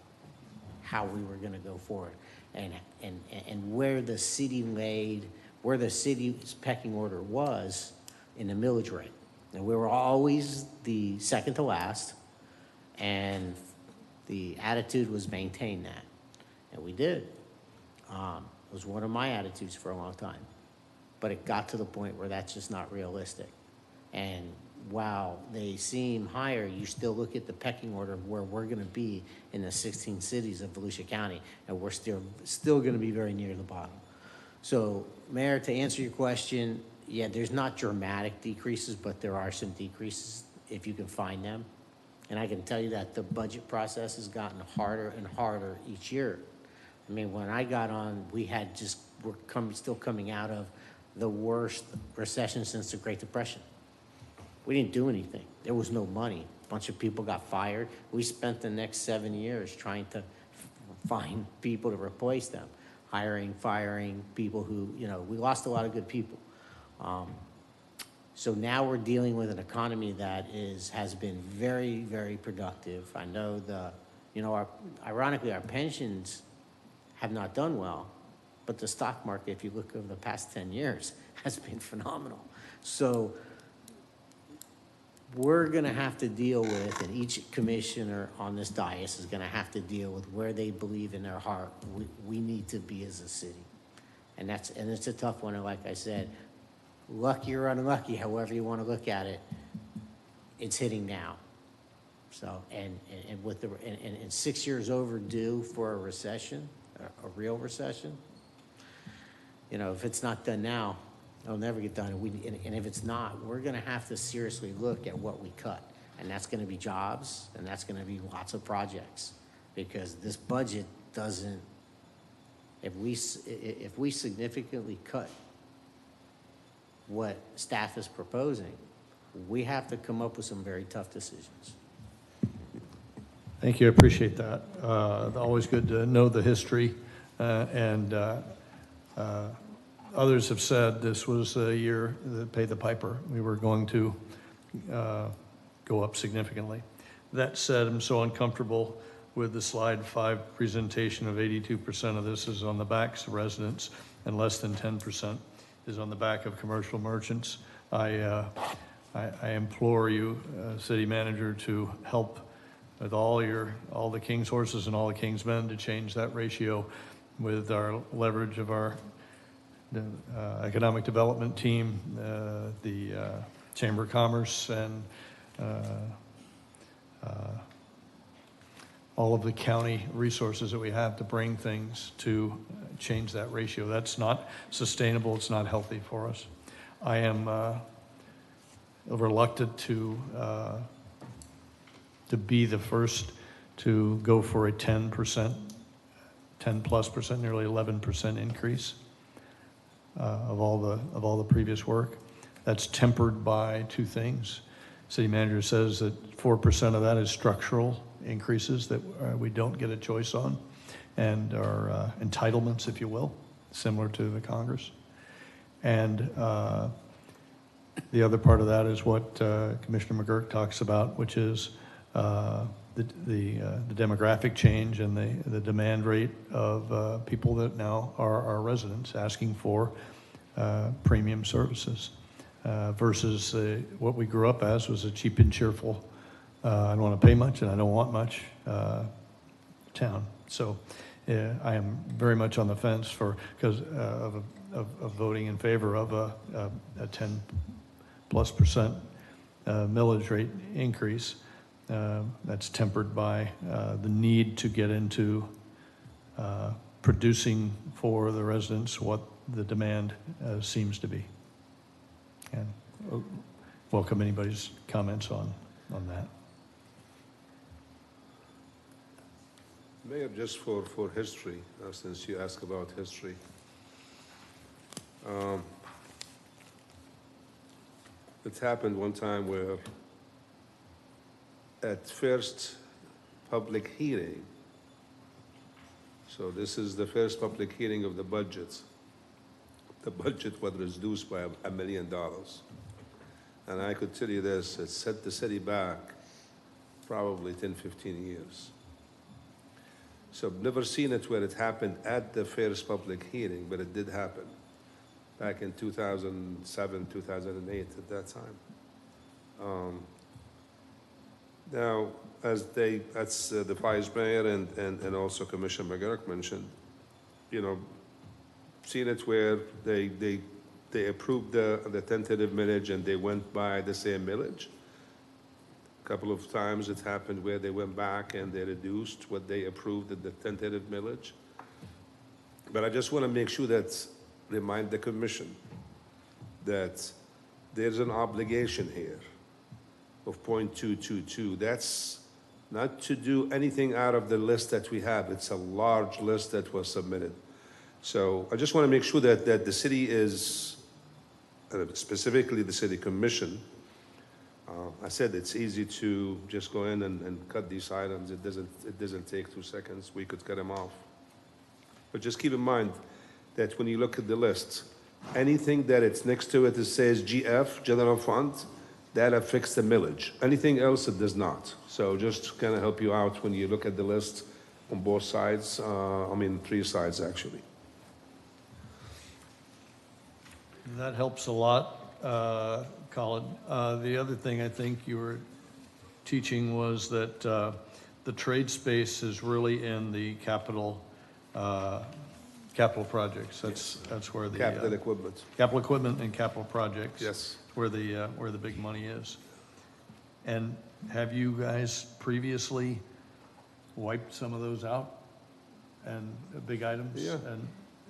how we were going to go forward and where the city's pecking order was in the millage rate. And we were always the second to last, and the attitude was maintain that. And we did. It was one of my attitudes for a long time. But it got to the point where that's just not realistic. And while they seem higher, you still look at the pecking order of where we're going to be in the 16 cities of Volusia County, and we're still going to be very near the bottom. So, Mayor, to answer your question, yeah, there's not dramatic decreases, but there are some decreases if you can find them. And I can tell you that the budget process has gotten harder and harder each year. I mean, when I got on, we're still coming out of the worst recession since the Great Depression. We didn't do anything. There was no money. A bunch of people got fired. We spent the next 7 years trying to find people to replace them, hiring, firing people who, we lost a lot of good people. So now we're dealing with an economy that has been very, very productive. I know ironically, our pensions have not done well, but the stock market, if you look over the past 10 years, has been phenomenal. So we're going to have to deal with, and each commissioner on this dais is going to have to deal with where they believe in their heart we need to be as a city. And it's a tough one. And like I said, lucky or unlucky, however you want to look at it, it's hitting now. So, and 6 years overdue for a recession, a real recession. If it's not done now, it'll never get done. And if it's not, we're going to have to seriously look at what we cut. And that's going to be jobs, and that's going to be lots of projects. Because this budget doesn't, if we significantly cut what staff is proposing, we have to come up with some very tough decisions. Thank you, I appreciate that. Always good to know the history, and others have said this was a year that paid the piper. We were going to go up significantly. That said, I'm so uncomfortable with the slide 5 presentation of 82% of this is on the backs of residents and less than 10% is on the back of commercial merchants. I implore you, City Manager, to help with all the King's horses and all the King's men to change that ratio with our leverage of our economic development team, the Chamber of Commerce, and all of the county resources that we have to bring things to change that ratio. That's not sustainable. It's not healthy for us. I am reluctant to be the first to go for a 10%, 10+%, nearly 11% increase of all the previous work. That's tempered by two things. City manager says that 4% of that is structural increases that we don't get a choice on, and are entitlements, if you will, similar to the Congress. And the other part of that is what Commissioner McGurk talks about, which is the demographic change and the demand rate of people that now are our residents asking for premium services versus what we grew up as was a cheap and cheerful, I don't want to pay much and I don't want much town. So I am very much on the fence because of voting in favor of a 10+% millage rate increase. That's tempered by the need to get into producing for the residents what the demand seems to be. And welcome anybody's comments on that. Mayor, just for history, since you asked about history, it happened one time where at first public hearing, so this is the first public hearing of the budget was reduced by $1 million. And I could tell you this, it set the city back probably 10, 15 years. So I've never seen it where it happened at the first public hearing, but it did happen back in 2007, 2008 at that time. Now, as the vice mayor and also Commissioner McGurk mentioned, you know, seen it where they approved the tentative millage and they went by the same millage. A couple of times it happened where they went back and they reduced what they approved at the tentative millage. But I just want to make sure that, remind the commission that there's an obligation here of 0.222. That's not to do anything out of the list that we have. It's a large list that was submitted. So I just want to make sure that the city is, specifically the city commission, I said it's easy to just go in and cut these items. It doesn't take 2 seconds. We could cut them off. But just keep in mind that when you look at the list, anything that it's next to it says GF, General Fund, that affects the millage. Anything else, it does not. So just kind of help you out when you look at the list on both sides. I mean, 3 sides, actually. That helps a lot, Colin. The other thing I think you were teaching was that the trade space is really in the capital projects. That's where the capital equipment. Capital equipment and capital projects. Yes. Where the big money is. And have you guys previously wiped some of those out and big items? Yeah.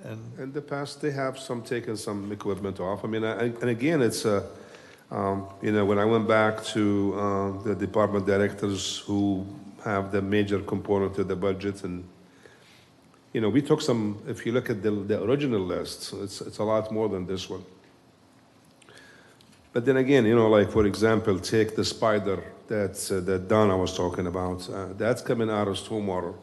And in the past, they have taken some equipment off. I mean, and again, it's you know, when I went back to the department directors who have the major component of the budget, and you know, we took some. If you look at the original list, it's a lot more than this one. But then again, you know, like for example, take the spider that Donna was talking about. That's coming out of stormwater.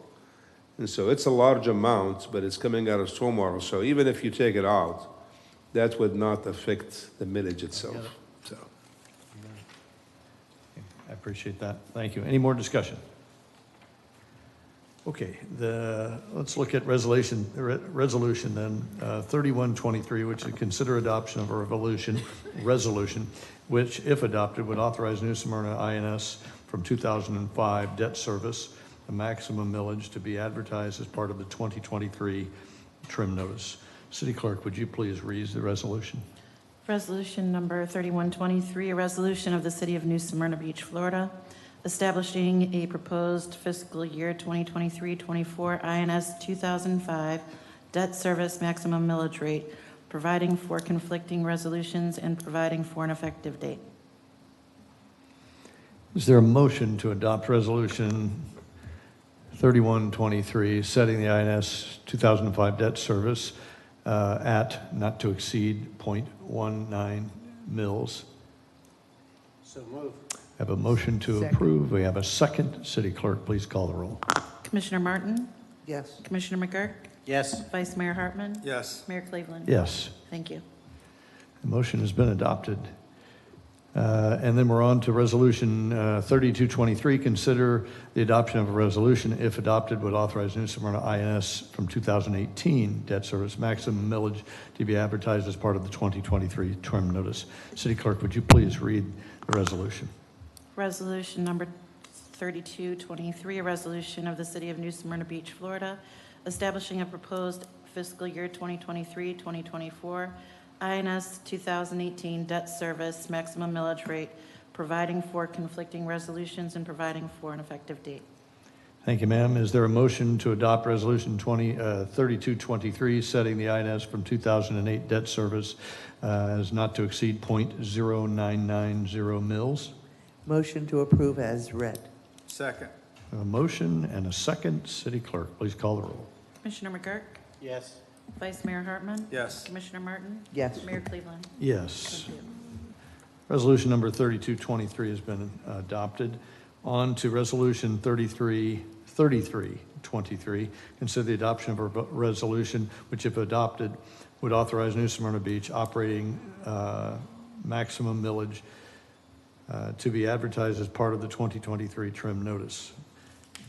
And so it's a large amount, but it's coming out of stormwater. So even if you take it out, that would not affect the millage itself. So I appreciate that. Thank you. Any more discussion? Okay, let's look at resolution then, 3123, which is consider adoption of a resolution, which, if adopted, would authorize New Smyrna INS from 2005 debt service, a maximum millage to be advertised as part of the 2023 trim notice. City Clerk, would you please read the resolution? Resolution number 3123, a resolution of the City of New Smyrna Beach, Florida, establishing a proposed fiscal year 2023-24 INS 2005 debt service maximum millage rate, providing for conflicting resolutions and providing for an effective date. Is there a motion to adopt Resolution 3123, setting the INS 2005 debt service at not to exceed 0.19 mils? So move. I have a motion to Second. approve. We have a second. City Clerk, please call the roll. Commissioner Martin? Yes. Commissioner McGurk? Yes. Vice Mayor Hartman? Yes. Mayor Cleveland? Yes, Thank you. the motion has been adopted. And then we're on to Resolution 3223. Consider the adoption of a resolution, if adopted, would authorize New Smyrna INS from 2018 debt service maximum millage to be advertised as part of the 2023 term notice. City Clerk, would you please read the resolution? Resolution number 3223, a resolution of the City of New Smyrna Beach, Florida, establishing a proposed fiscal year 2023-2024 INS 2018 debt service maximum millage rate, providing for conflicting resolutions and providing for an effective date. Thank you, ma'am. Is there a motion to adopt Resolution 3223, setting the INS from 2008 debt service as not to exceed 0.0990 mils? Motion to approve as read. Second. A motion and a second. City Clerk, please call the roll. Commissioner McGurk? Yes. Vice Mayor Hartman? Yes. Commissioner Martin? Yes. Mayor Cleveland? Yes. Thank you. Resolution number 3223 has been adopted. On to Resolution 3323. Consider the adoption of a resolution which, if adopted, would authorize New Smyrna Beach operating maximum millage to be advertised as part of the 2023 trim notice.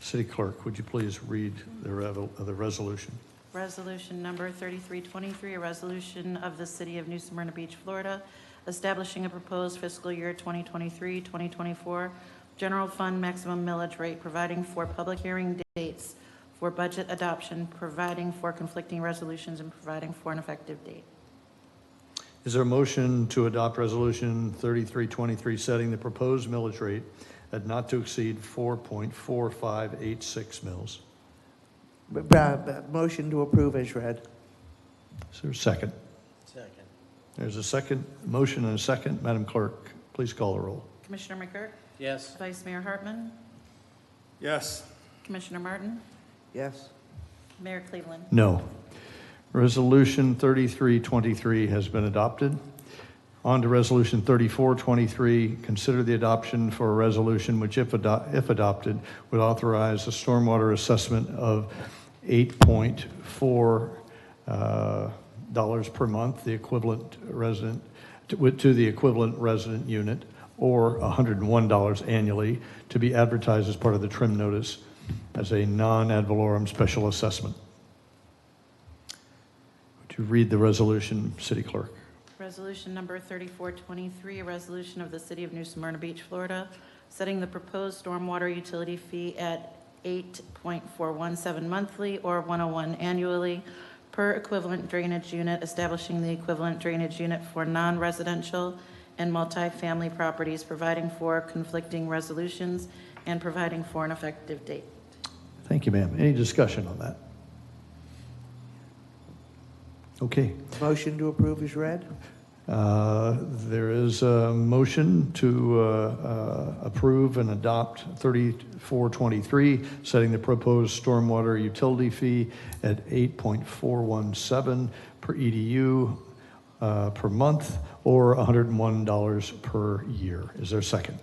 City Clerk, would you please read the resolution? Resolution number 3323, a resolution of the City of New Smyrna Beach, Florida, establishing a proposed fiscal year 2023-2024 general fund maximum millage rate, providing for public hearing dates for budget adoption, providing for conflicting resolutions, and providing for an effective date. Is there a motion to adopt Resolution 3323, setting the proposed millage rate at not to exceed 4.4586 mils? Motion to approve as read. Is there a second? Second. There's a second motion and a second. Madam Clerk, please call the roll. Commissioner McGurk? Yes. Vice Mayor Hartman? Yes. Commissioner Martin? Yes. Mayor Cleveland? No. Resolution 3323 has been adopted. On to Resolution 3423. Consider the adoption for a resolution which, if adopted, would authorize a stormwater assessment of $8.4 per month, the equivalent resident to the equivalent resident unit, or $101 annually, to be advertised as part of the trim notice as a non-ad valorem special assessment. Would you read the resolution, City Clerk? Resolution number 3423, a resolution of the City of New Smyrna Beach, Florida, setting the proposed stormwater utility fee at $8.417 monthly or $101 annually per equivalent drainage unit, establishing the equivalent drainage unit for non-residential and multifamily properties, providing for conflicting resolutions, and providing for an effective date. Thank you, ma'am. Any discussion on that? Okay. Motion to approve is read. There is a motion to approve and adopt 3423, setting the proposed stormwater utility fee at $8.417 per EDU per month, or $101 per year. Is there a second?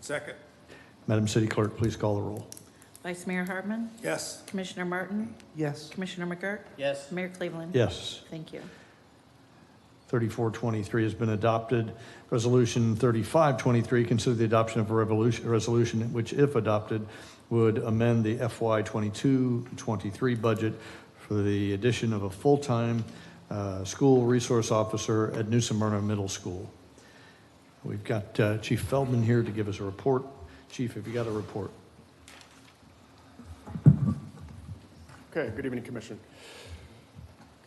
Second. Madam City Clerk, please call the roll. Vice Mayor Hartman? Yes. Commissioner Martin? Yes. Commissioner McGurk? Yes. Mayor Cleveland? Yes. Thank you. 3423 has been adopted. Resolution 3523, consider the adoption of a resolution which, if adopted, would amend the FY 22-23 budget for the addition of a full-time school resource officer at New Smyrna Middle School. We've got Chief Feldman here to give us a report. Chief, have you got a report? Okay, good evening, Commission.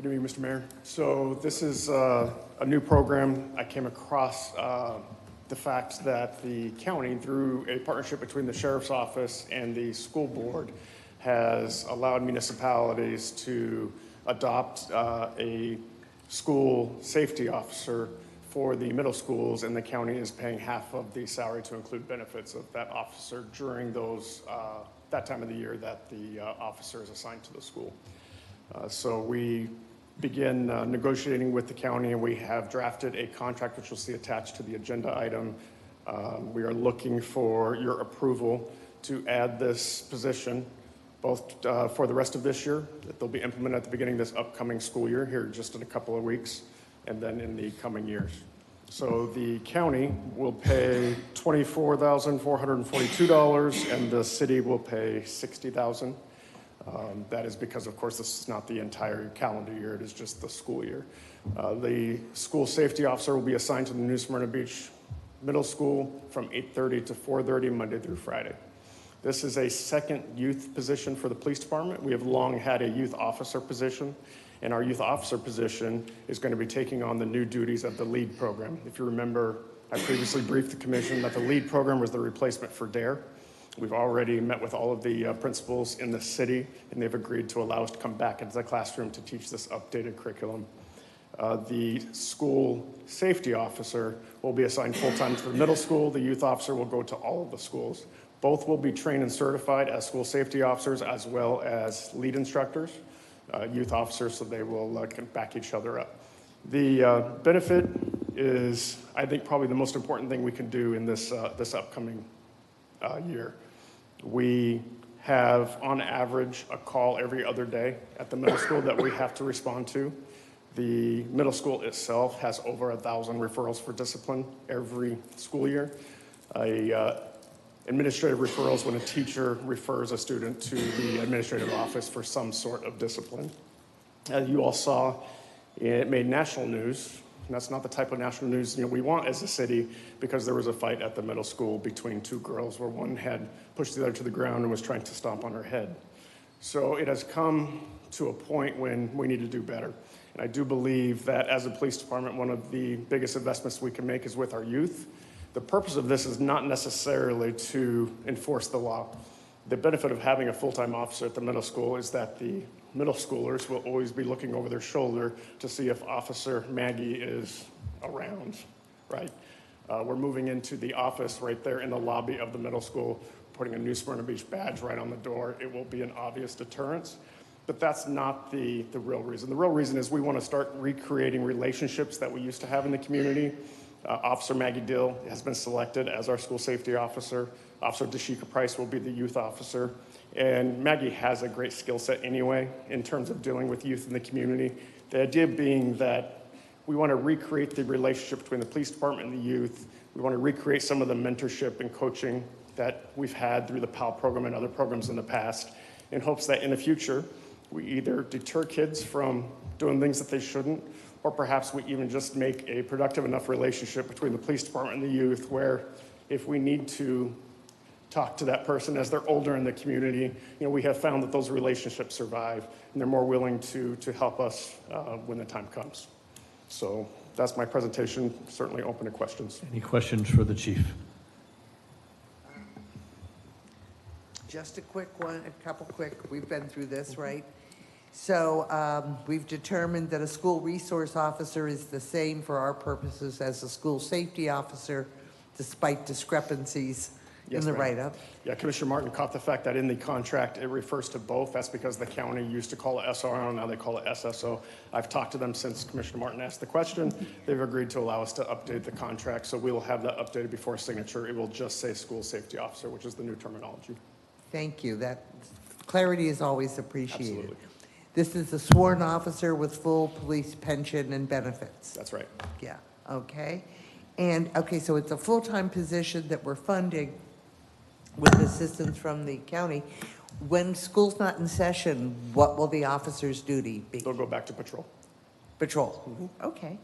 Good evening, Mr. Mayor. So this is a new program. I came across the fact that the county, through a partnership between the sheriff's office and the school board, has allowed municipalities to adopt a school safety officer for the middle schools, and the county is paying half of the salary to include benefits of that officer during those that time of the year that the officer is assigned to the school. So we begin negotiating with the county, and we have drafted a contract which you'll see attached to the agenda item. We are looking for your approval to add this position both for the rest of this year, that they'll be implemented at the beginning of this upcoming school year here just in a couple of weeks, and then in the coming years. So the county will pay $24,442, and the city will pay $60,000. That is because, of course, this is not the entire calendar year, it is just the school year. The school safety officer will be assigned to the New Smyrna Beach Middle School from 8:30 to 4:30, Monday through Friday. This is a second youth position for the police department. We have long had a youth officer position, and our youth officer position is going to be taking on the new duties of the LEAD program. If you remember, I previously briefed the commission that the LEAD program was the replacement for DARE. We've already met with all of the principals in the city, and they've agreed to allow us to come back into the classroom to teach this updated curriculum. The school safety officer will be assigned full-time to the middle school. The youth officer will go to all of the schools. Both will be trained and certified as school safety officers as well as lead instructors, youth officers, so they will back each other up. The benefit is, I think, probably the most important thing we can do in this upcoming year. We have, on average, a call every other day at the middle school that we have to respond to. The middle school itself has over 1,000 referrals for discipline every school year. Administrative referrals when a teacher refers a student to the administrative office for some sort of discipline. As you all saw, it made national news. And that's not the type of national news we want as a city, because there was a fight at the middle school between two girls where one had pushed the other to the ground and was trying to stomp on her head. So it has come to a point when we need to do better. And I do believe that as a police department, one of the biggest investments we can make is with our youth. The purpose of this is not necessarily to enforce the law. The benefit of having a full-time officer at the middle school is that the middle schoolers will always be looking over their shoulder to see if Officer Maggie is around, right? We're moving into the office right there in the lobby of the middle school, putting a New Smyrna Beach badge right on the door. It will be an obvious deterrence, but that's not the real reason. The real reason is we want to start recreating relationships that we used to have in the community. Officer Maggie Dill has been selected as our school safety officer. Officer Dashika Price will be the youth officer. And Maggie has a great skill set anyway in terms of dealing with youth in the community. The idea being that we want to recreate the relationship between the police department and the youth. We want to recreate some of the mentorship and coaching that we've had through the PAL program and other programs in the past, in hopes that in the future, we either deter kids from doing things that they shouldn't, or perhaps we even just make a productive enough relationship between the police department and the youth where if we need to talk to that person as they're older in the community, we have found that those relationships survive and they're more willing to help us when the time comes. So that's my presentation. Certainly open to questions. Any questions for the chief? Just a quick one, a couple quick, we've been through this, right? So we've determined that a school resource officer is the same for our purposes as a school safety officer, despite discrepancies in the ma'am. write-up. Yeah, Commissioner Martin caught the fact that in the contract, it refers to both. That's because the county used to call it SRO, now they call it SSO. I've talked to them since Commissioner Martin asked the question. They've agreed to allow us to update the contract, so we will have that updated before signature. It will just say school safety officer, which is the new terminology. Thank you. That clarity is always appreciated. Absolutely. This is a sworn officer with full police pension and benefits. That's right. Yeah, okay. And, okay, so it's a full-time position that we're funding with assistance from the county. When school's not in session, what will the officer's duty be? They'll go back to patrol. Patrol, okay.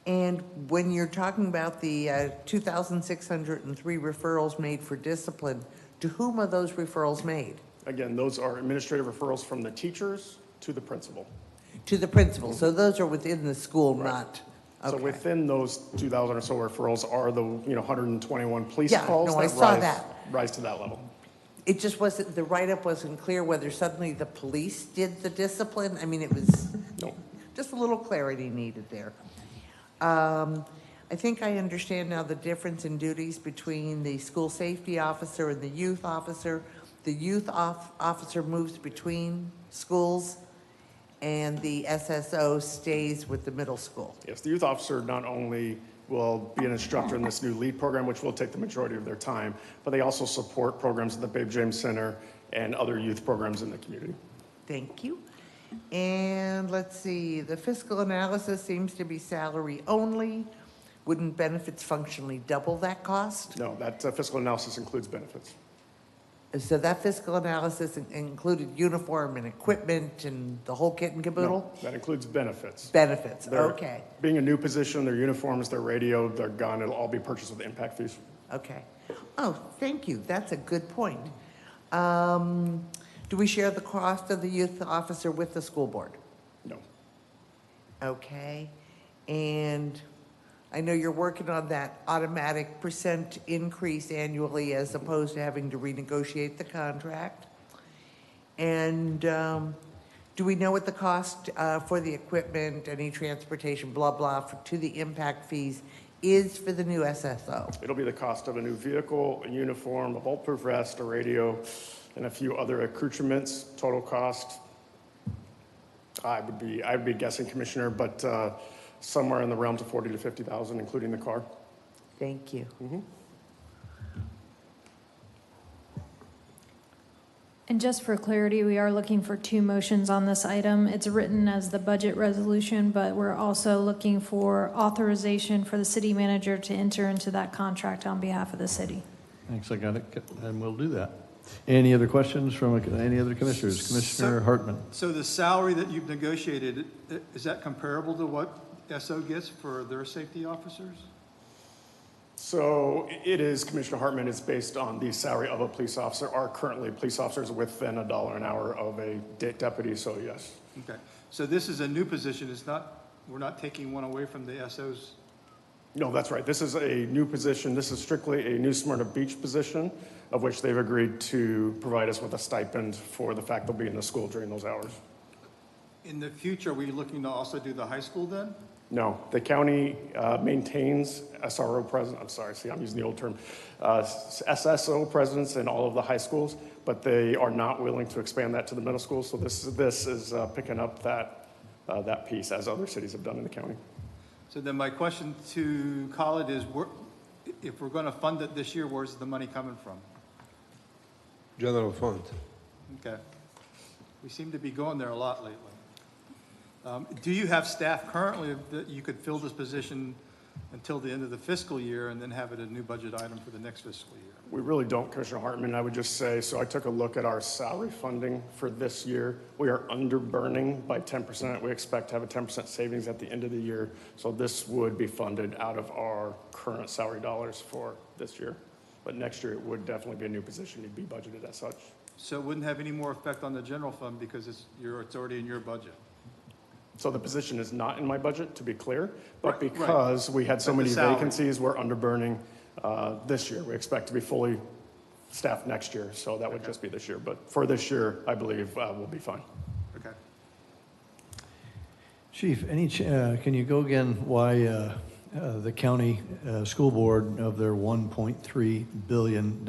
And when you're talking about the 2,603 referrals made for discipline, to whom are those referrals made? Again, those are administrative referrals from the teachers to the principal. To the principal, so those are within the school, not, So okay. within those 2,000 or so referrals are the, 121 police Yeah, calls no, I that saw rise, that. rise to that level. It just wasn't, the write-up wasn't clear whether suddenly the police did the discipline. I mean, it was No. just a little clarity needed there. I think I understand now the difference in duties between the school safety officer and the youth officer. The youth officer moves between schools, and the SSO stays with the middle school. Yes, the youth officer not only will be an instructor in this new LEAD program, which will take the majority of their time, but they also support programs at the Babe James Center and other youth programs in the community. Thank you. And let's see, the fiscal analysis seems to be salary only. Wouldn't benefits functionally double that cost? No, that fiscal analysis includes benefits. So that fiscal analysis included uniform and equipment and the whole kit and caboodle? No, that includes benefits. Benefits, They're- okay, Being a new position, their uniforms, their radio, their gun, it'll all be purchased with impact fees. okay. Oh, thank you, that's a good point. Do we share the cost of the youth officer with the school board? No. Okay, and I know you're working on that automatic % increase annually as opposed to having to renegotiate the contract. And do we know what the cost for the equipment, any transportation, blah, blah, to the impact fees is for the new SSO? It'll be the cost of a new vehicle, a uniform, a bulletproof vest, a radio, and a few other accoutrements. Total cost, I would be guessing, Commissioner, but somewhere in the realms of 40 to 50,000, including the car. Thank you. And just for clarity, we are looking for 2 motions on this item. It's written as the budget resolution, but we're also looking for authorization for the city manager to enter into that contract on behalf of the city. Thanks, I got it, and we'll do that. Any other questions from any other commissioners? Commissioner Hartman? So the salary that you've negotiated, is that comparable to what SO gets for their safety officers? So it is, Commissioner Hartman, it's based on the salary of a police officer. Are currently police officers within $1 an hour of a deputy, so yes. Okay, so this is a new position, it's not, we're not taking one away from the SOs? No, that's right. This is a new position. This is strictly a New Smyrna Beach position, of which they've agreed to provide us with a stipend for the fact they'll be in the school during those hours. In the future, are we looking to also do the high school then? No, the county maintains SRO president, I'm sorry, see, I'm using the old term, SSO presidents in all of the high schools, but they are not willing to expand that to the middle school. So this is picking up that piece, as other cities have done in the county. So then my question to Khalid is, if we're going to fund it this year, where's the money coming from? General fund. Okay. We seem to be going there a lot lately. Do you have staff currently that you could fill this position until the end of the fiscal year and then have it a new budget item for the next fiscal year? We really don't, Commissioner Hartman. I would just say, so I took a look at our salary funding for this year. We are under burning by 10%. We expect to have a 10% savings at the end of the year. So this would be funded out of our current salary dollars for this year. But next year, it would definitely be a new position. It'd be budgeted as such. So it wouldn't have any more effect on the general fund because it's already in your budget? So the position is not in my budget, to be clear, but Right, because we had so But the many salary. vacancies, we're under burning this year. We expect to be fully staffed next year, so that would just be this year. But for this year, I believe we'll be fine. Okay. Chief, can you go again why the county school board of their $1.3 billion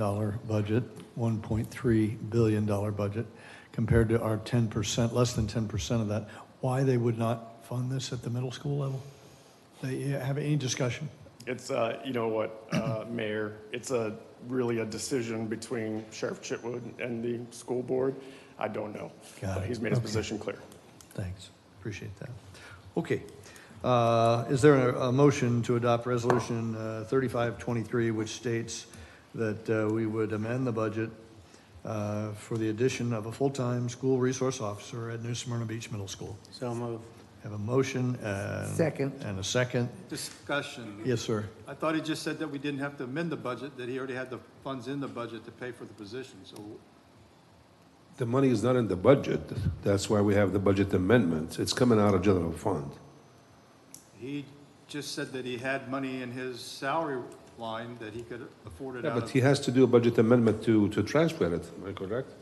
budget, $1.3 billion budget, compared to our 10%, less than 10% of that, why they would not fund this at the middle school level? They have any discussion? It's, you know what, Mayor, it's really a decision between Sheriff Chitwood and the school board. I don't know. Got it. He's made his Okay. position clear. Thanks, appreciate that. Okay, is there a motion to adopt Resolution 3523, which states that we would amend the budget for the addition of a full-time school resource officer at New Smyrna Beach Middle School? So move. Have a motion Second. and a second. Discussion. Yes, sir. I thought he just said that we didn't have to amend the budget, that he already had the funds in the budget to pay for the position, so The money is not in the budget. That's why we have the budget amendment. It's coming out of general fund. He just said that he had money in his salary line that he could afford it Yeah, out but of. he has to do a budget amendment to transfer it, am I correct?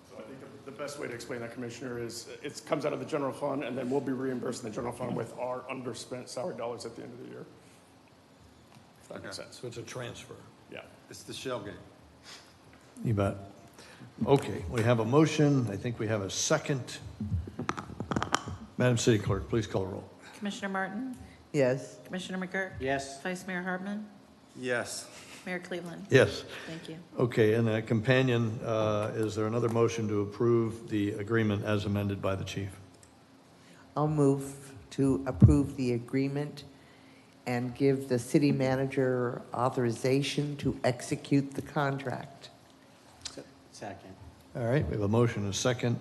So I think the best way to explain that, Commissioner, is it comes out of the general fund, and then we'll be reimbursing the general fund with our underspent salary dollars at the end of the year. If that makes sense. So it's a transfer. Yeah. It's the shell game. You bet. Okay, we have a motion. I think we have a second. Madam City Clerk, please call the roll. Commissioner Martin? Yes. Commissioner McGurk? Yes. Vice Mayor Hartman? Yes. Mayor Cleveland? Yes. Thank you. Okay, and a companion, is there another motion to approve the agreement as amended by the chief? I'll move to approve the agreement and give the city manager authorization to execute the contract. Second. All right, we have a motion and a second.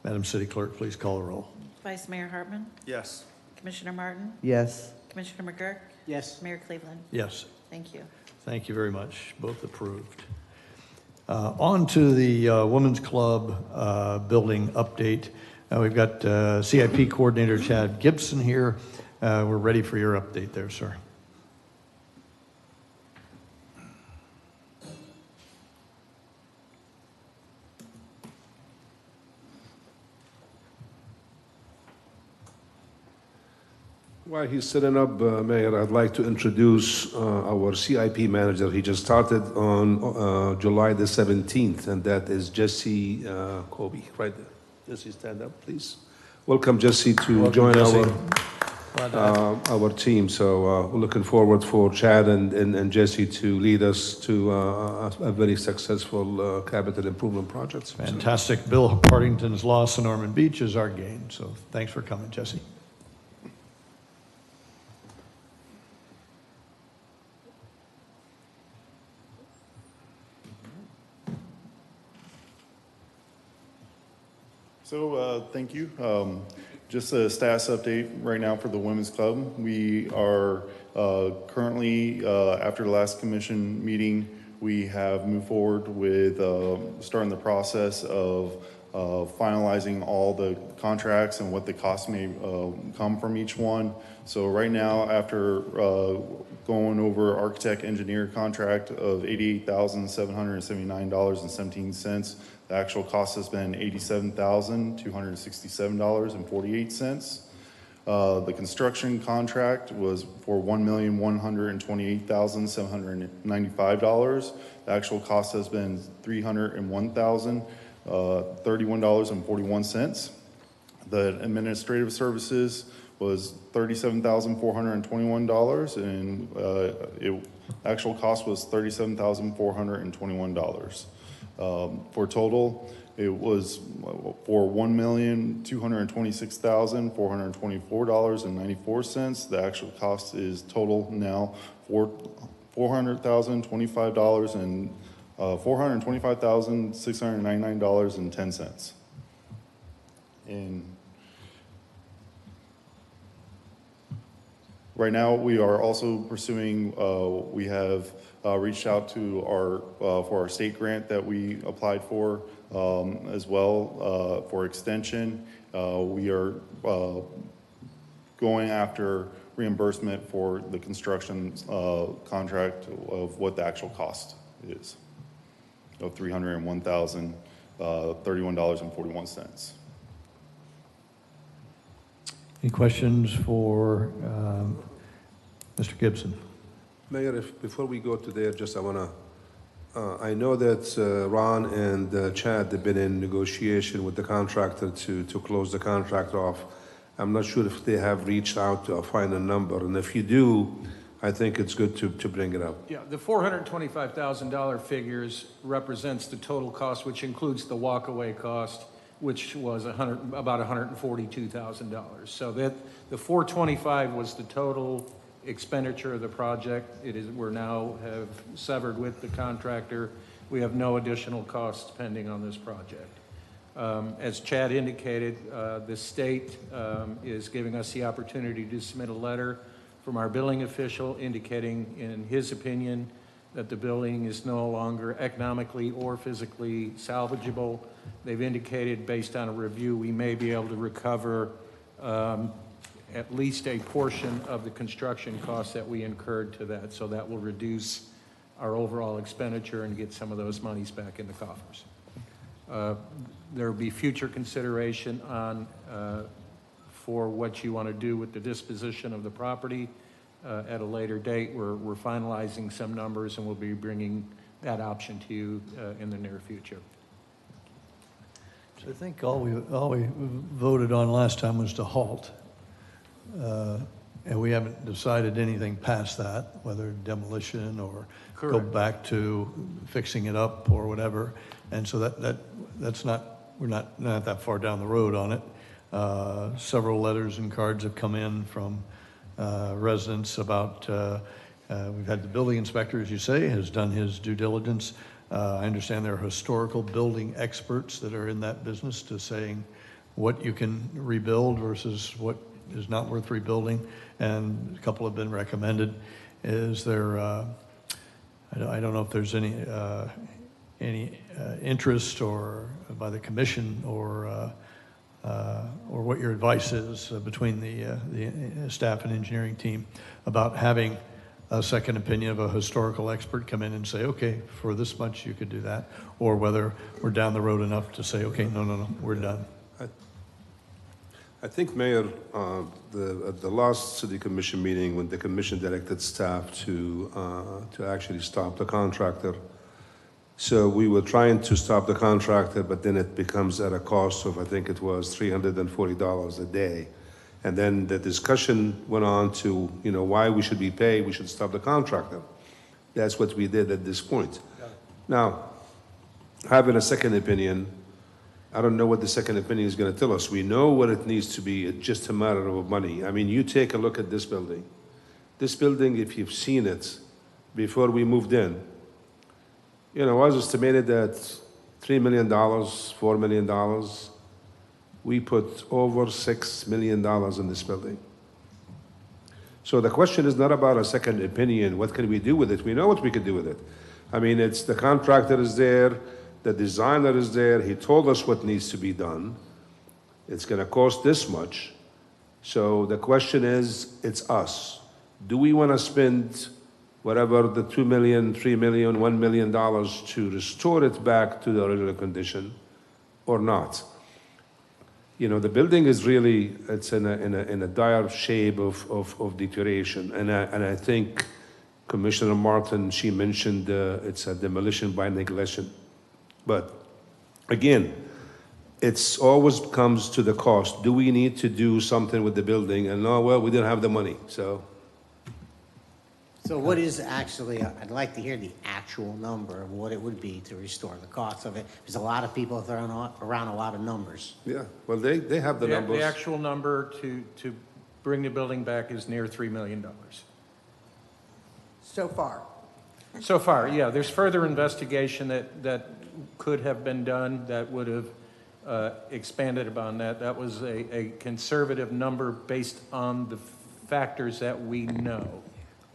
Madam City Clerk, please call the roll. Vice Mayor Hartman? Yes. Commissioner Martin? Yes. Commissioner McGurk? Yes. Mayor Cleveland? Yes. Thank you. Thank you very much. Both approved. On to the Women's Club building update. We've got CIP Coordinator Chad Gibson here. We're ready for your update there, sir. While he's setting up, Mayor, I'd like to introduce our CIP manager. He just started on July the 17th, and that is Jesse Kobe, right there. Jesse, stand up, please. Welcome, Jesse, to Welcome, join Jesse. our team. So we're looking forward for Chad and Jesse to lead us to a very successful capital improvement project. Fantastic. Bill Partington's loss in Norman Beach is our gain. So thanks for coming, Jesse. So, thank you. Just a status update right now for the Women's Club. We are currently, after the last commission meeting, we have moved forward with starting the process of finalizing all the contracts and what the costs may come from each one. So right now, after going over architect engineer contract of $88,779.17, the actual cost has been $87,267.48. The construction contract was for $1,128,795. The actual cost has been $301,031.41. The administrative services was $37,421, and actual cost was $37,421. For total, it was for $1,226,424.94. The actual cost is total now for $400,025 and $425,699.10. And right now, we are also pursuing, we have reached out to for our state grant that we applied for as well for extension. We are going after reimbursement for the construction contract of what the actual cost is of $301,031.41. Any questions for Mr. Gibson? Mayor, before we go to there, just I want to, I know that Ron and Chad have been in negotiation with the contractor to close the contract off. I'm not sure if they have reached out to find a number, and if you do, I think it's good to bring it up. Yeah, the $425,000 figures represents the total cost, which includes the walkaway cost, which was about $142,000. So that the 425 was the total expenditure of the project. We're now have severed with the contractor. We have no additional costs pending on this project. As Chad indicated, the state is giving us the opportunity to submit a letter from our billing official indicating, in his opinion, that the building is no longer economically or physically salvageable. They've indicated, based on a review, we may be able to recover at least a portion of the construction costs that we incurred to that. So that will reduce our overall expenditure and get some of those monies back in the coffers. There will be future consideration on for what you want to do with the disposition of the property at a later date. We're finalizing some numbers, and we'll be bringing that option to you in the near future. So I think all we voted on last time was to halt. And we haven't decided anything past that, whether demolition or go Correct. back to fixing it up or whatever. And so that's not, we're not that far down the road on it. Several letters and cards have come in from residents about, we've had the building inspector, as you say, has done his due diligence. I understand there are historical building experts that are in that business to saying what you can rebuild versus what is not worth rebuilding. And a couple have been recommended. Is there, I don't know if there's any interest or by the commission or what your advice is between the staff and engineering team about having a second opinion of a historical expert come in and say, okay, for this much you could do that, or whether we're down the road enough to say, okay, no, we're done. I think, Mayor, at the last city commission meeting, when the commission directed staff to actually stop the contractor, so we were trying to stop the contractor, but then it becomes at a cost of, I think it was $340 a day. And then the discussion went on to, why we should be paid, we should stop the contractor. That's what we did at this point. Now, having a second opinion, I don't know what the second opinion is going to tell us. We know what it needs to be. It's just a matter of money. I mean, you take a look at this building. This building, if you've seen it before we moved in, was estimated at $3 million, $4 million. We put over $6 million in this building. So the question is not about a second opinion. What can we do with it? We know what we can do with it. I mean, it's the contractor is there. The designer is there. He told us what needs to be done. It's going to cost this much. So the question is, it's us. Do we want to spend whatever the $2 million, $3 million, $1 million to restore it back to the original condition or not? The building is really, it's in a dire shape of deterioration. And I think Commissioner Martin, she mentioned it's a demolition by neglection. But again, it's always comes to the cost. Do we need to do something with the building? And we didn't have the money, so. So what is actually, I'd like to hear the actual number of what it would be to restore the cost of it, because a lot of people are throwing around a lot of numbers. Yeah, well, they have the numbers. The actual number to bring the building back is near $3 million. So far. So far, yeah. There's further investigation that could have been done that would have expanded upon that. That was a conservative number based on the factors that we know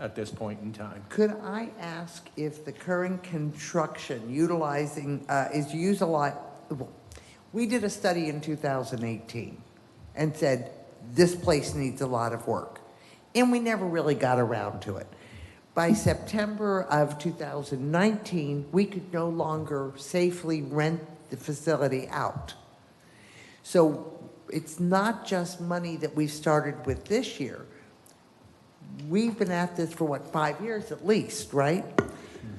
at this point in time. Could I ask if the current construction utilizing, is used a lot? We did a study in 2018 and said, this place needs a lot of work. And we never really got around to it. By September of 2019, we could no longer safely rent the facility out. So it's not just money that we've started with this year. We've been at this for 5 years at least, right?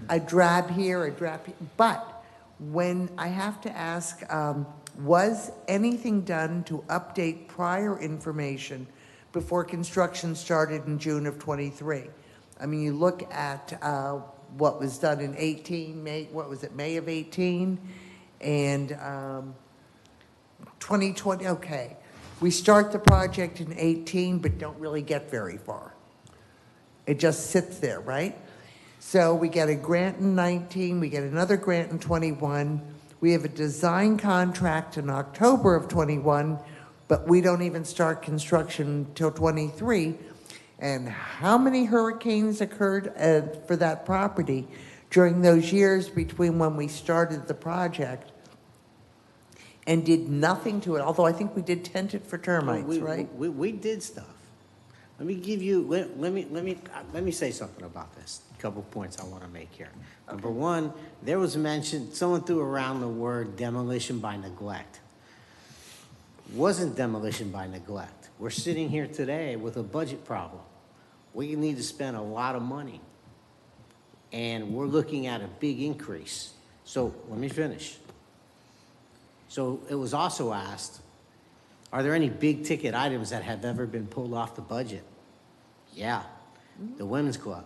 A drab here, a drab here. But when I have to ask, was anything done to update prior information before construction started in June of 23? I mean, you look at what was done in 18, May of 18? And 2020, okay. We start the project in 18, but don't really get very far. It just sits there, right? So we get a grant in 19, we get another grant in 21. We have a design contract in October of 21, but we don't even start construction until 23. And how many hurricanes occurred for that property during those years between when we started the project and did nothing to it, although I think we did tent it for termites, right? We did stuff. Let me give you, let me say something about this. A couple points I want to make here. Number one, there was mention, someone threw around the word demolition by neglect. Wasn't demolition by neglect. We're sitting here today with a budget problem. We need to spend a lot of money. And we're looking at a big increase. So let me finish. So it was also asked, are there any big ticket items that have ever been pulled off the budget? Yeah, the Women's Club.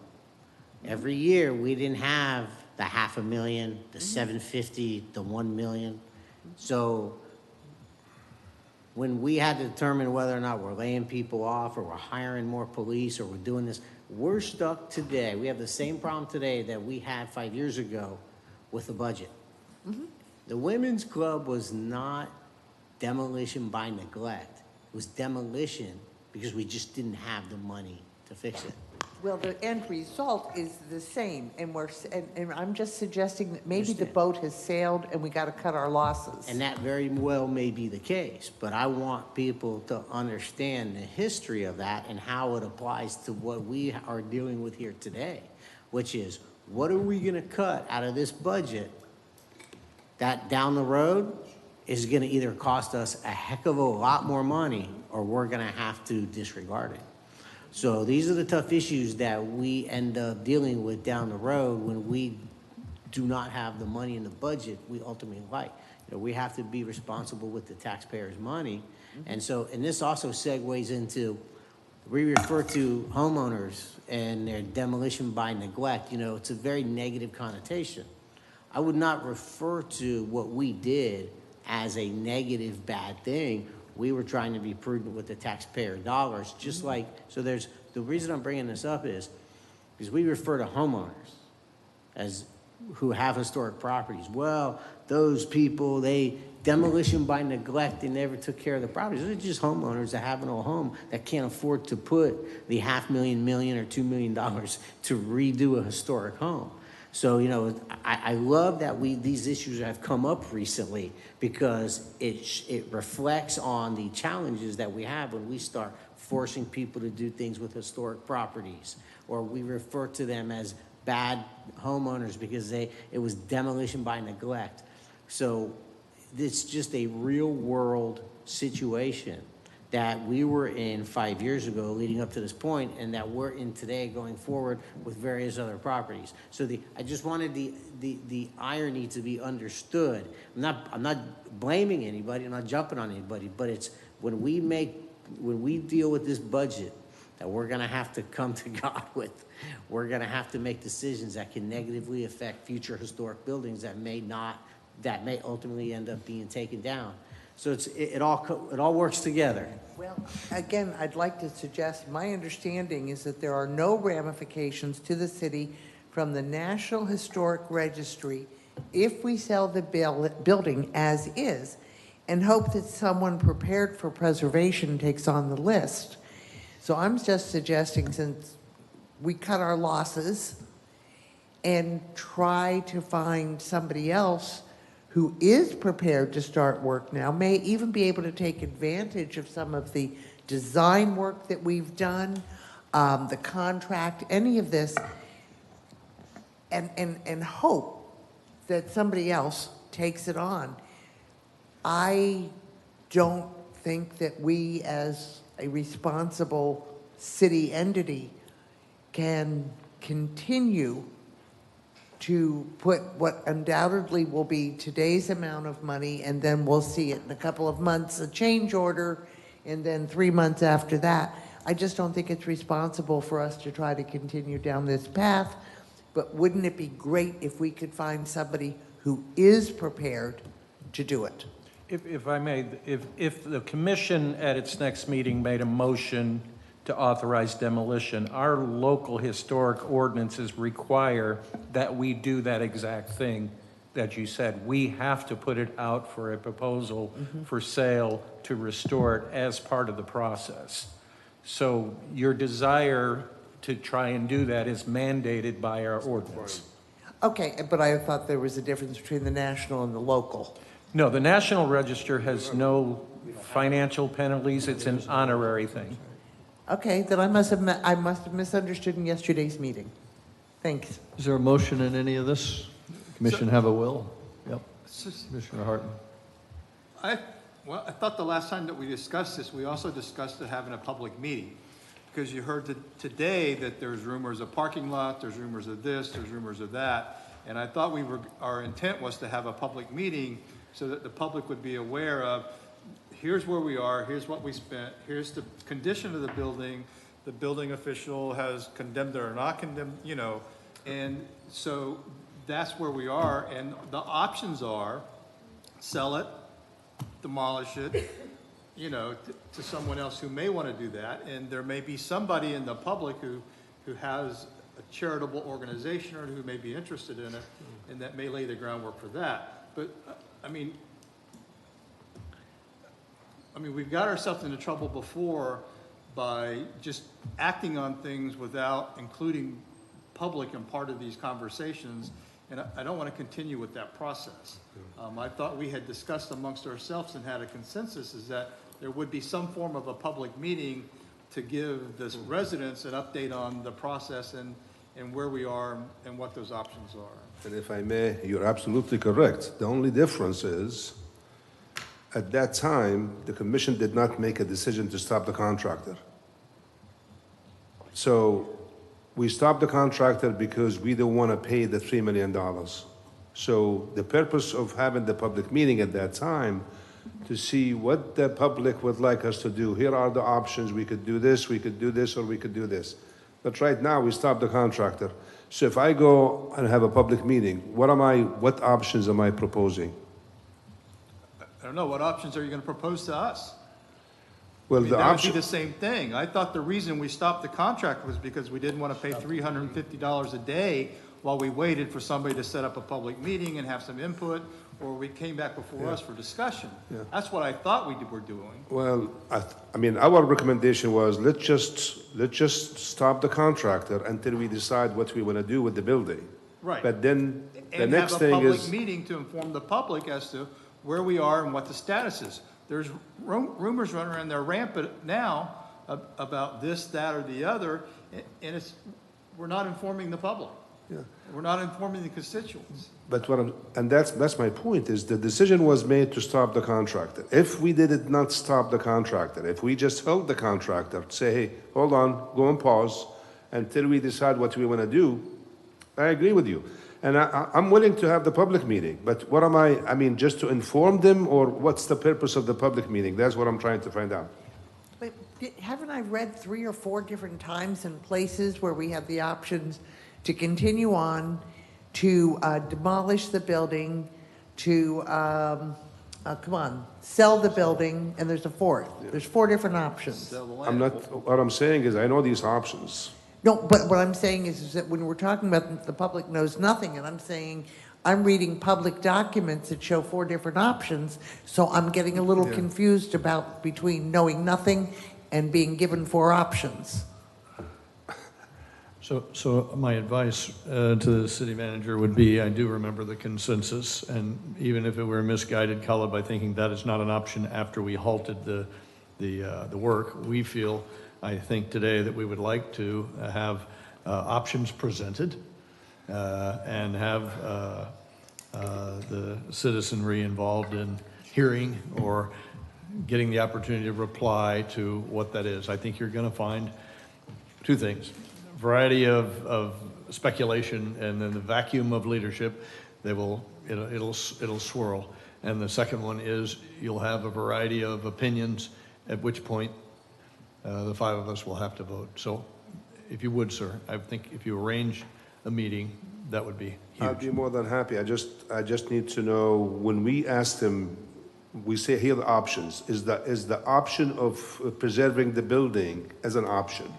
Every year we didn't have the $500,000, the $750,000, the $1 million. So when we had to determine whether or not we're laying people off or we're hiring more police or we're doing this, we're stuck today. We have the same problem today that we had 5 years ago with the budget. The Women's Club was not demolition by neglect. It was demolition because we just didn't have the money to fix it. Well, the end result is the same, and and I'm just suggesting that maybe the boat has sailed and we got to cut our losses. And that very well may be the case, but I want people to understand the history of that and how it applies to what we are dealing with here today, which is, what are we going to cut out of this budget that down the road is going to either cost us a heck of a lot more money or we're going to have to disregard it. So these are the tough issues that we end up dealing with down the road when we do not have the money in the budget we ultimately like. You know, we have to be responsible with the taxpayers' money. And so, and this also segues into, we refer to homeowners and their demolition by neglect. You know, it's a very negative connotation. I would not refer to what we did as a negative bad thing. We were trying to be prudent with the taxpayer dollars, just like, so there's, the reason I'm bringing this up is because we refer to homeowners as who have historic properties. Well, those people, they, demolition by neglect, they never took care of the properties. They're just homeowners that have an old home that can't afford to put the $500,000, million, or $2 million to redo a historic home. So, you know, I love that these issues have come up recently because it reflects on the challenges that we have when we start forcing people to do things with historic properties, or we refer to them as bad homeowners because it was demolition by neglect. So it's just a real world situation that we were in 5 years ago leading up to this point and that we're in today going forward with various other properties. So I just wanted the irony to be understood. I'm not blaming anybody, I'm not jumping on anybody, but it's when we deal with this budget that we're gonna have to come to God with, we're gonna have to make decisions that can negatively affect future historic buildings that may ultimately end up being taken down. So it all works together. Well, again, I'd like to suggest, my understanding is that there are no ramifications to the city from the National Historic Registry if we sell the building as is and hope that someone prepared for preservation takes on the list. So I'm just suggesting, since we cut our losses and try to find somebody else who is prepared to start work now, may even be able to take advantage of some of the design work that we've done, the contract, any of this, and hope that somebody else takes it on. I don't think that we as a responsible city entity can continue to put what undoubtedly will be today's amount of money, and then we'll see it in a couple of months, a change order, and then 3 months after that. I just don't think it's responsible for us to try to continue down this path, but wouldn't it be great if we could find somebody who is prepared to do it? If I may, if the commission at its next meeting made a motion to authorize demolition, our local historic ordinances require that we do that exact thing that you said. We have to put it out for a proposal for sale to restore it as part of the process. So your desire to try and do that is mandated by our ordinance. Okay, but I thought there was a difference between the national and the local. No, the National Register has no financial penalties. It's an honorary thing. Okay, then I must have misunderstood in yesterday's meeting. Thanks. Is there a motion in any of this? Commission have a will? Yep. Commissioner Harton. I thought the last time that we discussed this, we also discussed having a public meeting. Because you heard today that there's rumors of parking lot, there's rumors of this, there's rumors of that. And I thought our intent was to have a public meeting so that the public would be aware of, here's where we are, here's what we spent, here's the condition of the building official has condemned it or not condemned, you know. And so that's where we are, and the options are sell it, demolish it, you know, to someone else who may want to do that. And there may be somebody in the public who has a charitable organization or who may be interested in it, and that may lay the groundwork for that. But, I mean, we've got ourselves into trouble before by just acting on things without including public in part of these conversations, and I don't want to continue with that process. I thought we had discussed amongst ourselves and had a consensus is that there would be some form of a public meeting to give the residents an update on the process and where we are and what those options are. And if I may, you're absolutely correct. The only difference is, at that time, the commission did not make a decision to stop the contractor. So we stopped the contractor because we don't want to pay the $3 million. So the purpose of having the public meeting at that time to see what the public would like us to do. Here are the options. We could do this, we could do this, or we could do this. But right now, we stopped the contractor. So if I go and have a public meeting, what options am I proposing? I don't know, what options are you going to propose to us? Well, that the would option, be the same thing. I thought the reason we stopped the contract was because we didn't want to pay $350 a day while we waited for somebody to set up a public meeting and have some input, or we came back before us for discussion. Yeah. That's what I thought we were doing. well, I mean, our recommendation was let's just stop the contractor until we decide what we want to do with the building. Right. But then the And next have a thing public is, meeting to inform the public as to where we are and what the status is. There's rumors running around there rampant now about this, that, or the other, and we're not informing the public. Yeah. We're not informing the constituents. but that's my point, is the decision was made to stop the contractor. If we did not stop the contractor, if we just held the contractor, say, hey, hold on, go on pause until we decide what we want to do, I agree with you. And I'm willing to have the public meeting, but what I mean, just to inform them, or what's the purpose of the public meeting? That's what I'm trying to find out. But haven't I read 3 or 4 different times in places where we have the options to continue on, to demolish the building, to, sell the building, and there's a 4th. There's 4 different options. What I'm saying is, I know these options. No, but what I'm saying is that when we're talking about the public knows nothing, and I'm saying, I'm reading public documents that show 4 different options, so I'm getting a little confused between knowing nothing and being given 4 options. So my advice to the city manager would be, I do remember the consensus, and even if it were misguided color by thinking that is not an option after we halted the work, we feel, I think today, that we would like to have options presented and have the citizenry involved in hearing or getting the opportunity to reply to what that is. I think you're going to find 2 things. Variety of speculation, and then the vacuum of leadership, it'll swirl. And the second one is you'll have a variety of opinions, at which point the 5 of us will have to vote. So if you would, sir, I think if you arrange a meeting, that would be huge. I'd be more than happy. I just need to know, when we asked him, we say here the options, is the option of preserving the building as an option?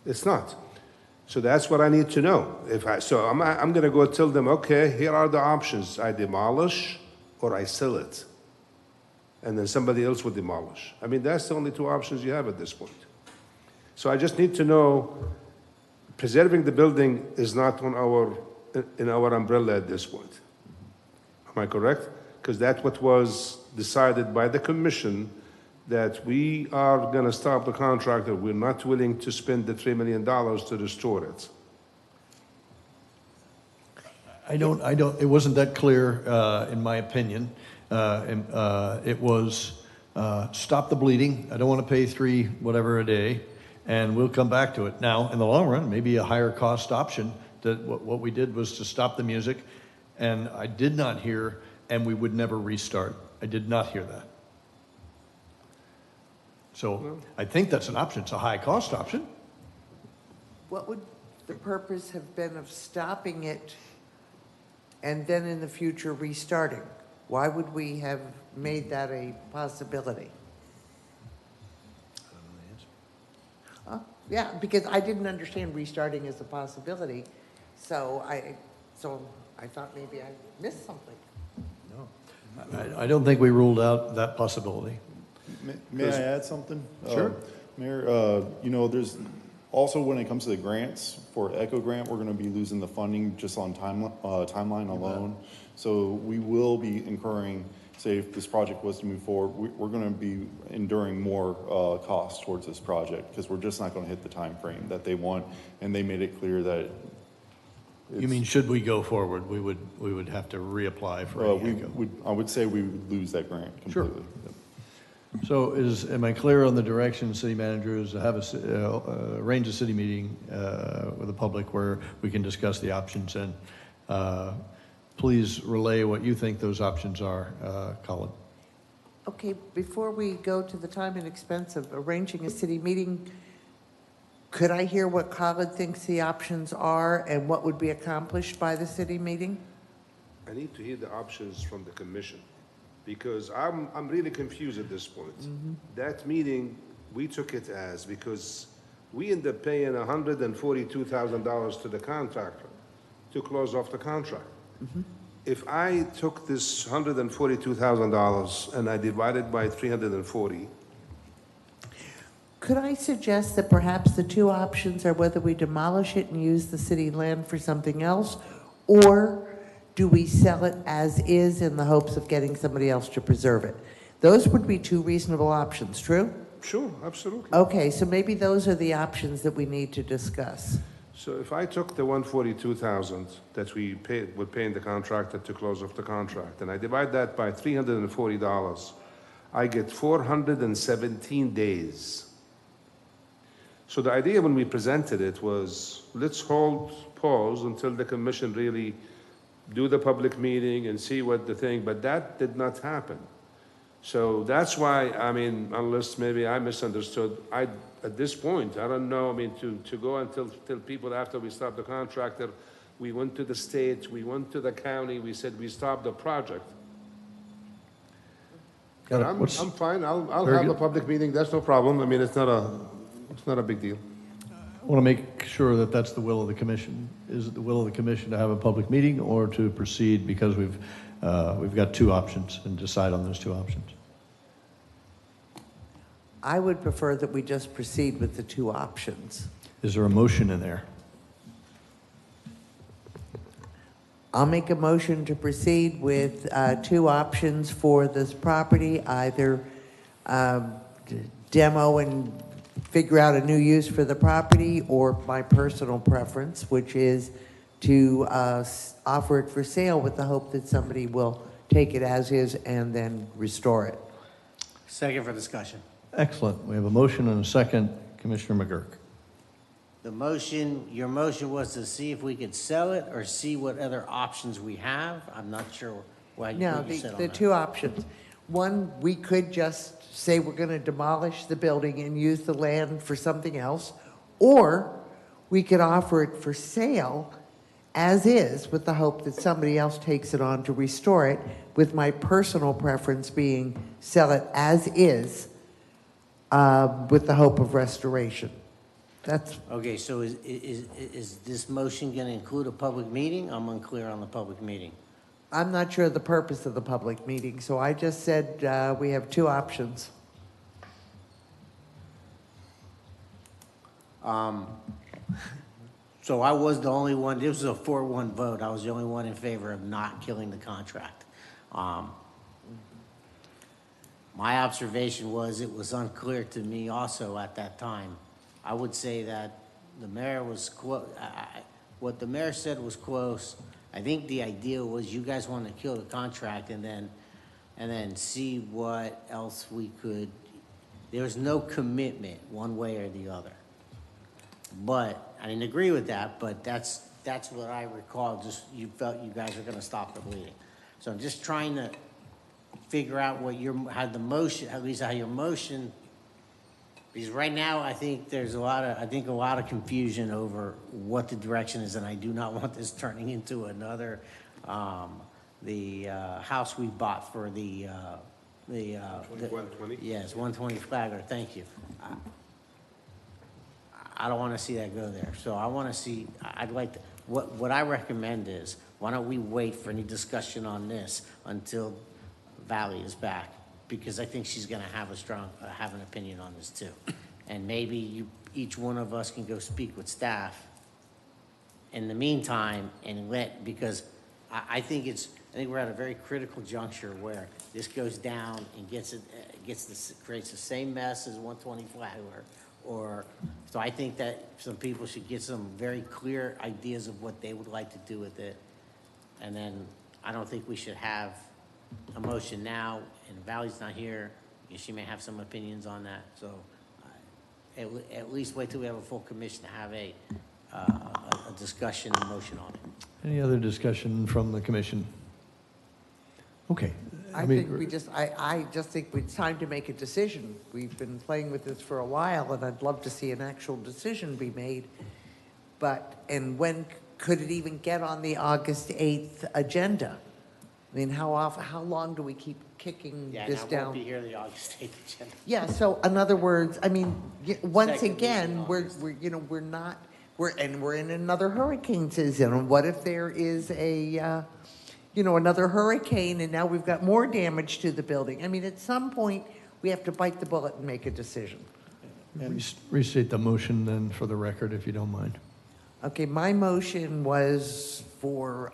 It's not. So that's what I need to know. I'm going to go tell them, okay, here are the options. I demolish or I sell it. And then somebody else would demolish. I mean, that's the only 2 options you have at this point. So I just need to know, preserving the building is not on our in our umbrella at this point. Am I correct? Because that's what was decided by the commission, that we are going to stop the contractor. We're not willing to spend the $3 million to restore it. it wasn't that clear, in my opinion. It was, stop the bleeding. I don't want to pay $3 whatever a day, and we'll come back to it. Now, in the long run, maybe a higher cost option. That what we did was to stop the music, and I did not hear, and we would never restart. I did not hear that. So I think that's an option. It's a high cost option. What would the purpose have been of stopping it and then in the future restarting? Why would we have made that a possibility? Yeah, because I didn't understand restarting as a possibility, so I thought maybe I missed something. No, I don't think we ruled out that possibility. May I add something? Sure. Mayor, you know, there's also, when it comes to the grants, for ECHO grant, we're going to be losing the funding just on timeline alone. So we will be incurring, say if this project was to move forward, we're going to be enduring more costs towards this project because we're just not going to hit the time frame that they want. And they made it clear that You mean, should we go forward, we would have to reapply for ECHO? I would say we would lose that grant Sure. completely. So am I clear on the direction, city manager, is to have arrange a city meeting with the public where we can discuss the options, and please relay what you think those options are, Colin. Okay, before we go to the time and expense of arranging a city meeting, could I hear what Colin thinks the options are and what would be accomplished by the city meeting? I need to hear the options from the commission, because I'm really confused at this point. That meeting, we took it as, because we end up paying $142,000 to the contractor to close off the contract. If I took this $142,000 and I divided by 340, Could I suggest that perhaps the two options are whether we demolish it and use the city land for something else, or do we sell it as is in the hopes of getting somebody else to preserve it? Those would be two reasonable options, true? sure, absolutely. Okay, so maybe those are the options that we need to discuss. So if I took the 142,000 that we paid, would pay in the contractor to close off the contract, and I divide that by $340, I get 417 days. So the idea when we presented it was, let's pause until the commission really do the public meeting and see what the thing, but that did not happen. So that's why, I mean, unless maybe I misunderstood, at this point, I don't know, I mean, to go and tell people after we stopped the contractor, we went to the state, we went to the county, we said we stopped the project. Got it. I'm fine, I'll Very have a good. public meeting, that's no problem. I mean, it's not a big deal. I want to make sure that that's the will of the commission. Is it the will of the commission to have a public meeting or to proceed because we've got two options and decide on those two options? I would prefer that we just proceed with the two options. Is there a motion in there? I'll make a motion to proceed with two options for this property, either demo and figure out a new use for the property, or my personal preference, which is to offer it for sale with the hope that somebody will take it as is and then restore it. Second for discussion. Excellent. We have a motion and a second. Commissioner McGurk. Your motion was to see if we could sell it or see what other options we have. I'm not sure why you No, said on the that. two options. One, we could just say we're going to demolish the building and use the land for something else, or we could offer it for sale as is with the hope that somebody else takes it on to restore it, with my personal preference being sell it as is with the hope of restoration. That's, Okay, so is this motion going to include a public meeting? I'm unclear on the public meeting. I'm not sure the purpose of the public meeting, so I just said we have two options. So I was the only one, this was a 4-1 vote, I was the only one in favor of not killing the contract. My observation was it was unclear to me also at that time. I would say that the mayor was, what the mayor said was close. I think the idea was you guys wanted to kill the contract and then see what else we could. There was no commitment one way or the other. But I didn't agree with that, but that's what I recall, just you felt you guys were gonna stop the bleeding. So I'm just trying to figure out what how the motion, at least how your motion, because right now I think there's a lot of confusion over what the direction is, and I do not want this turning into another, the house we bought for the 120? Yes, 120 Flagler, thank you. I don't want to see that go there. So I want to see, I'd like to, what I recommend is, why don't we wait for any discussion on this until Valley is back? Because I think she's going to have have an opinion on this too. And maybe each one of us can go speak with staff in the meantime and because I think we're at a very critical juncture where this goes down and creates the same mess as 120 Flagler. So I think that some people should get some very clear ideas of what they would like to do with it. And then I don't think we should have a motion now, and Valley's not here, because she may have some opinions on that. So at least wait till we have a full commission to have a discussion and motion on it. Any other discussion from the commission? Okay. I think I just think it's time to make a decision. We've been playing with this for a while, and I'd love to see an actual decision be made. And when could it even get on the August 8th agenda? I mean, how long do we keep kicking this I down? won't be here the August 8th agenda. Yeah, so in other words, I mean, once Second again, we're in another hurricane season. And what if there is another hurricane, and now we've got more damage to the building? I mean, at some point, we have to bite the bullet and make a decision. Restate the motion then for the record, if you don't mind. Okay, my motion was for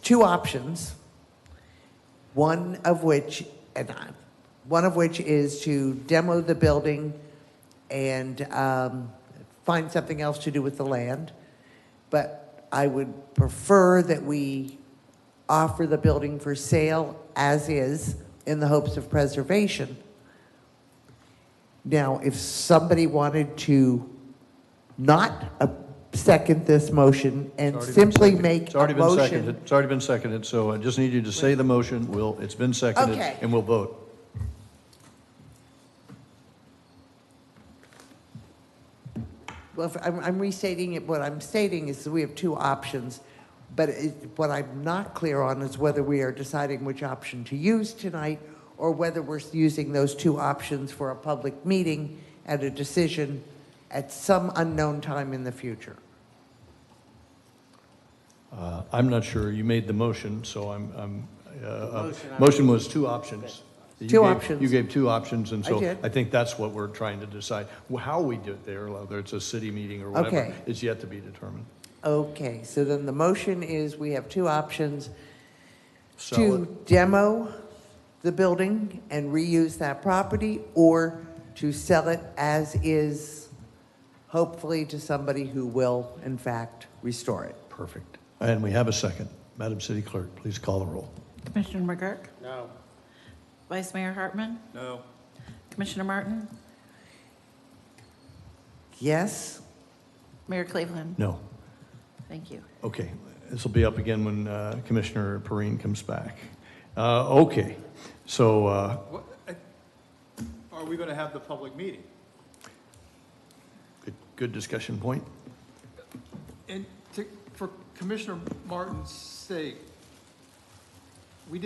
two options, one of which is to demo the building and find something else to do with the land. But I would prefer that we offer the building for sale as is in the hopes of preservation. Now, if somebody wanted to not second this motion and simply make It's already a been motion. seconded. It's already been seconded, so I just need you to say the motion. It's been seconded, Okay. and we'll vote. Well, I'm restating it. What I'm stating is that we have two options, but what I'm not clear on is whether we are deciding which option to use tonight or whether we're using those two options for a public meeting and a decision at some unknown time in the future. I'm not sure. You made the motion, so motion was two options. Options. You gave two options, and so I did. I think that's what we're trying to decide. How we do it there, whether it's a city meeting or whatever, Okay. is yet to be determined. Okay, so then the motion is we have two options. Sell To demo the building and reuse that property, or to sell it as is, hopefully to somebody who will, in fact, restore it. Perfect. And we have a second. Madam City Clerk, please call the roll. Commissioner McGurk? No. Vice Mayor Hartman? No. Commissioner Martin? Yes? Mayor Cleveland? No. Thank you. Okay, this will be up again when Commissioner Perrine comes back. Okay, so Are we going to have the public meeting? good discussion point. And for Commissioner Martin's sake, we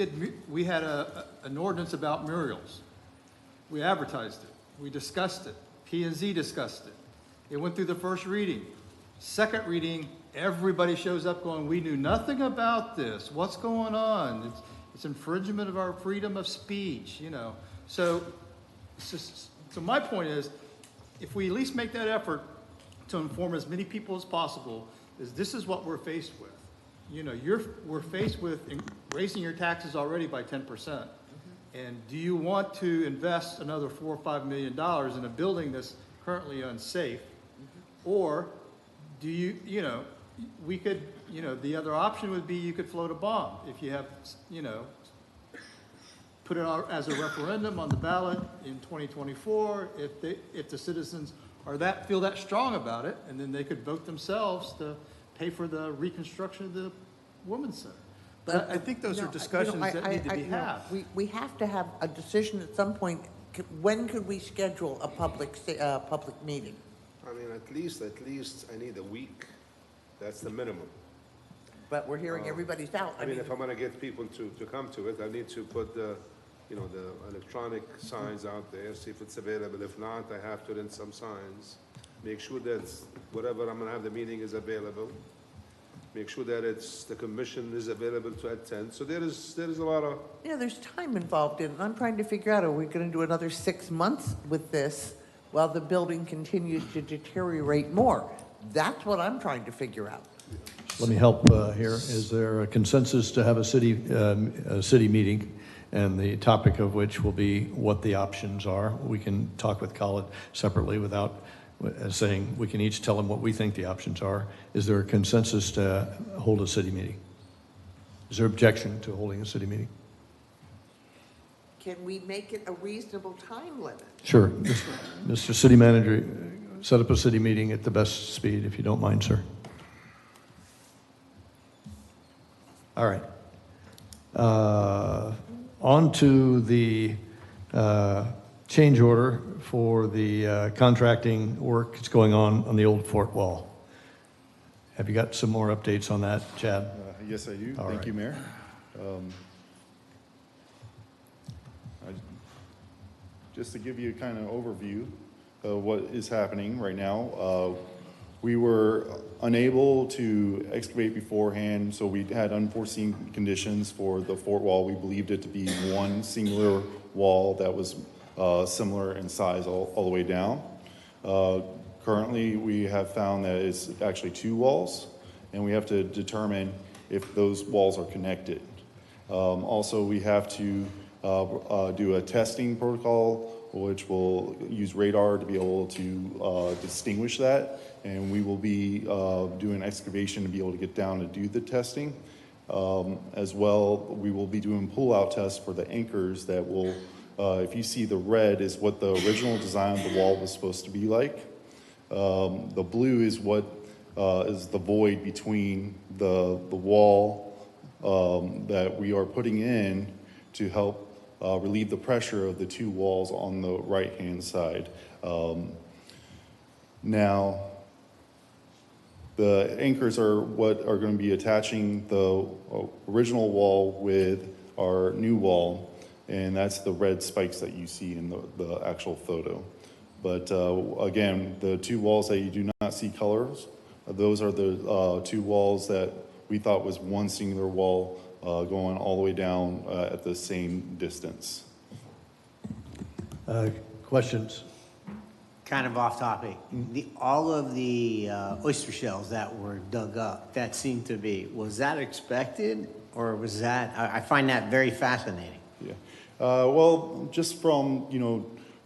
had an ordinance about murals. We advertised it. We discussed it. P&Z discussed it. It went through the first reading. Second reading, everybody shows up going, we knew nothing about this. What's going on? It's infringement of our freedom of speech, So my point is, if we at least make that effort to inform as many people as possible, is this is what we're faced with. You know, we're faced with raising your taxes already by 10%. And do you want to invest another $4 or $5 million in a building that's currently unsafe? Or do you know, we could, you know, the other option would be you could float a bond if you have, you know, put it out as a referendum on the ballot in 2024 if the citizens feel that strong about it, and then they could vote themselves to pay for the reconstruction of the Women's Center. But I think those are discussions that need to be had. We have to have a decision at some point. When could we schedule a public meeting? I mean, at least I need a week. That's the minimum. But we're hearing everybody's out. I mean, if I'm gonna get people to come to it, I need to put the electronic signs out there, see if it's available. If not, I have to rent some signs. Make sure that whatever I'm gonna have the meeting is available. Make sure that the commission is available to attend. So there is a lot of... Yeah, there's time involved in it. I'm trying to figure out, are we going to do another 6 months with this while the building continues to deteriorate more? That's what I'm trying to figure out. Let me help here. Is there a consensus to have a city meeting, and the topic of which will be what the options are? We can talk with Khalid separately without saying we can each tell them what we think the options are. Is there a consensus to hold a city meeting? Is there objection to holding a city meeting? Can we make it a reasonable time limit? Sure. Mr. City Manager, set up a city meeting at the best speed, if you don't mind, sir. All right. On to the change order for the contracting work that's going on the old fort wall. Have you got some more updates on that, Chad? Yes, I do. All Thank right. you, Mayor. Just to give you a kind of overview of what is happening right now, we were unable to excavate beforehand, so we had unforeseen conditions for the fort wall. We believed it to be one singular wall that was similar in size all the way down. Currently, we have found that it's actually two walls, and we have to determine if those walls are connected. Also, we have to do a testing protocol, which will use radar to be able to distinguish that, and we will be doing excavation to be able to get down to do the testing. As well, we will be doing pull-out tests for the anchors that will, if you see the red is what the original design of the wall was supposed to be like. The blue is what is the void between the wall that we are putting in to help relieve the pressure of the two walls on the right-hand side. Now, the anchors are what are going to be attaching the original wall with our new wall, and that's the red spikes that you see in the actual photo. But again, the two walls that you do not see colors, those are the two walls that we thought was one singular wall going all the way down at the same distance. Questions? Kind of off topic. All of the oyster shells that were dug up, that seemed to be, was that expected, or was that, I find that very fascinating. Yeah. Well, just from,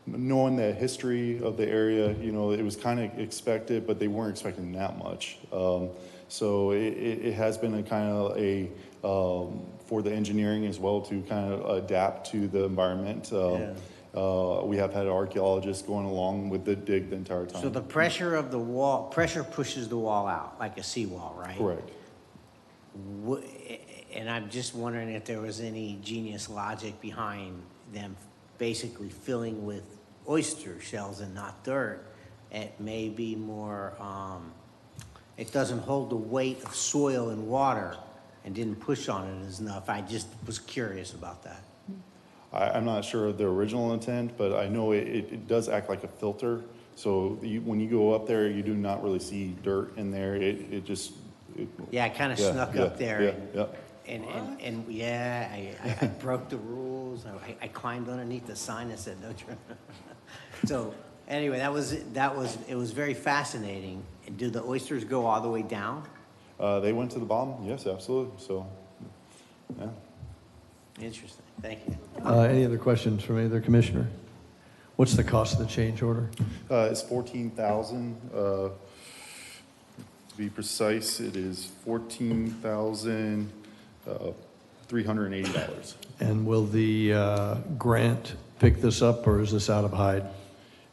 knowing the history of the area, it was kind of expected, but they weren't expecting that much. So it has been a kind of for the engineering as well to kind of adapt to the environment. We have had archaeologists going along with the dig the entire time. So the pressure of the wall, pressure pushes the wall out like a seawall, right? Correct. And I'm just wondering if there was any genius logic behind them basically filling with oyster shells and not dirt. It may be more, it doesn't hold the weight of soil and water and didn't push on it as enough. I just was curious about that. I'm not sure of the original intent, but I know it does act like a filter. So when you go up there, you do not really see dirt in there. It just... Yeah, I kind of snuck up there. Yeah. And I broke the rules. I climbed underneath the sign that said no trim. So Anyway, it was very fascinating. And do the oysters go all the way down? They went to the bottom, yes, absolutely, so, yeah. Interesting, thank you. Any other questions from any other commissioner? What's the cost of the change order? It's 14,000, to be precise, it is $14,380. And will the grant pick this up, or is this out of Hyde?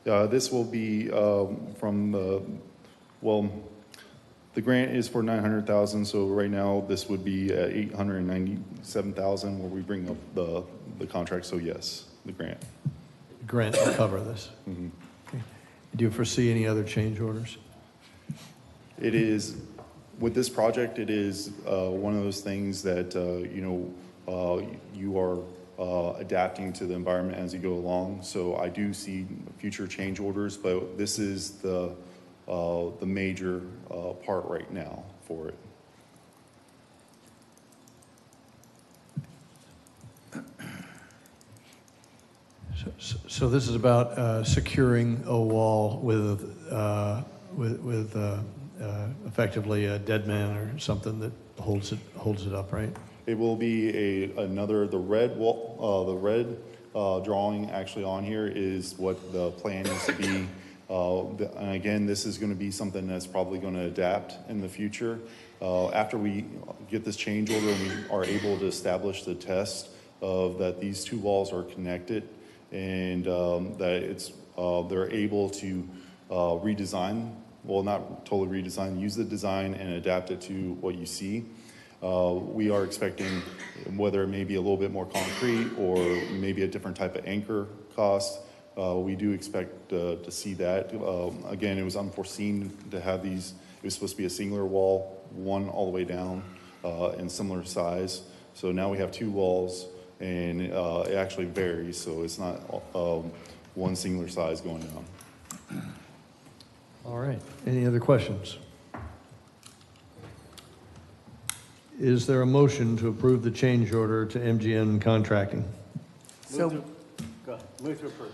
This will be from the, well, the grant is for 900,000, so right now this would be at 897,000 where we bring up the contract, so yes, the grant. Grant will cover this. Mhm. Okay. Do you foresee any other change orders? It is, with this project, it is one of those things that, you are adapting to the environment as you go along. So I do see future change orders, but this is the major part right now for it. So this is about securing a wall with effectively a dead man or something that holds it up, right? It will be the red wall, the red drawing actually on here is what the plan is to be. And again, this is going to be something that's probably going to adapt in the future. After we get this change order and we are able to establish the test of that these two walls are connected and that they're able to redesign, well, not totally redesign, use the design and adapt it to what you see. We are expecting whether it may be a little bit more concrete or maybe a different type of anchor cost. We do expect to see that. Again, it was unforeseen to have these. It was supposed to be a singular wall, one all the way down in similar size. So now we have two walls and it actually varies. So it's not one singular size going down. All right. Any other questions? Is there a motion to approve the change order to MGN Contracting? Go ahead. Move to approve.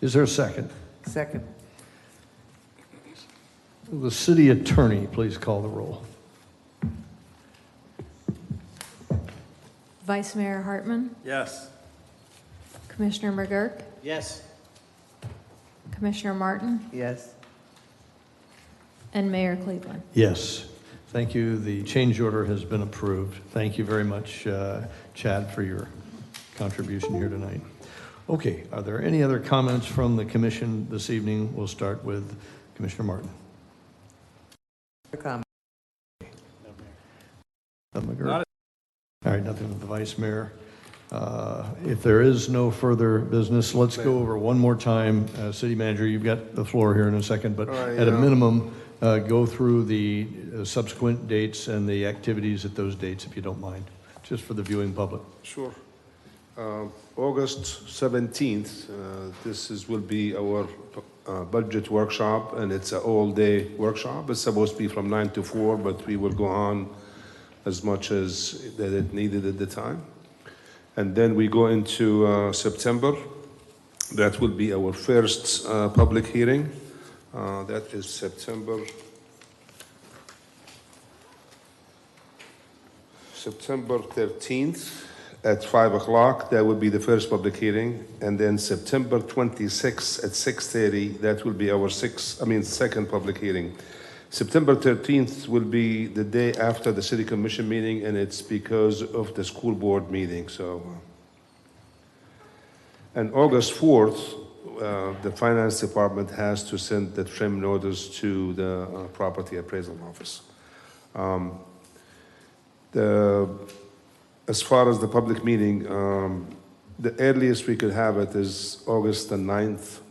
Is there a second? Second. Will the city attorney please call the roll? Vice Mayor Hartman, Yes. Commissioner McGurk, Yes. Commissioner Martin, Yes. and Mayor Cleveland. Yes. Thank you. The change order has been approved. Thank you very much, Chad, for your contribution here tonight. Okay, are there any other comments from the commission this evening? We'll start with Commissioner Martin. Comment. McGurk. All right, nothing with the vice mayor. If there is no further business, let's go over one more time. City manager, you've got the floor here in a second, but at a minimum, go through the subsequent dates and the activities at those dates, if you don't mind, just for the viewing public. Sure. August 17th, will be our budget workshop, and it's an all-day workshop. It's supposed to be from 9 to 4, but we will go on as much as that it needed at the time. And then we go into September. That will be our first public hearing. That is September 13th at 5 o'clock. That will be the first public hearing. And then September 26th at 6:30, that will be our second public hearing. September 13th will be the day after the city commission meeting, and it's because of the school board meeting. So, and August 4th, the finance department has to send the trim notice to the property appraisal office. As far as the public meeting, the earliest we could have it is August the 9th.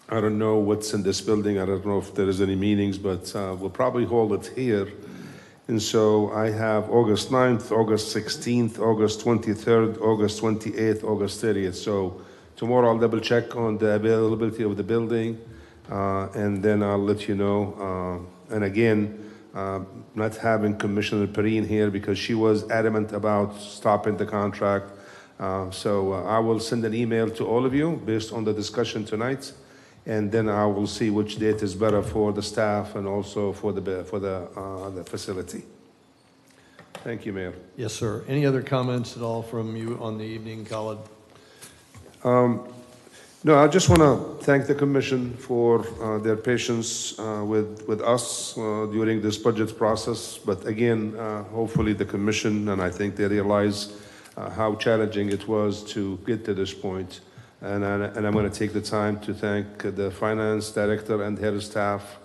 I don't know what's in this building. I don't know if there is any meetings, but we'll probably hold it here. And so I have August 9th, August 16th, August 23rd, August 28th, August 30th. So tomorrow I'll double check on the availability of the building, and then I'll let you know. And again, not having Commissioner Perrine here because she was adamant about stopping the contract. So I will send an email to all of you based on the discussion tonight. and then I will see which date is better for the staff and also for the facility. Thank you, Mayor. Yes, sir. Any other comments at all from you on the evening, Khalid? No, I just want to thank the commission for their patience with us during this budget process. But again, hopefully the commission, and I think they realize how challenging it was to get to this point. And I'm going to take the time to thank the finance director and her staff.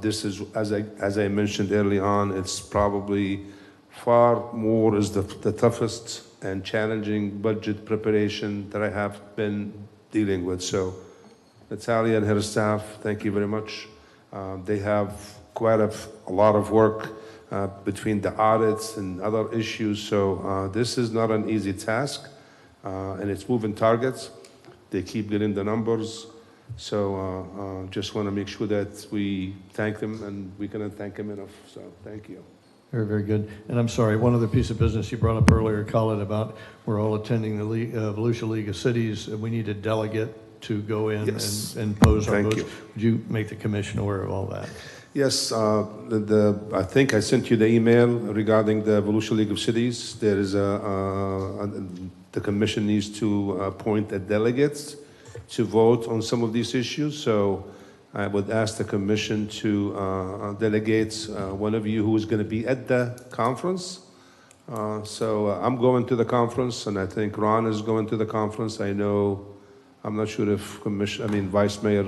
This is, as I mentioned early on, it's probably far more is the toughest and challenging budget preparation that I have been dealing with. So Natalia and her staff, thank you very much. They have quite a lot of work between the audits and other issues. So this is not an easy task, and it's moving targets. They keep getting the numbers. So just want to make sure that we thank them, and we cannot thank them enough. So thank you. Very, very good. And I'm sorry, one other piece of business you brought up earlier, Khalid, about we're all attending the Volusia League of Cities, and we need a delegate to go in and pose our votes. Would you make the commission aware of all that? Yes, I think I sent you the email regarding the Volusia League of Cities. There is the commission needs to appoint a delegate to vote on some of these issues. So I would ask the commission to delegate one of you who is going to be at the conference. So I'm going to the conference, and I think Ron is going to the conference. I know, I'm not sure if Vice Mayor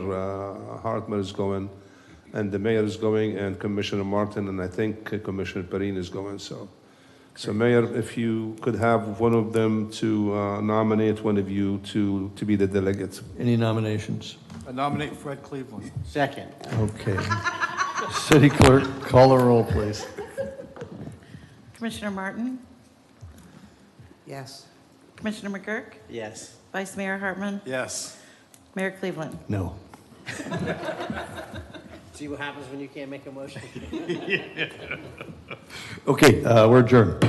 Hartman is going, and the mayor is going, and Commissioner Martin, and I think Commissioner Perrine is going. So Mayor, if you could have one of them to nominate one of you to be the delegate. Any nominations? I nominate Fred Cleveland. Second. Okay. City Clerk, call the roll, please. Commissioner Martin? Yes. Commissioner McGurk? Yes. Vice Mayor Hartman? Yes. Mayor Cleveland? No. See what happens when you can't make a motion? Okay, we're adjourned.